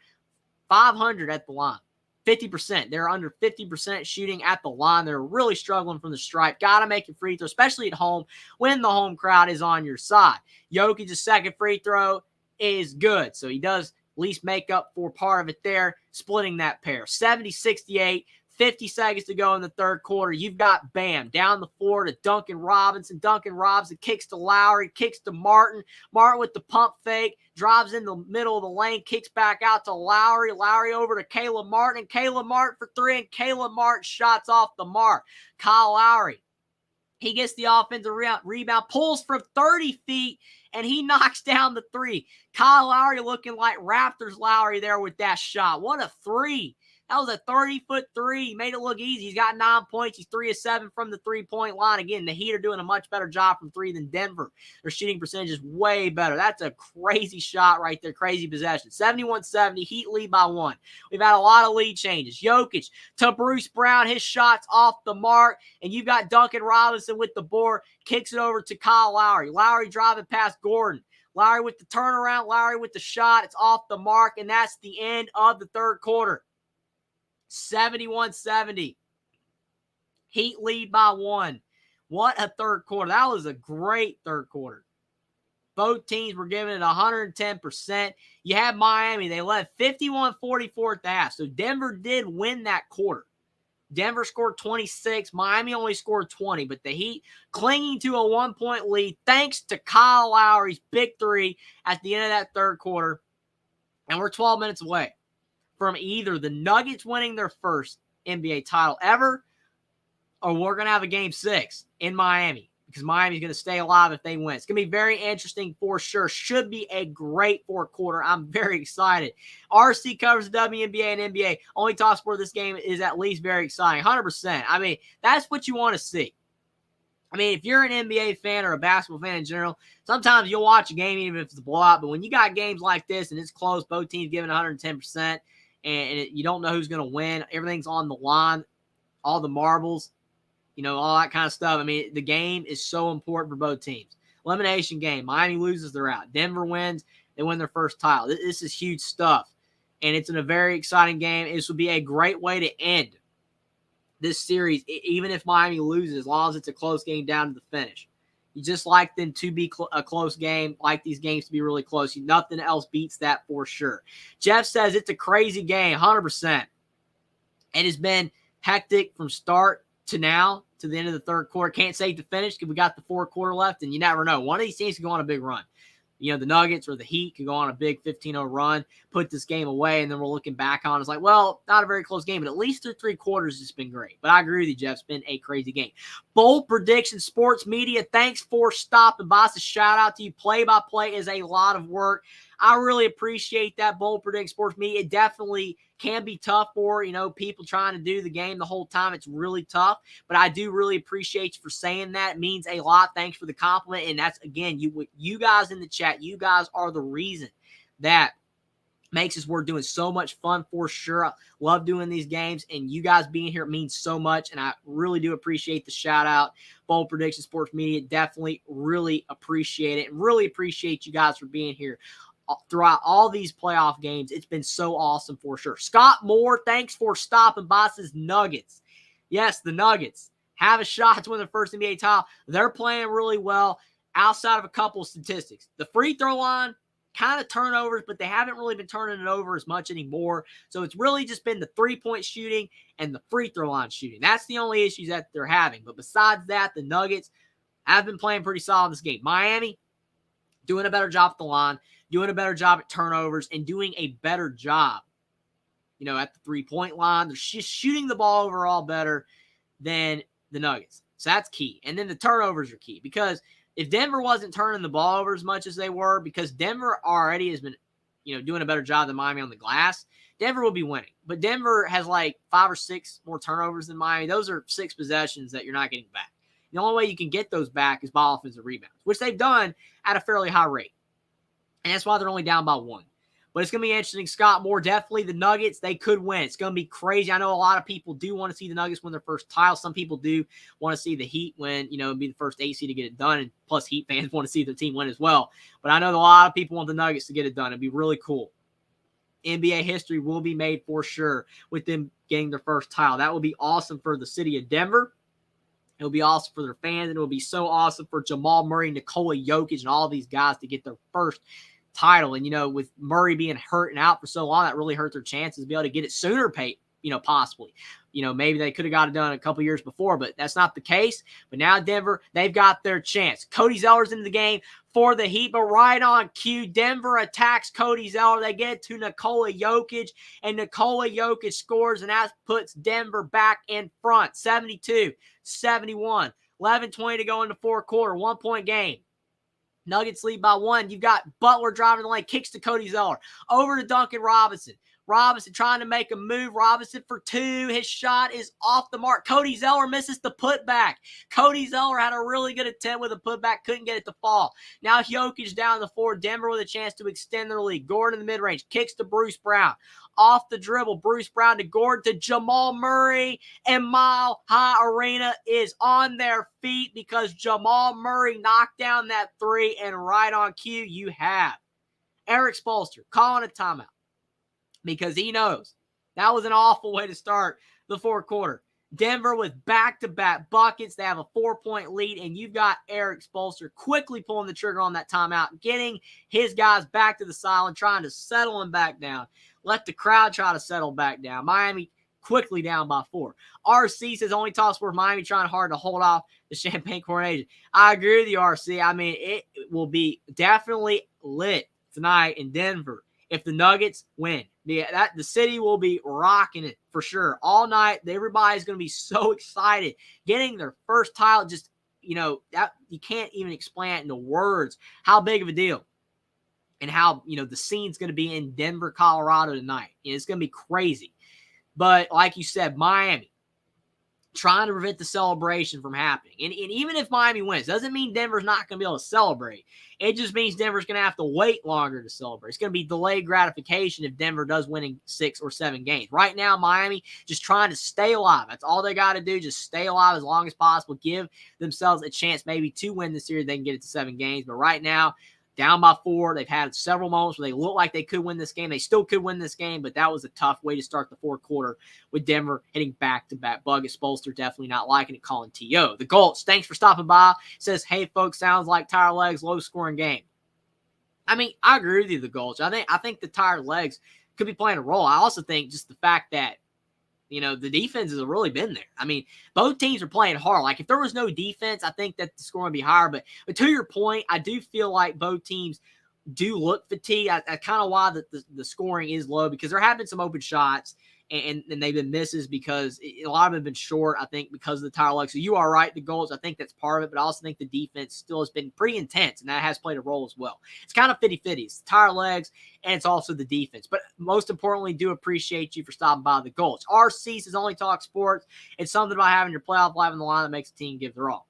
500 at the line. 50%. They're under 50% shooting at the line. They're really struggling from the stripe. Got to make a free throw, especially at home when the home crowd is on your side. Jokic's second free throw is good, so he does at least make up for part of it there, splitting that pair. 70-68. 50 seconds to go in the third quarter. You've got Bam down the floor to Duncan Robinson. Duncan Robinson kicks to Lowry, kicks to Martin. Martin with the pump fake, drives in the middle of the lane, kicks back out to Lowry. Lowry over to Caleb Martin. Caleb Martin for 3, and Caleb Martin shots off the mark. Kyle Lowry, he gets the offensive rebound, pulls from 30 feet, and he knocks down the 3. Kyle Lowry looking like Raptors Lowry there with that shot. What a 3. That was a 30-foot 3. He made it look easy. He's got 9 points. He's 3 of 7 from the three-point line. Again, the Heat are doing a much better job from 3 than Denver. Their shooting percentage is way better. That's a crazy shot right there. Crazy possession. 71-70. Heat lead by 1. We've had a lot of lead changes. Jokic to Bruce Brown. His shot's off the mark. And you've got Duncan Robinson with the board. Kicks it over to Kyle Lowry. Lowry driving past Gordon. Lowry with the turnaround. Lowry with the shot. It's off the mark. And that's the end of the third quarter. 71-70. Heat lead by 1. What a third quarter. That was a great third quarter. Both teams were giving it 110%. You have Miami. They led 51-44 at the half. So Denver did win that quarter. Denver scored 26. Miami only scored 20. But the Heat clinging to a 1-point lead thanks to Kyle Lowry's big three at the end of that third quarter. And we're 12 minutes away from either the Nuggets winning their first NBA title ever, or we're going to have a game 6 in Miami, because Miami's going to stay alive if they win. It's going to be very interesting for sure. Should be a great fourth quarter. I'm very excited. RC covers the WNBA and NBA. Only Talk Sport this game is at least very exciting. 100%. I mean, that's what you want to see. I mean, if you're an NBA fan or a basketball fan in general, sometimes you'll watch a game even if it's a blowout. But when you got games like this and it's close, both teams giving 110%, and you don't know who's going to win, everything's on the line, all the marbles, all that kind of stuff. I mean, the game is so important for both teams. Elimination game. Miami loses, they're out. Denver wins, they win their first title. This is huge stuff, and it's in a very exciting game. This would be a great way to end this series, even if Miami loses, as long as it's a close game down to the finish. You just like them to be a close game, like these games to be really close. Nothing else beats that for sure. Jeff says it's a crazy game, 100%. It has been hectic from start to now, to the end of the third quarter. Can't say to finish because we got the fourth quarter left, and you never know. One of these teams can go on a big run. The Nuggets or the Heat could go on a big 15-0 run, put this game away, and then we're looking back on it. It's like, well, not a very close game, but at least through 3 quarters, it's been great. But I agree with you, Jeff. It's been a crazy game. Bold Prediction Sports Media, thanks for stopping by. So shout out to you. Play-by-play is a lot of work. I really appreciate that, Bold Prediction Sports Media. It definitely can be tough for, people trying to do the game the whole time. It's really tough, but I do really appreciate you for saying that. It means a lot. Thanks for the compliment. And that's, again, you guys in the chat, you guys are the reason that makes us worth doing so much fun for sure. I love doing these games, and you guys being here means so much, and I really do appreciate the shout out. Bold Prediction Sports Media, definitely really appreciate it, and really appreciate you guys for being here throughout all these playoff games. It's been so awesome for sure. Scott Moore, thanks for stopping by. Says Nuggets. Yes, the Nuggets have a shot to win their first NBA title. They're playing really well outside of a couple of statistics. The free throw line, kind of turnovers, but they haven't really been turning it over as much anymore. So it's really just been the three-point shooting and the free throw line shooting. That's the only issues that they're having. But besides that, the Nuggets have been playing pretty solid in this game. Miami doing a better job at the line, doing a better job at turnovers, and doing a better job, at the three-point line. They're just shooting the ball overall better than the Nuggets. So that's key. And then the turnovers are key, because if Denver wasn't turning the ball over as much as they were, because Denver already has been, doing a better job than Miami on the glass, Denver will be winning. But Denver has like 5 or 6 more turnovers than Miami. Those are 6 possessions that you're not getting back. The only way you can get those back is by offensive rebounds, which they've done at a fairly high rate. And that's why they're only down by 1. But it's going to be interesting. Scott Moore, definitely the Nuggets, they could win. It's going to be crazy. I know a lot of people do want to see the Nuggets win their first title. Some people do want to see the Heat win, be the first AC to get it done. And plus, Heat fans want to see their team win as well. But I know a lot of people want the Nuggets to get it done. It'd be really cool. NBA history will be made for sure with them getting their first title. That would be awesome for the city of Denver. It'll be awesome for their fans, and it'll be so awesome for Jamal Murray, Nikola Jokic, and all these guys to get their first title. And, with Murray being hurt and out for so long, that really hurt their chances to be able to get it sooner, possibly. Maybe they could have got it done a couple years before, but that's not the case. But now Denver, they've got their chance. Cody Zeller's in the game for the Heat, but right on cue, Denver attacks Cody Zeller. They get to Nikola Jokic, and Nikola Jokic scores, and that puts Denver back in front, 72-71. 11:20 to go in the fourth quarter, 1-point game. Nuggets lead by 1. You've got Butler driving the lane, kicks to Cody Zeller. Over to Duncan Robinson. Robinson trying to make a move. Robinson for 2. His shot is off the mark. Cody Zeller misses the putback. Cody Zeller had a really good attempt with a putback. Couldn't get it to fall. Now Jokic down the floor. Denver with a chance to extend their lead. Gordon in the mid-range. Kicks to Bruce Brown. Off the dribble. Bruce Brown to Gordon to Jamal Murray. And Mile High Arena is on their feet because Jamal Murray knocked down that 3. And right on cue, you have Eric Spoelstra calling a timeout, because he knows That was an awful way to start the fourth quarter. Denver with back-to-back buckets. They have a 4-point lead, and you've got Erik Spoelstra quickly pulling the trigger on that timeout, getting his guys back to the sideline, trying to settle them back down. Let the crowd try to settle back down. Miami quickly down by 4. RC says only talk sport Miami trying hard to hold off the Champaign Coronation. I agree with you, RC. I mean, it will be definitely lit tonight in Denver if the Nuggets win. The city will be rocking it for sure all night. Everybody's going to be so excited, getting their first title. Just, that you can't even explain it into words how big of a deal, and how the scene's going to be in Denver, Colorado tonight. It's going to be crazy. But like you said, Miami trying to prevent the celebration from happening. And even if Miami wins, doesn't mean Denver's not going to be able to celebrate. It just means Denver's going to have to wait longer to celebrate. It's going to be delayed gratification if Denver does win in 6 or 7 games. Right now, Miami just trying to stay alive. That's all they got to do. Just stay alive as long as possible. Give themselves a chance maybe to win the series. They can get it to 7 games. But right now, down by 4. They've had several moments where they look like they could win this game. They still could win this game, but that was a tough way to start the fourth quarter with Denver hitting back-to-back buckets. Spoelstra definitely not liking it, calling TO. The Gulch, thanks for stopping by. Says, hey, folks, sounds like tired legs, low-scoring game. I mean, I agree with you, the Gulch. I think the tired legs could be playing a role. I also think just the fact that the defense has really been there. I mean, both teams are playing hard. Like, if there was no defense, I think that the score would be higher. But to your point, I do feel like both teams do look fatigued. I kind of why the scoring is low, because there have been some open shots, and they've been misses because a lot of them have been short, I think, because of the tire luck. So you are right, the goals, I think that's part of it, but I also think the defense still has been pretty intense, and that has played a role as well. It's kind of 50-50. It's the tire legs, and it's also the defense. But most importantly, do appreciate you for stopping by the Gulch. RC says only talk sports. It's something about having your playoff live in the line that makes a team give their all.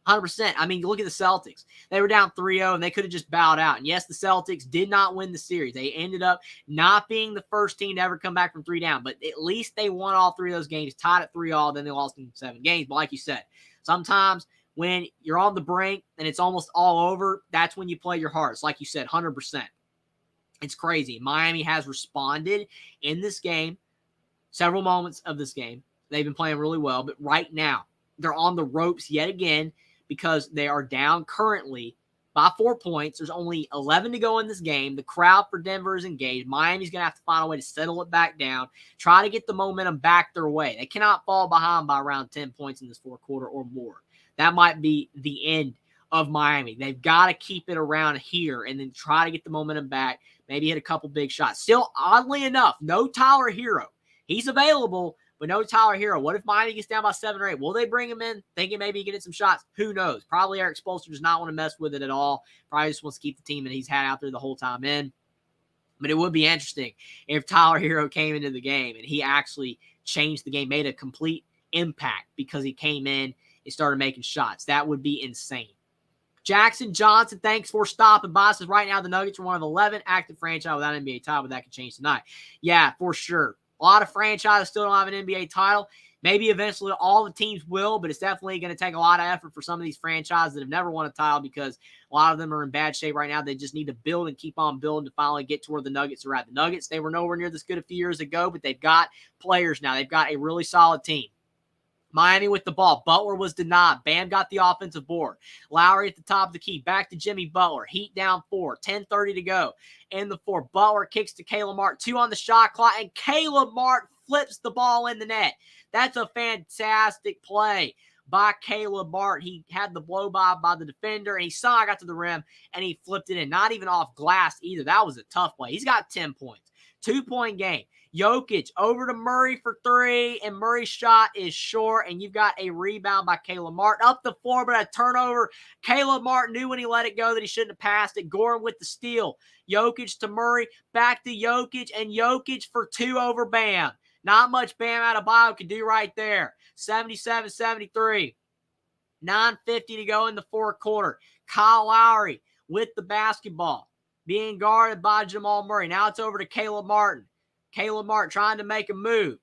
100%. I mean, look at the Celtics. They were down 3-0, and they could have just bowed out. And yes, the Celtics did not win the series. They ended up not being the first team to ever come back from 3 down. But at least they won all 3 of those games, tied at 3-all, then they lost in 7 games. But like you said, sometimes when you're on the brink and it's almost all over, that's when you play your hardest. Like you said, 100%. It's crazy. Miami has responded in this game, several moments of this game. They've been playing really well. But right now, they're on the ropes yet again, because they are down currently by 4 points. There's only 11 to go in this game. The crowd for Denver is engaged. Miami's going to have to find a way to settle it back down, try to get the momentum back their way. They cannot fall behind by around 10 points in this fourth quarter or more. That might be the end of Miami. They've got to keep it around here and then try to get the momentum back, maybe hit a couple big shots. Still, oddly enough, no Tyler Hero. He's available, but no Tyler Hero. What if Miami gets down by 7 or 8? Will they bring him in, thinking maybe he can hit some shots? Who knows? Probably Erik Spoelstra does not want to mess with it at all. Probably just wants to keep the team that he's had out there the whole time in. But it would be interesting if Tyler Hero came into the game and he actually changed the game, made a complete impact because he came in and started making shots. That would be insane. Jackson Johnson, thanks for stopping by. Says right now the Nuggets are one of 11 active franchise without an NBA title, but that could change tonight. Yeah, for sure. A lot of franchises still don't have an NBA title. Maybe eventually all the teams will, but it's definitely going to take a lot of effort for some of these franchises that have never won a title, because a lot of them are in bad shape right now. They just need to build and keep on building to finally get to where the Nuggets are at. The Nuggets, they were nowhere near this good a few years ago, but they've got players now. They've got a really solid team. Miami with the ball. Butler was denied. Bam got the offensive board. Lowry at the top of the key. Back to Jimmy Butler. Heat down 4. 10:30 to go in the 4. Butler kicks to Caleb Martin. 2 on the shot clock, and Caleb Martin flips the ball in the net. That's a fantastic play by Caleb Martin. He had the blow by the defender, and he saw I got to the rim, and he flipped it in. Not even off glass either. That was a tough play. He's got 10 points. 2-point game. Jokic over to Murray for 3, and Murray's shot is short, and you've got a rebound by Caleb Martin. Up the floor, but a turnover. Caleb Martin knew when he let it go that he shouldn't have passed it. Gordon with the steal. Jokic to Murray, back to Jokic, and Jokic for 2 over Bam. Not much Bam Adebayo could do right there. 77-73. 9:50 to go in the fourth quarter. Kyle Lowry with the basketball, being guarded by Jamal Murray. Now it's over to Caleb Martin. Caleb Martin trying to make a move.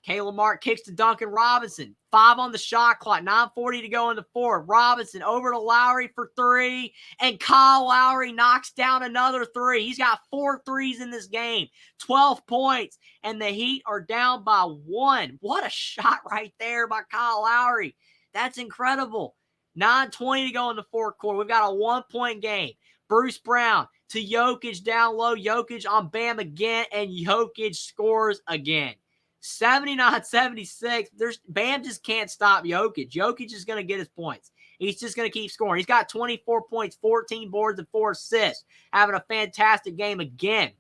Caleb Martin kicks to Duncan Robinson. 5 on the shot clock. 9:40 to go in the fourth. Robinson over to Lowry for 3. And Kyle Lowry knocks down another 3. He's got 4 threes in this game. 12 points. And the Heat are down by 1. What a shot right there by Kyle Lowry. That's incredible. 9:20 to go in the fourth quarter. We've got a 1-point game. Bruce Brown to Jokic down low. Jokic on Bam again. And Jokic scores again. 79-76. Bam just can't stop Jokic. Jokic is going to get his points. He's just going to keep scoring. He's got 24 points, 14 boards, and 4 assists. Having a fantastic game again.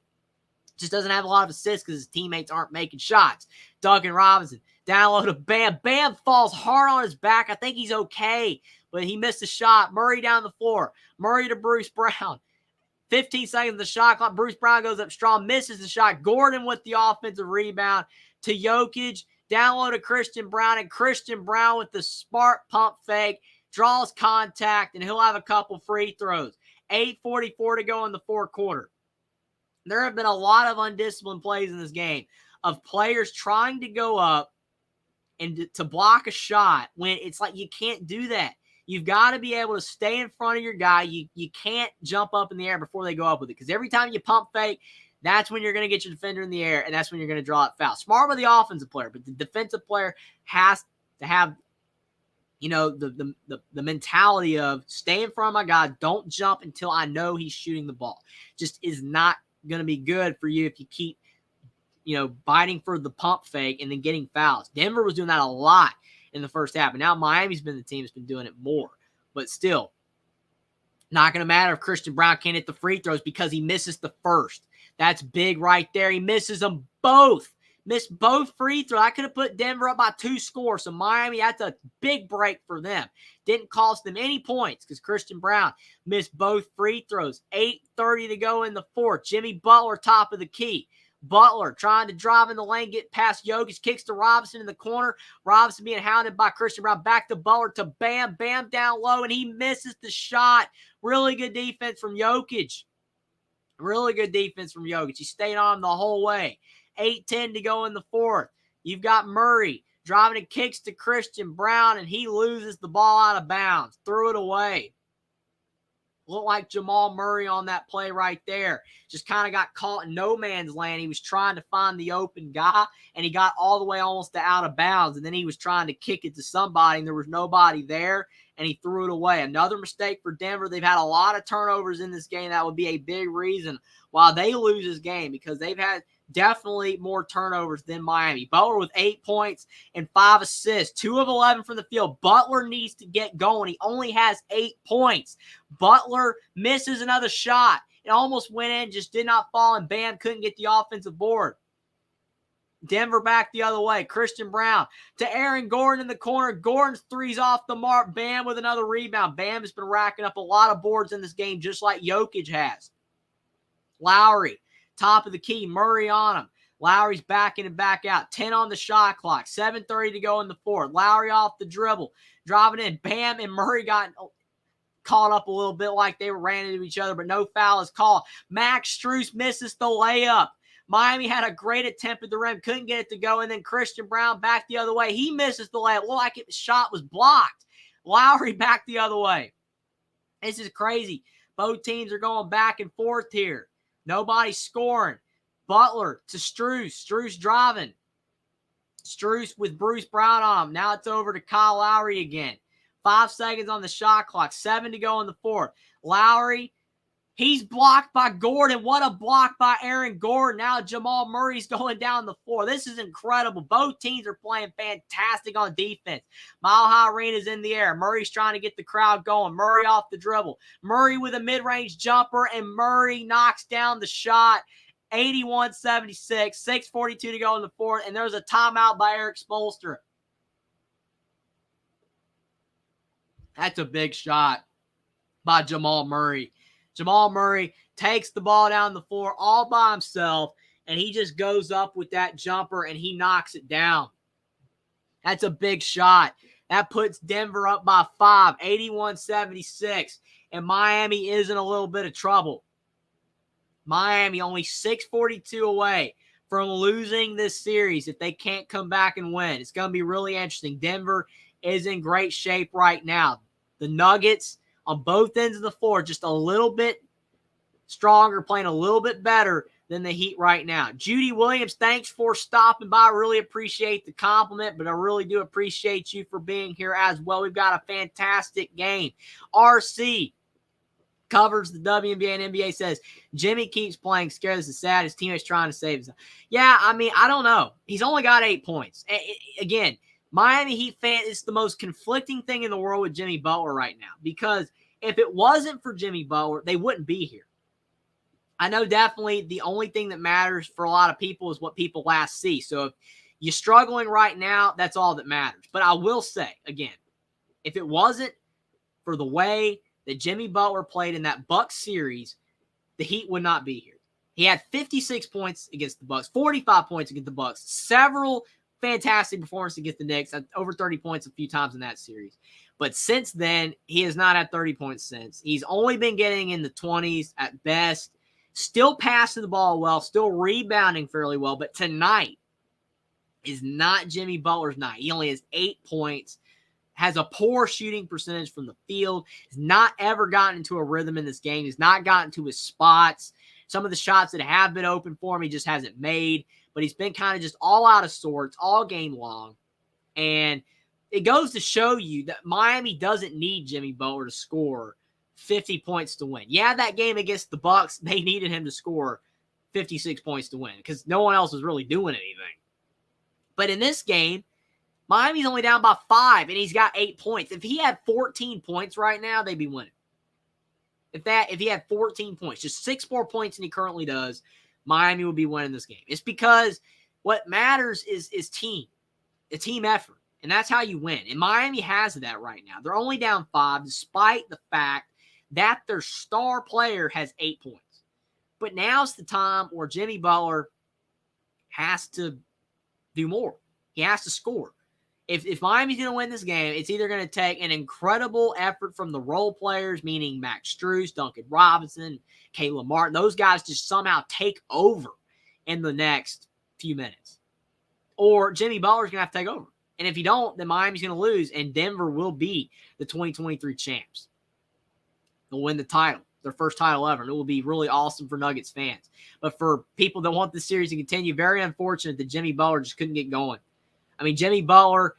Just doesn't have a lot of assists because his teammates aren't making shots. Duncan Robinson down low to Bam. Bam falls hard on his back. I think he's okay, but he missed a shot. Murray down the floor. Murray to Bruce Brown. 15 seconds of the shot clock. Bruce Brown goes up strong, misses the shot. Gordon with the offensive rebound to Jokic. Down low to Christian Braun, and Christian Braun with the smart pump fake draws contact, and he'll have a couple free throws. 8:44 to go in the fourth quarter. There have been a lot of undisciplined plays in this game of players trying to go up and to block a shot when it's like you can't do that. You've got to be able to stay in front of your guy. You can't jump up in the air before they go up with it, because every time you pump fake, that's when you're going to get your defender in the air, and that's when you're going to draw it foul. Smart with the offensive player, but the defensive player has to have, the mentality of stay in front of my guy. Don't jump until I know he's shooting the ball. Just is not going to be good for you if you keep, biting for the pump fake and then getting fouls. Denver was doing that a lot in the first half, and now Miami's been the team that's been doing it more. But still, not going to matter if Christian Braun can't hit the free throws because he misses the first. That's big right there. He misses them both. Missed both free throws. I could have put Denver up by 2 scores. So Miami, that's a big break for them. Didn't cost them any points because Christian Braun missed both free throws. 8:30 to go in the fourth. Jimmy Butler, top of the key. Butler trying to drive in the lane, get past Jokic, kicks to Robinson in the corner. Robinson being hounded by Christian Braun. Back to Butler to Bam. Bam down low, and he misses the shot. Really good defense from Jokic. Really good defense from Jokic. He stayed on him the whole way. 8:10 to go in the fourth. You've got Murray driving and kicks to Christian Braun, and he loses the ball out of bounds. Threw it away. Looked like Jamal Murray on that play right there. Just kind of got caught in no man's land. He was trying to find the open guy, and he got all the way almost to out of bounds, and then he was trying to kick it to somebody, and there was nobody there, and he threw it away. Another mistake for Denver. They've had a lot of turnovers in this game. That would be a big reason why they lose this game, because they've had definitely more turnovers than Miami. Butler with 8 points and 5 assists, 2 of 11 from the field. Butler needs to get going. He only has 8 points. Butler misses another shot. It almost went in, just did not fall, and Bam couldn't get the offensive board. Denver back the other way. Christian Braun to Aaron Gordon in the corner. Gordon's three's off the mark. Bam with another rebound. Bam has been racking up a lot of boards in this game, just like Jokic has. Lowry, top of the key. Murray on him. Lowry's backing and back out. 10 on the shot clock. 7:30 to go in the fourth. Lowry off the dribble. Driving in. Bam and Murray got caught up a little bit like they ran into each other, but no foul is called. Max Strus misses the layup. Miami had a great attempt at the rim, couldn't get it to go, and then Christian Braun back the other way. He misses the layup. Looked like the shot was blocked. Lowry back the other way. This is crazy. Both teams are going back and forth here. Nobody's scoring. Butler to Strus. Strus driving. Strus with Bruce Brown on him. Now it's over to Kyle Lowry again. 5 seconds on the shot clock. 7 to go in the fourth. Lowry, he's blocked by Gordon. What a block by Aaron Gordon. Now Jamal Murray's going down the floor. This is incredible. Both teams are playing fantastic on defense. Mile High Arena's in the air. Murray's trying to get the crowd going. Murray off the dribble. Murray with a mid-range jumper, and Murray knocks down the shot. 81-76. 6:42 to go in the fourth, and there's a timeout by Erik Spoelstra. That's a big shot by Jamal Murray. Jamal Murray takes the ball down the floor all by himself, and he just goes up with that jumper, and he knocks it down. That's a big shot. That puts Denver up by 5, 81-76, and Miami is in a little bit of trouble. Miami only 6:42 away from losing this series if they can't come back and win. It's going to be really interesting. Denver is in great shape right now. The Nuggets on both ends of the floor just a little bit stronger, playing a little bit better than the Heat right now. Judy Williams, thanks for stopping by. I really appreciate the compliment, but I really do appreciate you for being here as well. We've got a fantastic game. RC covers the WNBA and NBA, says Jimmy keeps playing scared. This is sad. His teammates trying to save himself. Yeah, I mean, I don't know. He's only got 8 points. Again, Miami Heat fan is the most conflicting thing in the world with Jimmy Butler right now, because if it wasn't for Jimmy Butler, they wouldn't be here. I know definitely the only thing that matters for a lot of people is what people last see. So if you're struggling right now, that's all that matters. But I will say, again, if it wasn't for the way that Jimmy Butler played in that Bucks series, the Heat would not be here. He had 56 points against the Bucks, 45 points against the Bucks, several fantastic performances against the Knicks, over 30 points a few times in that series. But since then, he has not had 30 points since. He's only been getting in the 20s at best, still passing the ball well, still rebounding fairly well. But tonight is not Jimmy Butler's night. He only has 8 points, has a poor shooting percentage from the field, has not ever gotten into a rhythm in this game, has not gotten to his spots. Some of the shots that have been open for him, he just hasn't made. But he's been kind of just all out of sorts all game long. And it goes to show you that Miami doesn't need Jimmy Butler to score 50 points to win. Yeah, that game against the Bucks, they needed him to score 56 points to win because no one else was really doing anything. But in this game, Miami's only down by 5, and he's got 8 points. If he had 14 points right now, they'd be winning. If he had 14 points, just 6 more points than he currently does, Miami would be winning this game. It's because what matters is team, a team effort, and that's how you win. And Miami has that right now. They're only down 5, despite the fact that their star player has 8 points. But now's the time where Jimmy Butler has to do more. He has to score. If Miami's going to win this game, it's either going to take an incredible effort from the role players, meaning Max Strus, Duncan Robinson, Caleb Martin. Those guys just somehow take over in the next few minutes. Or Jimmy Butler's going to have to take over. And if you don't, then Miami's going to lose, and Denver will be the 2023 champs. They'll win the title, their first title ever, and it will be really awesome for Nuggets fans. But for people that want this series to continue, very unfortunate that Jimmy Butler just couldn't get going. I mean, Jimmy Butler,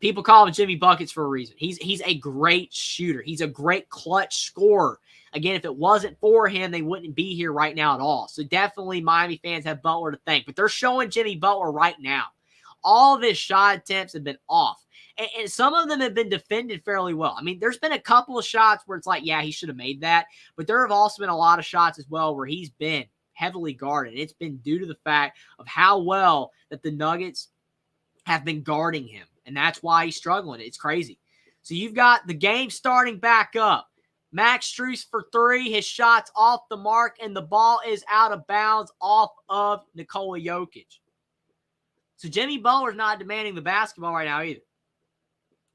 people call him Jimmy Buckets for a reason. He's a great shooter. He's a great clutch scorer. Again, if it wasn't for him, they wouldn't be here right now at all. So definitely Miami fans have Butler to thank. But they're showing Jimmy Butler right now. All of his shot attempts have been off. And some of them have been defended fairly well. I mean, there's been a couple of shots where it's like, yeah, he should have made that. But there have also been a lot of shots as well where he's been heavily guarded. It's been due to the fact of how well that the Nuggets have been guarding him. And that's why he's struggling. It's crazy. So you've got the game starting back up. Max Strus for 3. His shot's off the mark, and the ball is out of bounds off of Nikola Jokic. So Jimmy Butler's not demanding the basketball right now either.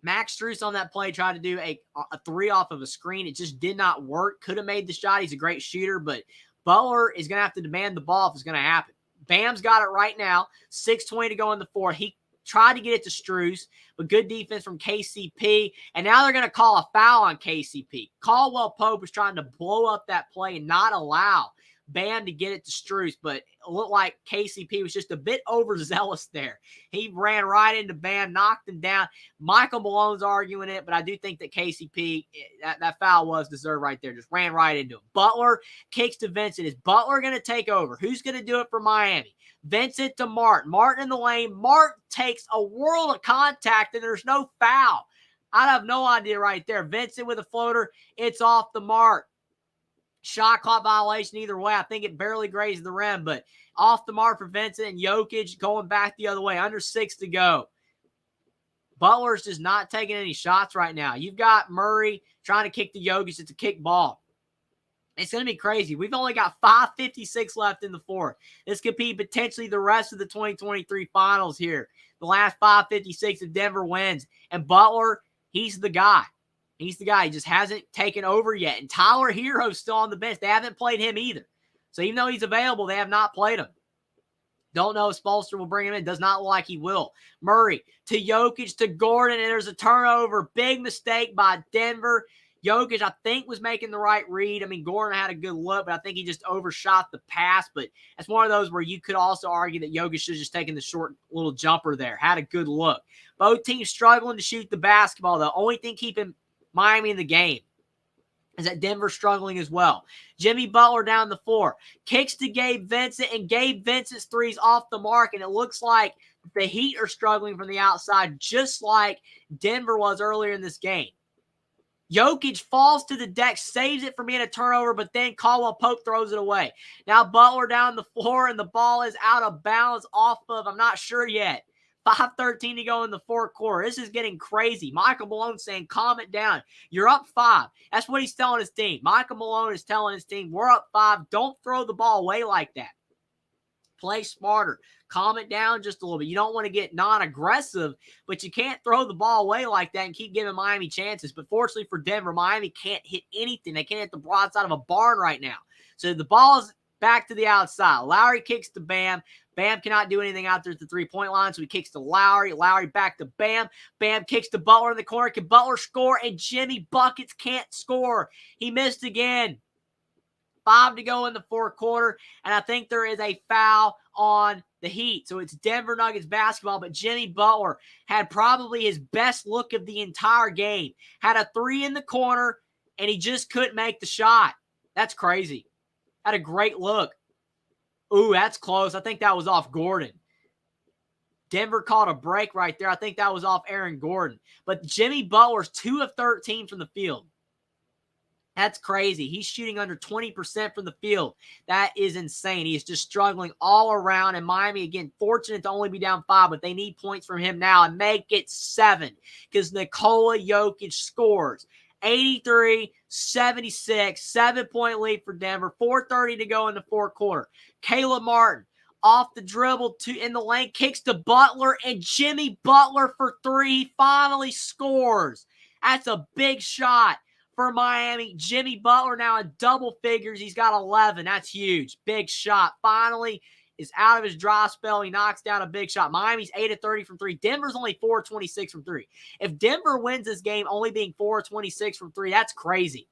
Max Strus on that play tried to do a 3 off of a screen. It just did not work. Could have made the shot. He's a great shooter, but Butler is going to have to demand the ball if it's going to happen. Bam's got it right now. 6:20 to go in the fourth. He tried to get it to Strus, but good defense from KCP. And now they're going to call a foul on KCP. Caldwell Pope was trying to blow up that play and not allow Bam to get it to Strus, but it looked like KCP was just a bit overzealous there. He ran right into Bam, knocked him down. Michael Malone's arguing it, but I do think that KCP, that foul was deserved right there. Just ran right into him. Butler kicks to Vincent. Is Butler going to take over? Who's going to do it for Miami? Vincent to Martin. Martin in the lane. Martin takes a world of contact, and there's no foul. I have no idea right there. Vincent with a floater. It's off the mark. Shot clock violation either way. I think it barely grazed the rim, but off the mark for Vincent, and Jokic going back the other way. Under 6 to go. Butler's just not taking any shots right now. You've got Murray trying to kick to Jokic. It's a kick ball. It's going to be crazy. We've only got 5:56 left in the fourth. This could be potentially the rest of the 2023 finals here. The last 5:56 if Denver wins. And Butler, he's the guy. He's the guy. He just hasn't taken over yet. And Tyler Hero's still on the bench. They haven't played him either. So even though he's available, they have not played him. Don't know if Spoelstra will bring him in. Does not look like he will. Murray to Jokic to Gordon, and there's a turnover. Big mistake by Denver. Jokic, I think, was making the right read. I mean, Gordon had a good look, but I think he just overshot the pass. But it's one of those where you could also argue that Jokic should have just taken the short little jumper there. Had a good look. Both teams struggling to shoot the basketball. The only thing keeping Miami in the game is that Denver's struggling as well. Jimmy Butler down the floor. Kicks to Gabe Vincent, and Gabe Vincent's three's off the mark, and it looks like the Heat are struggling from the outside, just like Denver was earlier in this game. Jokic falls to the deck, saves it from being a turnover, but then Caldwell Pope throws it away. Now Butler down the floor, and the ball is out of bounds off of, I'm not sure yet, 5:13 to go in the fourth quarter. This is getting crazy. Michael Malone saying, calm it down. You're up 5. That's what he's telling his team. Michael Malone is telling his team, we're up 5. Don't throw the ball away like that. Play smarter. Calm it down just a little bit. You don't want to get non-aggressive, but you can't throw the ball away like that and keep giving Miami chances. But fortunately for Denver, Miami can't hit anything. They can't hit the broadside of a barn right now. So the ball is back to the outside. Lowry kicks to Bam. Bam cannot do anything out there at the three-point line, so he kicks to Lowry. Lowry back to Bam. Bam kicks to Butler in the corner. Can Butler score? And Jimmy Buckets can't score. He missed again. 5 to go in the fourth quarter, and I think there is a foul on the Heat. So it's Denver Nuggets basketball, but Jimmy Butler had probably his best look of the entire game. Had a 3 in the corner, and he just couldn't make the shot. That's crazy. Had a great look. Ooh, that's close. I think that was off Gordon. Denver called a break right there. I think that was off Aaron Gordon. But Jimmy Butler's 2 of 13 from the field. That's crazy. He's shooting under 20% from the field. That is insane. He is just struggling all around. And Miami, again, fortunate to only be down 5, but they need points from him now and make it 7 because Nikola Jokic scores. 83-76, 7-point lead for Denver. 4:30 to go in the fourth quarter. Caleb Martin off the dribble in the lane, kicks to Butler, and Jimmy Butler for 3. He finally scores. That's a big shot for Miami. Jimmy Butler now in double figures. He's got 11. That's huge. Big shot. Finally is out of his dry spell. He knocks down a big shot. Miami's 8 of 30 from 3. Denver's only 4 of 26 from 3. If Denver wins this game only being 4 of 26 from 3, that's crazy.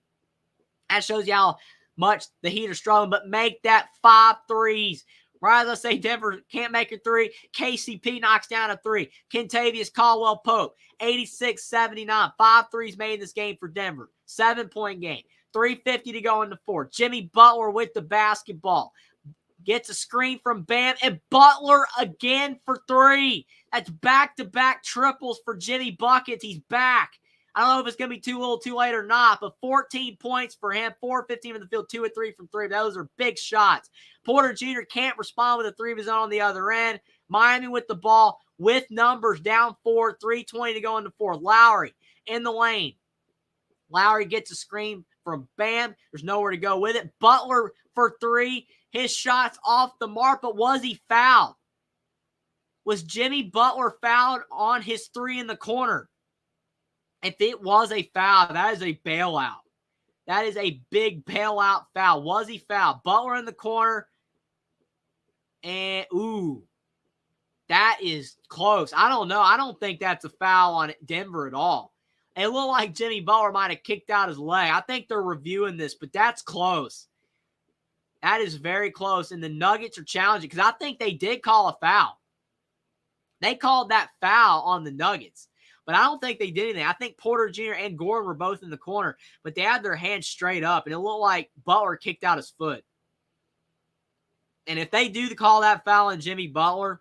That shows you how much the Heat are struggling, but make that 5 threes. Right as I say, Denver can't make a 3. KCP knocks down a 3. Kentavious Caldwell Pope, 86-79. 5 threes made in this game for Denver. 7-point game. 3:50 to go in the fourth. Jimmy Butler with the basketball. Gets a screen from Bam, and Butler again for 3. That's back-to-back triples for Jimmy Buckets. He's back. I don't know if it's going to be too little too late or not, but 14 points for him. 4-15 in the field, 2 of 3 from 3. Those are big shots. Porter Jr. can't respond with a 3 of his own on the other end. Miami with the ball with numbers down 4, 3:20 to go in the fourth. Lowry in the lane. Lowry gets a screen from Bam. There's nowhere to go with it. Butler for 3. His shot's off the mark, but was he fouled? Was Jimmy Butler fouled on his 3 in the corner? If it was a foul, that is a bailout. That is a big bailout foul. Was he fouled? Butler in the corner. And, ooh, that is close. I don't know. I don't think that's a foul on Denver at all. It looked like Jimmy Butler might have kicked out his leg. I think they're reviewing this, but that's close. That is very close, and the Nuggets are challenging because I think they did call a foul. They called that foul on the Nuggets, but I don't think they did anything. I think Porter Jr. and Gordon were both in the corner, but they had their hands straight up, and it looked like Butler kicked out his foot. And if they do call that foul on Jimmy Butler,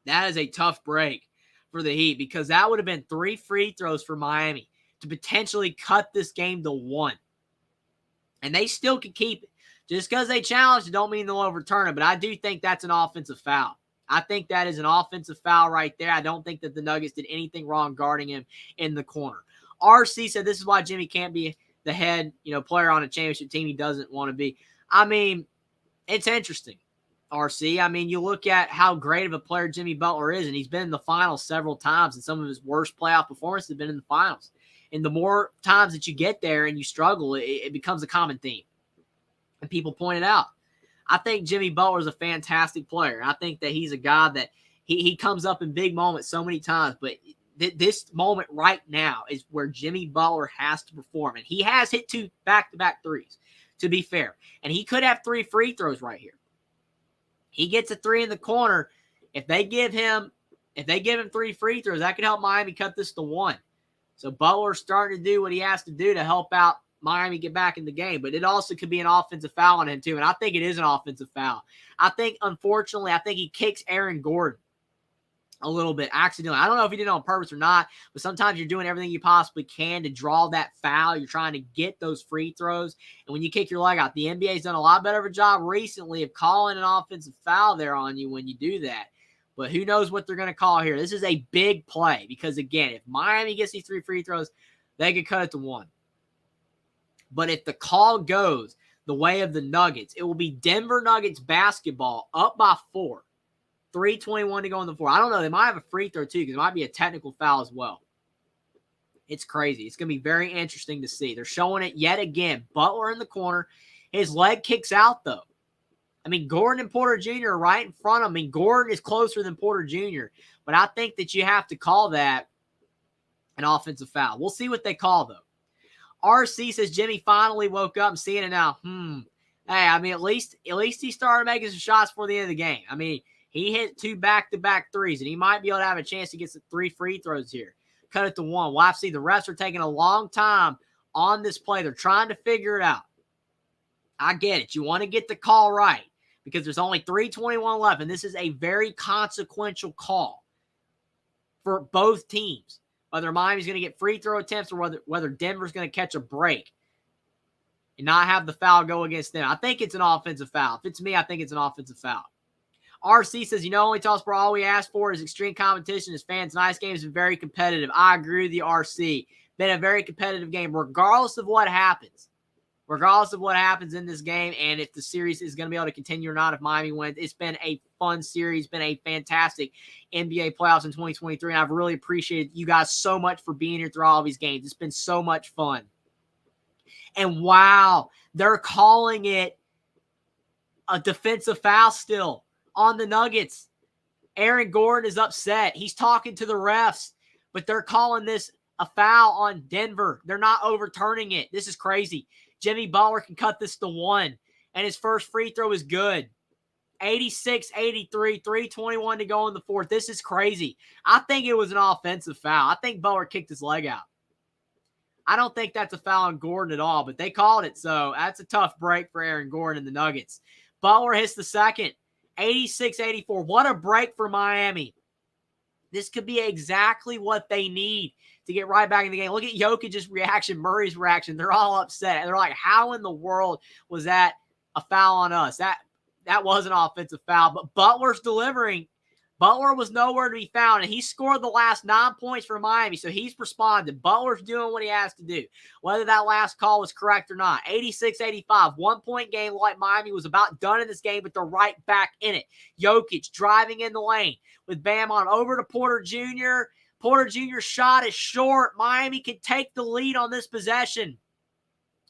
that is a tough break for the Heat because that would have been 3 free throws for Miami to potentially cut this game to 1. And they still could keep it. Just because they challenge it don't mean they'll overturn it, but I do think that's an offensive foul. I think that is an offensive foul right there. I don't think that the Nuggets did anything wrong guarding him in the corner. RC said this is why Jimmy can't be the head, player on a championship team he doesn't want to be. I mean, it's interesting, RC. I mean, you look at how great of a player Jimmy Butler is, and he's been in the finals several times, and some of his worst playoff performances have been in the finals. And the more times that you get there and you struggle, it becomes a common theme. And people point it out. I think Jimmy Butler is a fantastic player. I think that he's a guy that he comes up in big moments so many times, but this moment right now is where Jimmy Butler has to perform. And he has hit 2 back-to-back threes, to be fair. And he could have 3 free throws right here. He gets a 3 in the corner. If they give him 3 free throws, that could help Miami cut this to 1. So Butler's starting to do what he has to do to help out Miami get back in the game. But it also could be an offensive foul on him too. And I think it is an offensive foul. I think, unfortunately, he kicks Aaron Gordon a little bit accidentally. I don't know if he did it on purpose or not, but sometimes you're doing everything you possibly can to draw that foul. You're trying to get those free throws. And when you kick your leg out, the NBA's done a lot better of a job recently of calling an offensive foul there on you when you do that. But who knows what they're going to call here. This is a big play because, again, if Miami gets these 3 free throws, they could cut it to 1. But if the call goes the way of the Nuggets, it will be Denver Nuggets basketball up by 4. 3:21 to go in the 4. I don't know. They might have a free throw, too, because it might be a technical foul as well. It's crazy. It's going to be very interesting to see. They're showing it yet again. Butler in the corner. His leg kicks out, though. I mean, Gordon and Porter Jr. are right in front of him. I mean, Gordon is closer than Porter Jr., but I think that you have to call that an offensive foul. We'll see what they call, though. RC says Jimmy finally woke up. I'm seeing it now. Hey, I mean, at least he started making some shots before the end of the game. I mean, he hit 2 back-to-back threes, and he might be able to have a chance to get some 3 free throws here. Cut it to 1. We'll have to see. The refs are taking a long time on this play. They're trying to figure it out. I get it. You want to get the call right because there's only 3:21 left, and this is a very consequential call for both teams. Whether Miami's going to get free throw attempts or whether Denver's going to catch a break and not have the foul go against them. I think it's an offensive foul. If it's me, I think it's an offensive foul. RC says, only Tossbro, all we ask for is extreme competition as fans. Tonight's game has been very competitive. I agree with you, RC. Been a very competitive game, regardless of what happens. Regardless of what happens in this game and if the series is going to be able to continue or not, if Miami wins. It's been a fun series, been a fantastic NBA playoffs in 2023, and I've really appreciated you guys so much for being here through all these games. It's been so much fun. And wow, they're calling it a defensive foul still on the Nuggets. Aaron Gordon is upset. He's talking to the refs, but they're calling this a foul on Denver. They're not overturning it. This is crazy. Jimmy Butler can cut this to 1, and his first free throw is good. 86-83, 3:21 to go in the 4th. This is crazy. I think it was an offensive foul. I think Butler kicked his leg out. I don't think that's a foul on Gordon at all, but they called it, so that's a tough break for Aaron Gordon and the Nuggets. Butler hits the second. 86-84. What a break for Miami. This could be exactly what they need to get right back in the game. Look at Jokic's reaction, Murray's reaction. They're all upset. They're like, how in the world was that a foul on us? That was an offensive foul, but Butler's delivering. Butler was nowhere to be found, and he scored the last 9 points for Miami, so he's responded. Butler's doing what he has to do, whether that last call was correct or not. 86-85, 1-point game like Miami was about done in this game, but they're right back in it. Jokic driving in the lane with Bam on over to Porter Jr. Porter Jr.'s shot is short. Miami can take the lead on this possession.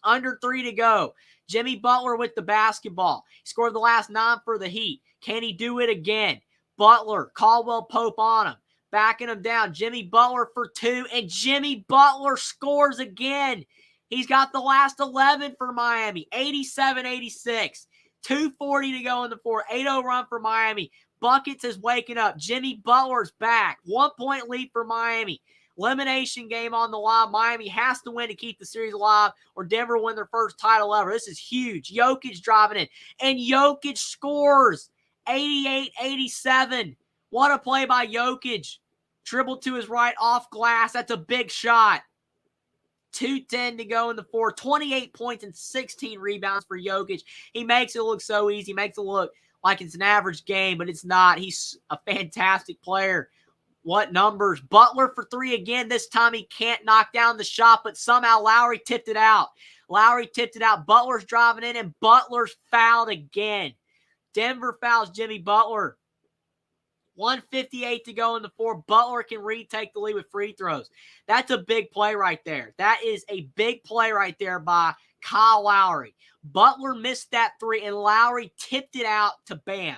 Under 3 to go. Jimmy Butler with the basketball. He scored the last 9 for the Heat. Can he do it again? Butler, Caldwell Pope on him, backing him down. Jimmy Butler for 2, and Jimmy Butler scores again. He's got the last 11 for Miami, 87-86. 2:40 to go in the 4th. 8-0 run for Miami. Buckets is waking up. Jimmy Butler's back. 1-point lead for Miami. Elimination game on the line. Miami has to win to keep the series alive, or Denver win their first title ever. This is huge. Jokic driving in, and Jokic scores. 88-87. What a play by Jokic. Dribble to his right off glass. That's a big shot. 2:10 to go in the 4th. 28 points and 16 rebounds for Jokic. He makes it look so easy. Makes it look like it's an average game, but it's not. He's a fantastic player. What numbers? Butler for 3 again. This time he can't knock down the shot, but somehow Lowry tipped it out. Butler's driving in, and Butler's fouled again. Denver fouls Jimmy Butler. 1:58 to go in the 4th. Butler can retake the lead with free throws. That's a big play right there. That is a big play right there by Kyle Lowry. Butler missed that three, and Lowry tipped it out to Bam.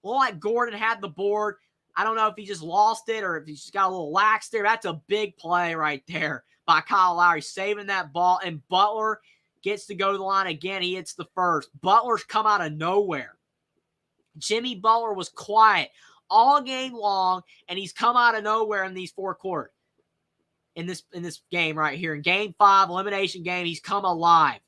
Looked like Gordon had the board. I don't know if he just lost it or if he just got a little lax there. That's a big play right there by Kyle Lowry, saving that ball. And Butler gets to go to the line again. He hits the first. Butler's come out of nowhere. Jimmy Butler was quiet all game long, and he's come out of nowhere in these four quarters. In this game right here. In game 5, elimination game, he's come alive.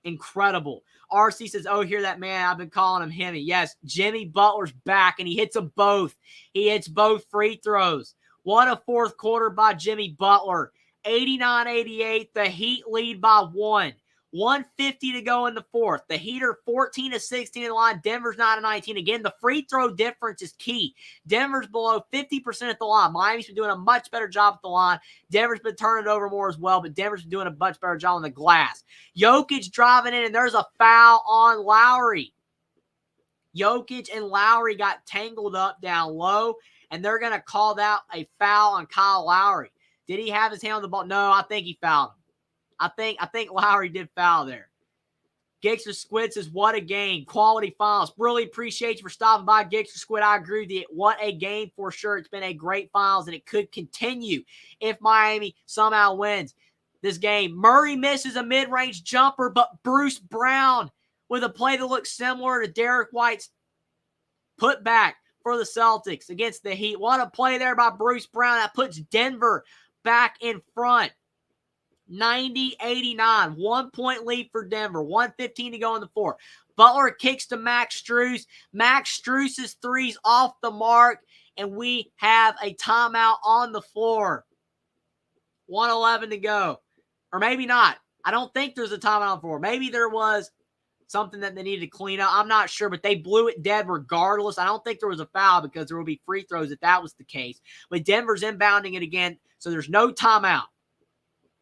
Incredible. RC says, oh, hear that, man. I've been calling him Hemi. Yes, Jimmy Butler's back, and he hits them both. He hits both free throws. What a fourth quarter by Jimmy Butler. 89-88. The Heat lead by 1. 1:50 to go in the fourth. The Heat are 14-16 in the line. Denver's 9-19. Again, the free throw difference is key. Denver's below 50% at the line. Miami's been doing a much better job at the line. Denver's been turning it over more as well, but Denver's been doing a much better job on the glass. Jokic driving in, and there's a foul on Lowry. Jokic and Lowry got tangled up down low, and they're going to call that a foul on Kyle Lowry. Did he have his hand on the ball? No, I think he fouled him. I think Lowry did foul there. Gixxer Squid says, what a game. Quality finals. Really appreciate you for stopping by, Gixxer Squid. I agree with you. What a game for sure. It's been a great finals, and it could continue if Miami somehow wins this game. Murray misses a mid-range jumper, but Bruce Brown with a play that looks similar to Derek White's putback for the Celtics against the Heat. What a play there by Bruce Brown. That puts Denver back in front. 90-89, 1 point lead for Denver, 1:15 to go in the fourth. Butler kicks to Max Strus. Max Strus's three's off the mark, and we have a timeout on the floor. 1:11 to go. Or maybe not. I don't think there's a timeout on the floor. Maybe there was something that they needed to clean up. I'm not sure, but they blew it dead regardless. I don't think there was a foul because there will be free throws if that was the case. But Denver's inbounding it again, so there's no timeout.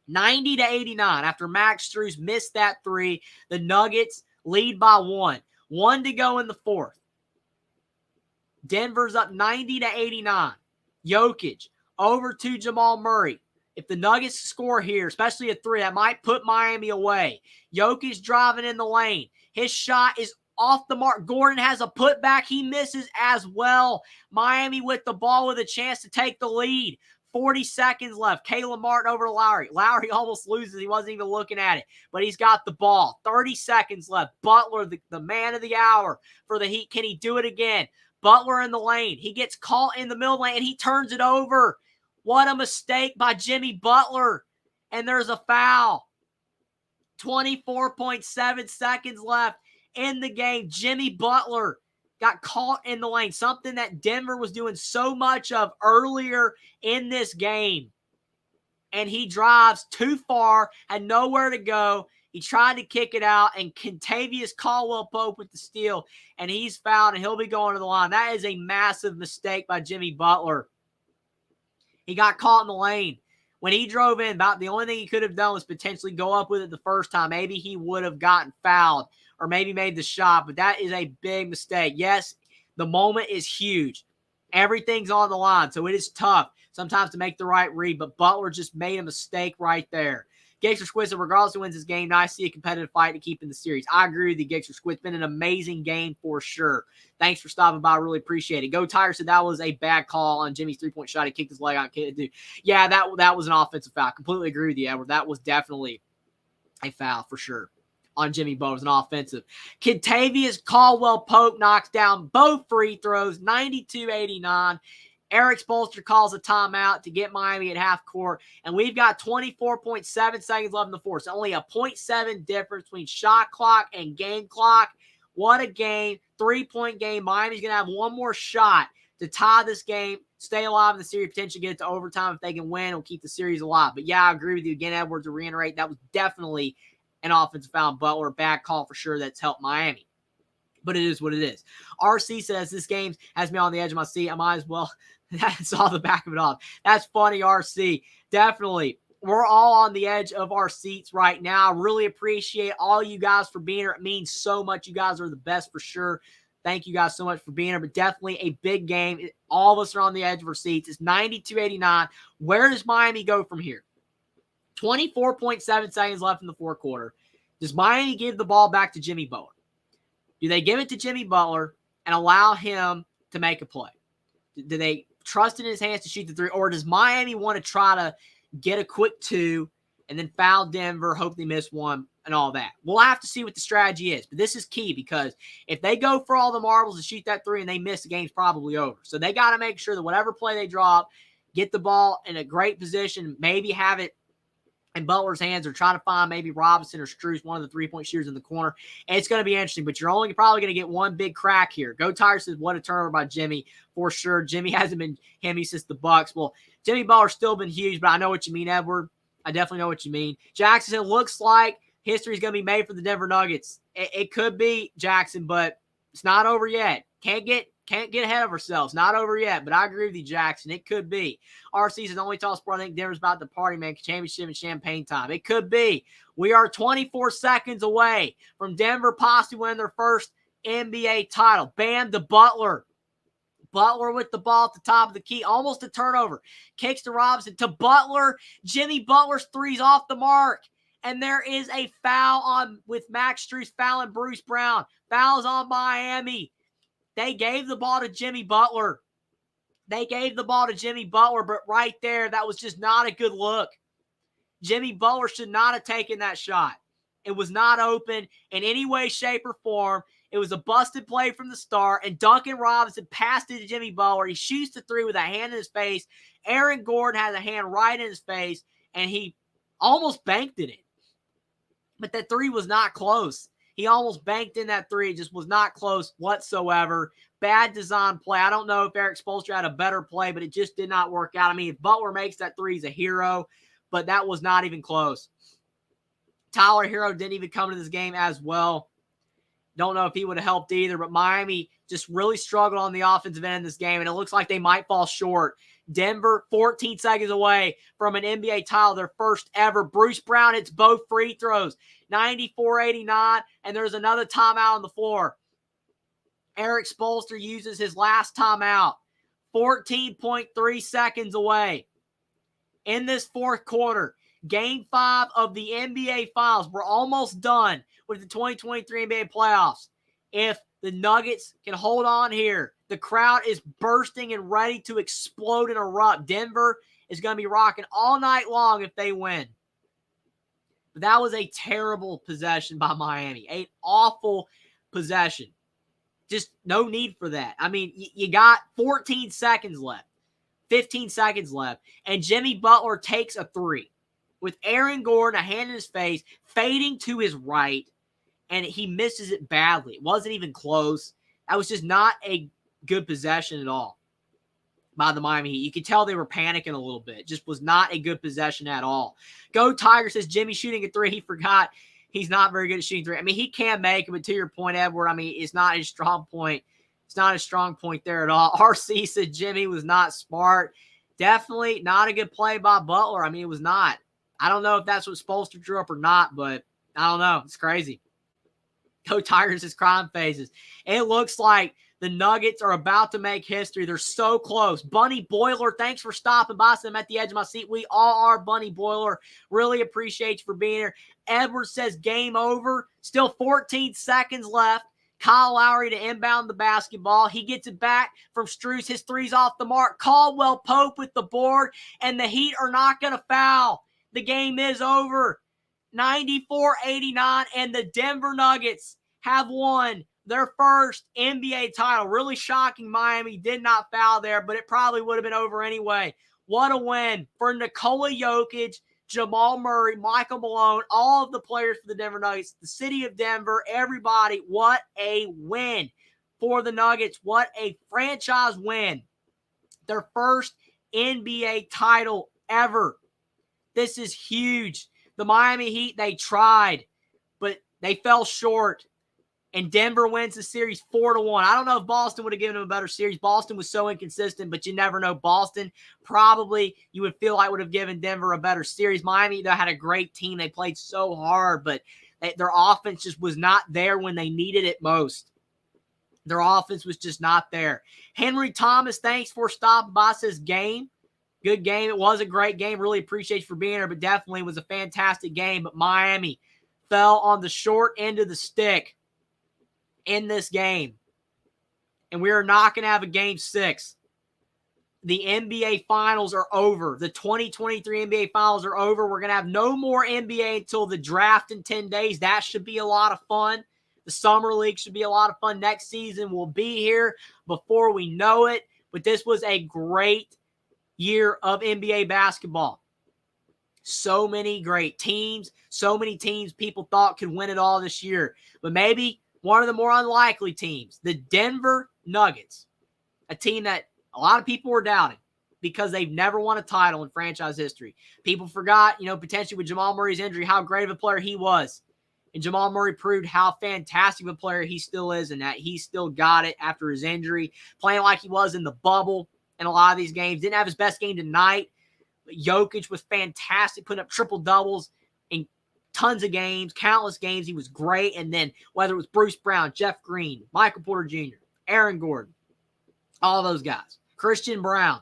90-89 after Max Strus missed that three. The Nuggets lead by 1. 1 to go in the fourth. Denver's up 90-89. Jokic over to Jamal Murray. If the Nuggets score here, especially a three, that might put Miami away. Jokic driving in the lane. His shot is off the mark. Gordon has a putback. He misses as well. Miami with the ball with a chance to take the lead. 40 seconds left. Caleb Martin over to Lowry. Lowry almost loses. He wasn't even looking at it, but he's got the ball. 30 seconds left. Butler, the man of the hour for the Heat. Can he do it again? Butler in the lane. He gets caught in the middle lane, and he turns it over. What a mistake by Jimmy Butler. And there's a foul. 24.7 seconds left in the game. Jimmy Butler got caught in the lane, something that Denver was doing so much of earlier in this game. And he drives too far, had nowhere to go. He tried to kick it out, and Kentavious Caldwell-Pope with the steal, and he's fouled, and he'll be going to the line. That is a massive mistake by Jimmy Butler. He got caught in the lane. When he drove in, about the only thing he could have done was potentially go up with it the first time. Maybe he would have gotten fouled or maybe made the shot, but that is a big mistake. Yes, the moment is huge. Everything's on the line, so it is tough sometimes to make the right read, but Butler just made a mistake right there. Gixxer Squid, regardless who wins this game, I see a competitive fight to keep in the series. I agree with you, Gixxer Squid. It's been an amazing game for sure. Thanks for stopping by. I really appreciate it. Go Tigers said that was a bad call on Jimmy's three-point shot. He kicked his leg out. Yeah, that was an offensive foul. Completely agree with you, Edward. That was definitely a foul for sure on Jimmy Butler. It was an offensive. Kentavious Caldwell-Pope knocks down both free throws, 92-89. Eric Spoelstra calls a timeout to get Miami at half court, and we've got 24.7 seconds left in the fourth. So only a 0.7 difference between shot clock and game clock. What a game. 3-point game. Miami's going to have one more shot to tie this game, stay alive in the series, potentially get it to overtime. If they can win, it'll keep the series alive. But yeah, I agree with you again, Edwards, to reiterate, that was definitely an offensive foul on Butler. Bad call for sure. That's helped Miami. But it is what it is. RC says this game has me on the edge of my seat. I might as well. That's all the back of it off. That's funny, RC. Definitely. We're all on the edge of our seats right now. I really appreciate all you guys for being here. It means so much. You guys are the best for sure. Thank you guys so much for being here. But definitely a big game. All of us are on the edge of our seats. It's 92-89. Where does Miami go from here? 24.7 seconds left in the fourth quarter. Does Miami give the ball back to Jimmy Butler? Do they give it to Jimmy Butler and allow him to make a play? Do they trust in his hands to shoot the three? Or does Miami want to try to get a quick two and then foul Denver, hope they miss one, and all that? We'll have to see what the strategy is. But this is key, because if they go for all the marbles and shoot that three and they miss, the game's probably over. So they got to make sure that whatever play they drop, get the ball in a great position, maybe have it in Butler's hands, or try to find maybe Robinson or Strus, one of the three-point shooters in the corner. And it's going to be interesting, but you're only probably going to get one big crack here. Go Tigers says, what a turnover by Jimmy, for sure. Jimmy hasn't been hammy since the Bucks. Well, Jimmy Butler's still been huge, but I know what you mean, Edward. I definitely know what you mean. Jackson said, looks like history is going to be made for the Denver Nuggets. It could be, Jackson, but it's not over yet. Can't get ahead of ourselves. Not over yet, but I agree with you, Jackson. It could be. RC says, only tall sport I think Denver's about to party, man. Championship and champagne time. It could be. We are 24 seconds away from Denver possibly winning their first NBA title. Bam to Butler. Butler with the ball at the top of the key. Almost a turnover. Kicks to Robinson. To Butler. Jimmy Butler's three's off the mark. And there is a foul on with Max Strus fouling Bruce Brown. Fouls on Miami. They gave the ball to Jimmy Butler. But right there, that was just not a good look. Jimmy Butler should not have taken that shot. It was not open in any way, shape, or form. It was a busted play from the start, and Duncan Robinson passed it to Jimmy Butler. He shoots the three with a hand in his face. Aaron Gordon has a hand right in his face, and he almost banked it in. But that three was not close. He almost banked in that three. It just was not close whatsoever. Bad design play. I don't know if Eric Spoelstra had a better play, but it just did not work out. I mean, if Butler makes that three, he's a hero, but that was not even close. Tyler Hero didn't even come to this game as well. Don't know if he would have helped either, but Miami just really struggled on the offensive end in this game, and it looks like they might fall short. Denver, 14 seconds away from an NBA title, their first ever. Bruce Brown hits both free throws, 94-89, and there's another timeout on the floor. Eric Spoelstra uses his last timeout, 14.3 seconds away. In this fourth quarter, Game 5 of the NBA Finals. We're almost done with the 2023 NBA playoffs. If the Nuggets can hold on here, the crowd is bursting and ready to explode and erupt. Denver is going to be rocking all night long if they win. But that was a terrible possession by Miami. An awful possession. Just no need for that. I mean, you got 14 seconds left, 15 seconds left, and Jimmy Butler takes a three with Aaron Gordon, a hand in his face, fading to his right, and he misses it badly. It wasn't even close. That was just not a good possession at all by the Miami Heat. You could tell they were panicking a little bit. It just was not a good possession at all. Go Tiger says Jimmy shooting a three. He forgot he's not very good at shooting three. I mean, he can make it, but to your point, Edward, I mean, it's not his strong point. It's not a strong point there at all. RC said Jimmy was not smart. Definitely not a good play by Butler. I mean, it was not. I don't know if that's what Spoelstra drew up or not, but I don't know. It's crazy. Go Tigers is crime phases. It looks like the Nuggets are about to make history. They're so close. Bunny Boiler, thanks for stopping by. I'm at the edge of my seat. We all are, Bunny Boiler. Really appreciate you for being here. Edwards says game over. Still 14 seconds left. Kyle Lowry to inbound the basketball. He gets it back from Strus. His three's off the mark. Caldwell Pope with the board, and the Heat are not going to foul. The game is over. 94-89, and the Denver Nuggets have won their first NBA title. Really shocking. Miami did not foul there, but it probably would have been over anyway. What a win for Nikola Jokic, Jamal Murray, Michael Malone, all of the players for the Denver Nuggets, the city of Denver, everybody. What a win for the Nuggets. What a franchise win. Their first NBA title ever. This is huge. The Miami Heat, they tried, but they fell short. And Denver wins the series 4-1. I don't know if Boston would have given them a better series. Boston was so inconsistent, but you never know. Boston probably, you would feel like, would have given Denver a better series. Miami, they had a great team. They played so hard, but their offense just was not there when they needed it most. Their offense was just not there. Henry Thomas, thanks for stopping by. Says game. Good game. It was a great game. Really appreciate you for being here, but definitely was a fantastic game. But Miami fell on the short end of the stick in this game. And we are not going to have a game 6. The NBA Finals are over. The 2023 NBA Finals are over. We're going to have no more NBA until the draft in 10 days. That should be a lot of fun. The Summer League should be a lot of fun. Next season will be here before we know it. But this was a great year of NBA basketball. So many great teams. So many teams people thought could win it all this year. But maybe one of the more unlikely teams, the Denver Nuggets, a team that a lot of people were doubting because they've never won a title in franchise history. People forgot, potentially with Jamal Murray's injury, how great of a player he was. And Jamal Murray proved how fantastic of a player he still is and that he still got it after his injury, playing like he was in the bubble in a lot of these games. Didn't have his best game tonight. But Jokic was fantastic, putting up triple-doubles in tons of games, countless games. He was great. And then whether it was Bruce Brown, Jeff Green, Michael Porter Jr., Aaron Gordon, all those guys, Christian Brown,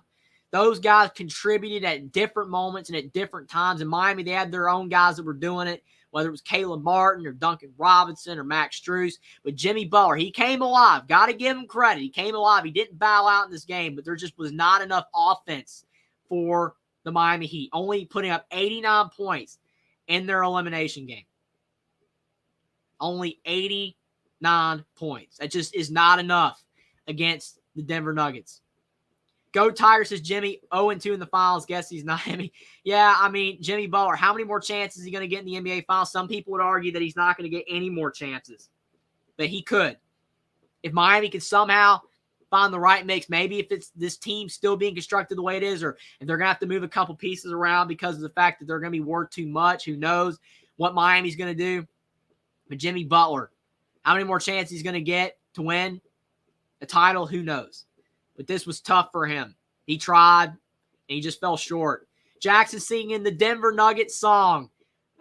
those guys contributed at different moments and at different times. In Miami, they had their own guys that were doing it, whether it was Caleb Martin or Duncan Robinson or Max Strus. But Jimmy Butler, he came alive. Got to give him credit. He came alive. He didn't bow out in this game, but there just was not enough offense for the Miami Heat, only putting up 89 points in their elimination game. Only 89 points. That just is not enough against the Denver Nuggets. Go Tigers, says Jimmy, 0-2 in the finals. Guess he's not. Jimmy Butler, how many more chances is he going to get in the NBA finals? Some people would argue that he's not going to get any more chances. But he could. If Miami can somehow find the right mix, maybe if it's this team still being constructed the way it is, or if they're going to have to move a couple pieces around because of the fact that they're going to be worth too much, who knows what Miami's going to do. But Jimmy Butler, how many more chances he's going to get to win a title? Who knows? But this was tough for him. He tried, and he just fell short. Jackson singing the Denver Nuggets song.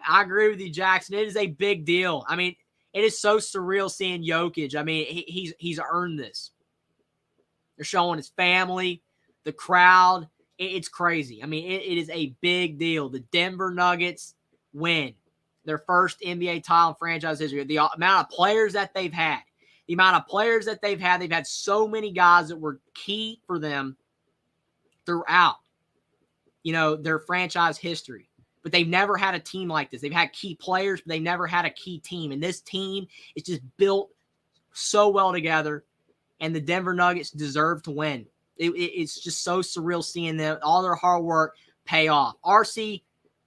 I agree with you, Jackson. It is a big deal. It is so surreal seeing Jokic. He's earned this. They're showing his family, the crowd. It's crazy. It is a big deal. The Denver Nuggets win their first NBA title in franchise history. The amount of players that they've had. They've had so many guys that were key for them throughout, their franchise history. But they've never had a team like this. They've had key players, but they never had a key team. And this team is just built so well together, and the Denver Nuggets deserve to win. It's just so surreal seeing them, all their hard work pay off. RC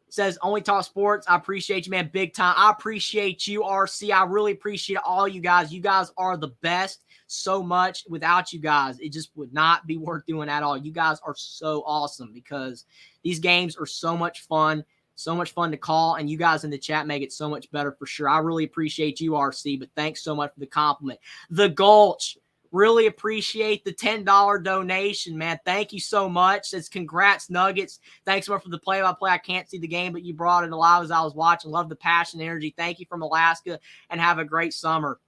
says, Only Talk Sports. I appreciate you, man, big time. I appreciate you, RC. I really appreciate all you guys. You guys are the best so much. Without you guys, it just would not be worth doing at all. You guys are so awesome because these games are so much fun to call, and you guys in the chat make it so much better for sure. I really appreciate you, RC, but thanks so much for the compliment. The Gulch. Really appreciate the $10 donation, man. Thank you so much. Says congrats, Nuggets. Thanks so much for the play-by-play. I can't see the game, but you brought it alive as I was watching. Love the passion and energy. Thank you from Alaska, and have a great summer.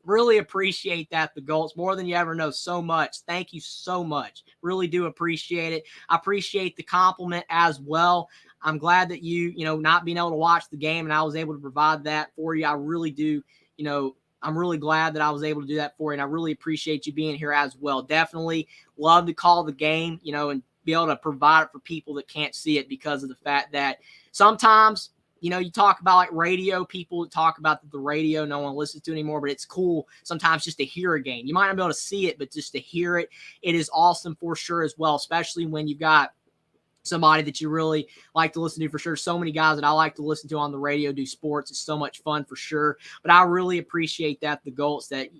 Really appreciate that, the Gulch. More than you ever know. So much. Thank you so much. Really do appreciate it. I appreciate the compliment as well. I'm glad that you not being able to watch the game and I was able to provide that for you. I really do, I'm really glad that I was able to do that for you, and I really appreciate you being here as well. Definitely love to call the game, and be able to provide it for people that can't see it because of the fact that sometimes, you talk about like radio, people talk about the radio no one listens to anymore, but it's cool sometimes just to hear a game. You might not be able to see it, but just to hear it, it is awesome for sure as well, especially when you've got somebody that you really like to listen to for sure. So many guys that I like to listen to on the radio do sports. It's so much fun for sure. But I really appreciate that, the Gulch, that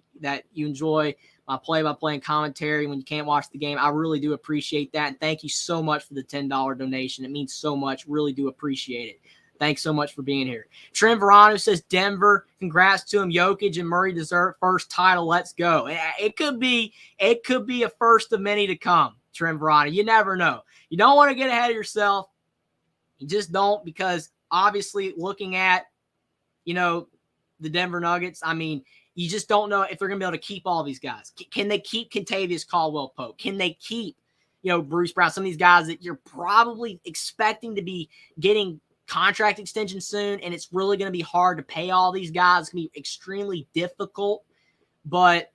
you enjoy my play-by-play and commentary when you can't watch the game. I really do appreciate that. And thank you so much for the $10 donation. It means so much. Really do appreciate it. Thanks so much for being here. Trent Verano says Denver. Congrats to him. Jokic and Murray deserve first title. Let's go. It could be a first of many to come. Trent Verano. You never know. You don't want to get ahead of yourself. You just don't, because obviously looking at, the Denver Nuggets, you just don't know if they're going to be able to keep all these guys. Can they keep Kentavious Caldwell-Pope? Can they keep, Bruce Brown? Some of these guys that you're probably expecting to be getting contract extension soon, and it's really going to be hard to pay all these guys. It's going to be extremely difficult, but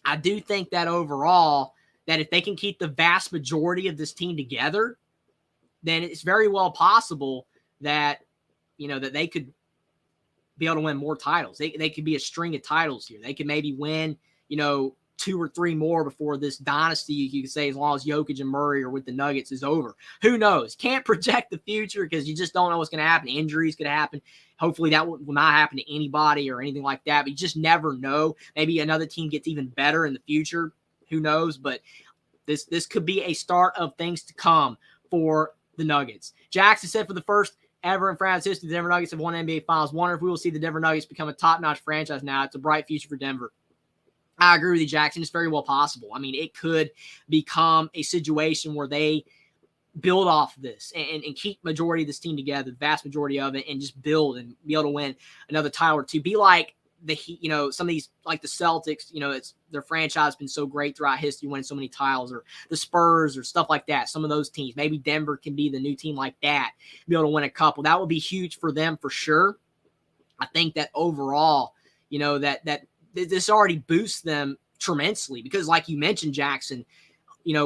I do think that overall, that if they can keep the vast majority of this team together, then it's very well possible that, that they could be able to win more titles. They could be a string of titles here. They could maybe win, 2 or 3 more before this dynasty, you could say, as long as Jokic and Murray are with the Nuggets, is over. Who knows? Can't project the future because you just don't know what's going to happen. Injuries could happen. Hopefully that will not happen to anybody or anything like that, but you just never know. Maybe another team gets even better in the future. Who knows? But this could be a start of things to come for the Nuggets. Jackson said, for the first ever in franchise history, the Denver Nuggets have won NBA Finals. Wonder if we will see the Denver Nuggets become a top-notch franchise now. It's a bright future for Denver. I agree with you, Jackson. It's very well possible. I mean, it could become a situation where they build off of this and keep majority of this team together, the vast majority of it, and just build and be able to win another title or two. Be like the Heat, some of these, like the Celtics, it's their franchise has been so great throughout history, winning so many titles, or the Spurs or stuff like that. Some of those teams, maybe Denver can be the new team like that, be able to win a couple. That would be huge for them for sure. I think that overall, that this already boosts them tremendously because, like you mentioned, Jackson,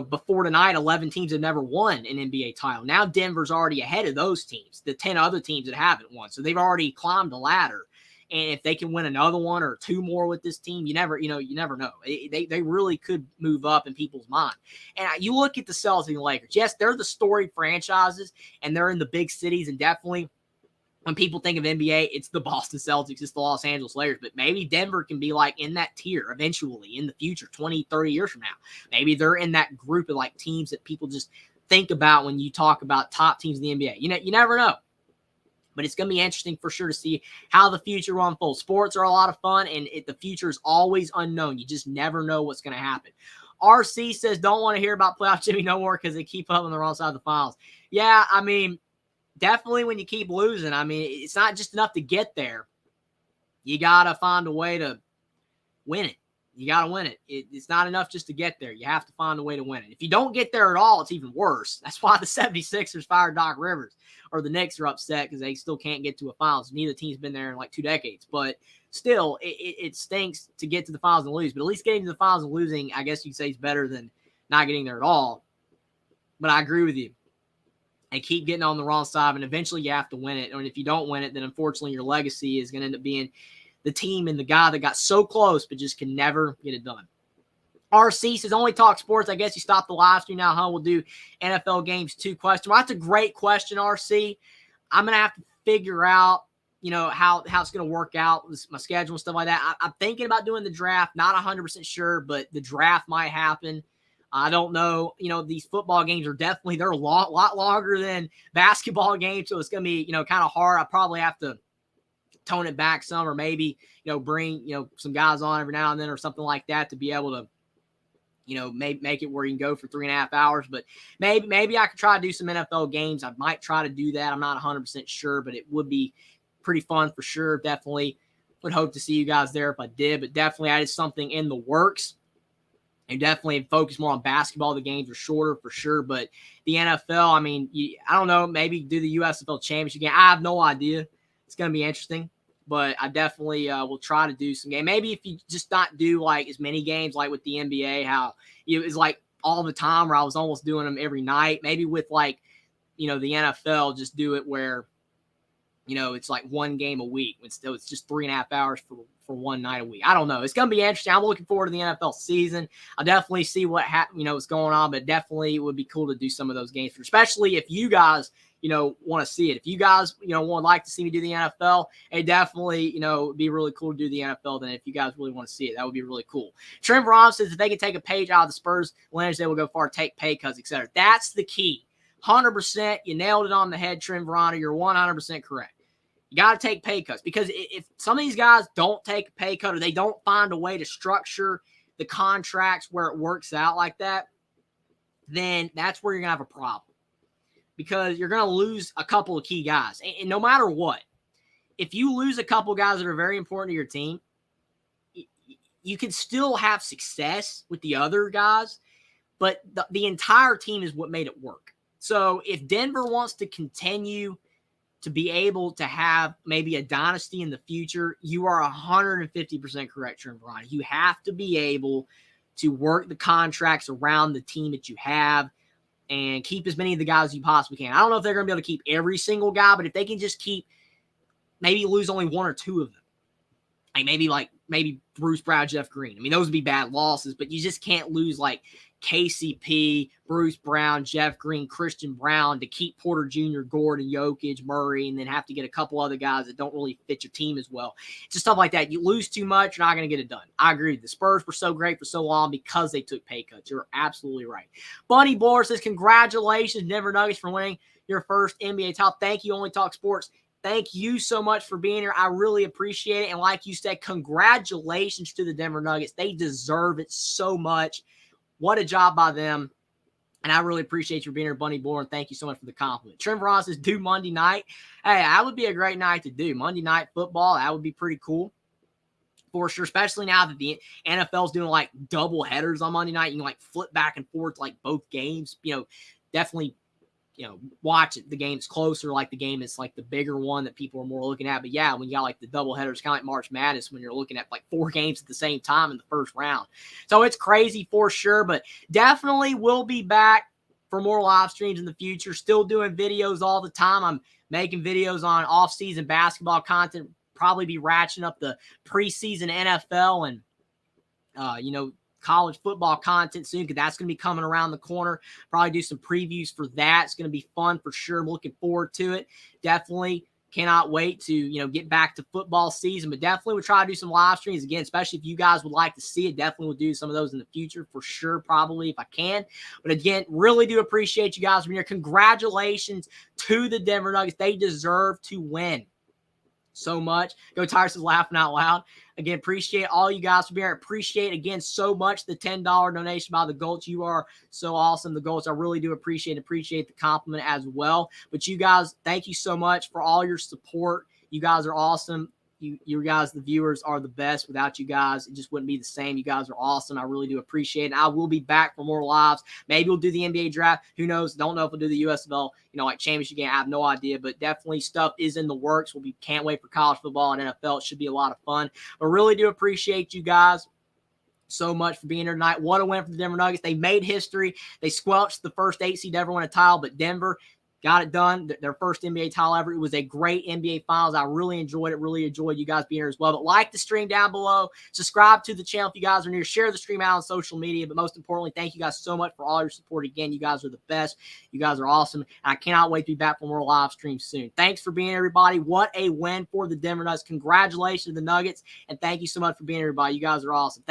before tonight, 11 teams have never won an NBA title. Now Denver's already ahead of those teams, the 10 other teams that haven't won. So they've already climbed the ladder. And if they can win another one or 2 more with this team, you never know. They really could move up in people's mind. And you look at the Celtics and the Lakers. Yes, they're the storied franchises, and they're in the big cities, and definitely when people think of NBA, it's the Boston Celtics, it's the Los Angeles Lakers, but maybe Denver can be like in that tier eventually in the future, 20, 30 years from now. Maybe they're in that group of like teams that people just think about when you talk about top teams in the NBA. You never know. But it's going to be interesting for sure to see how the future will unfold. Sports are a lot of fun, and the future is always unknown. You just never know what's going to happen. RC says, don't want to hear about playoff Jimmy no more because they keep up on the wrong side of the finals. Yeah, I mean, definitely when you keep losing, I mean, it's not just enough to get there. You got to find a way to win it. You got to win it. It's not enough just to get there. You have to find a way to win it. If you don't get there at all, it's even worse. That's why the 76ers fired Doc Rivers, or the Knicks are upset because they still can't get to a finals. Neither team's been there in like 2 decades. But still, it stinks to get to the finals and lose. But at least getting to the finals and losing, I guess you could say, is better than not getting there at all. But I agree with you. And keep getting on the wrong side, and eventually you have to win it. And if you don't win it, then unfortunately your legacy is going to end up being the team and the guy that got so close but just can never get it done. RC says, only talk sports. I guess you stopped the live stream now, huh? We'll do NFL games 2 question. Well, that's a great question, RC. I'm going to have to figure out, how it's going to work out with my schedule and stuff like that. I'm thinking about doing the draft. Not 100% sure, but the draft might happen. I don't know. These football games are definitely, they're a lot longer than basketball games. So it's going to be, kind of hard. I probably have to tone it back some, or maybe, bring, some guys on every now and then or something like that to be able to, make it where you can go for 3.5 hours. But maybe I could try to do some NFL games. I might try to do that. I'm not 100% sure, but it would be pretty fun for sure. Definitely would hope to see you guys there if I did, but definitely that is something in the works. And definitely focus more on basketball. The games are shorter for sure, but the NFL, I mean, I don't know, maybe do the USFL Championship game. I have no idea. It's going to be interesting, but I definitely will try to do some game. Maybe if you just not do like as many games like with the NBA, how it was like all the time where I was almost doing them every night. Maybe with like, the NFL, just do it where, it's like 1 game a week. It's just 3.5 hours for 1 night a week. I don't know. It's going to be interesting. I'm looking forward to the NFL season. I'll definitely see what's going on, but definitely it would be cool to do some of those games, especially if you guys, want to see it. If you guys, would like to see me do the NFL, it definitely, would be really cool to do the NFL. Then if you guys really want to see it, that would be really cool. Trent Brown says if they can take a page out of the Spurs lineage, they will go far, take pay cuts, etc. That's the key. 100%. You nailed it on the head, Trent Verano. You're 100% correct. You got to take pay cuts, because if some of these guys don't take a pay cut, or they don't find a way to structure the contracts where it works out like that, then that's where you're going to have a problem, because you're going to lose a couple of key guys. And no matter what, if you lose a couple of guys that are very important to your team, you can still have success with the other guys, but the entire team is what made it work. So if Denver wants to continue to be able to have maybe a dynasty in the future, you are 150% correct, Trent Varane. You have to be able to work the contracts around the team that you have and keep as many of the guys as you possibly can. I don't know if they're going to be able to keep every single guy, but if they can just keep, maybe lose only one or two of them, maybe Bruce Brown, Jeff Green. I mean, those would be bad losses, but you just can't lose like KCP, Bruce Brown, Jeff Green, Christian Brown to keep Porter Jr., Gordon, Jokic, Murray, and then have to get a couple other guys that don't really fit your team as well. Just stuff like that. You lose too much, you're not going to get it done. I agree. The Spurs were so great for so long because they took pay cuts. You're absolutely right. Bunny Bohr says, congratulations, Denver Nuggets, for winning your first NBA title. Thank you, Only Talk Sports. Thank you so much for being here. I really appreciate it. And like you said, congratulations to the Denver Nuggets. They deserve it so much. What a job by them. And I really appreciate you being here, Bunny Bohr, and thank you so much for the compliment. Trent Varane says, do Monday night. Hey, that would be a great night to do. Monday Night Football, that would be pretty cool for sure, especially now that the NFL's doing like double headers on Monday night. You can like flip back and forth like both games. Definitely watch it. The game's closer, like the game is like the bigger one that people are more looking at. But yeah, when you got like the double headers, kind of like March Madness, when you're looking at like 4 games at the same time in the first round. So it's crazy for sure, but definitely we'll be back for more live streams in the future. Still doing videos all the time. I'm making videos on off-season basketball content, probably be ratcheting up the preseason NFL and, college football content soon, because that's going to be coming around the corner. Probably do some previews for that. It's going to be fun for sure. I'm looking forward to it. Definitely cannot wait to, get back to football season, but definitely we'll try to do some live streams again, especially if you guys would like to see it. Definitely will do some of those in the future for sure, probably if I can. But again, really do appreciate you guys being here. Congratulations to the Denver Nuggets. They deserve to win so much. Go Tigers is laughing out loud. Again, appreciate all you guys for being here. Appreciate, again, so much the $10 donation by the Gulch. You are so awesome, the Gulch. I really do appreciate the compliment as well. But you guys, thank you so much for all your support. You guys are awesome. You guys, the viewers, are the best. Without you guys, it just wouldn't be the same. You guys are awesome. I really do appreciate it. And I will be back for more lives. Maybe we'll do the NBA draft. Who knows? Don't know if we'll do the USFL, like championship game. I have no idea, but definitely stuff is in the works. Can't wait for college football and NFL. It should be a lot of fun. But really do appreciate you guys so much for being here tonight. What a win for the Denver Nuggets. They made history. They squelched the first 8 seed to ever win a title, but Denver got it done. Their first NBA title ever. It was a great NBA Finals. I really enjoyed it. Really enjoyed you guys being here as well. But like the stream down below. Subscribe to the channel if you guys are new. Share the stream out on social media. But most importantly, thank you guys so much for all your support. Again, you guys are the best. You guys are awesome. And I cannot wait to be back for more live streams soon. Thanks for being here, everybody. What a win for the Denver Nuggets. Congratulations to the Nuggets. And thank you so much for being here, everybody. You guys are awesome.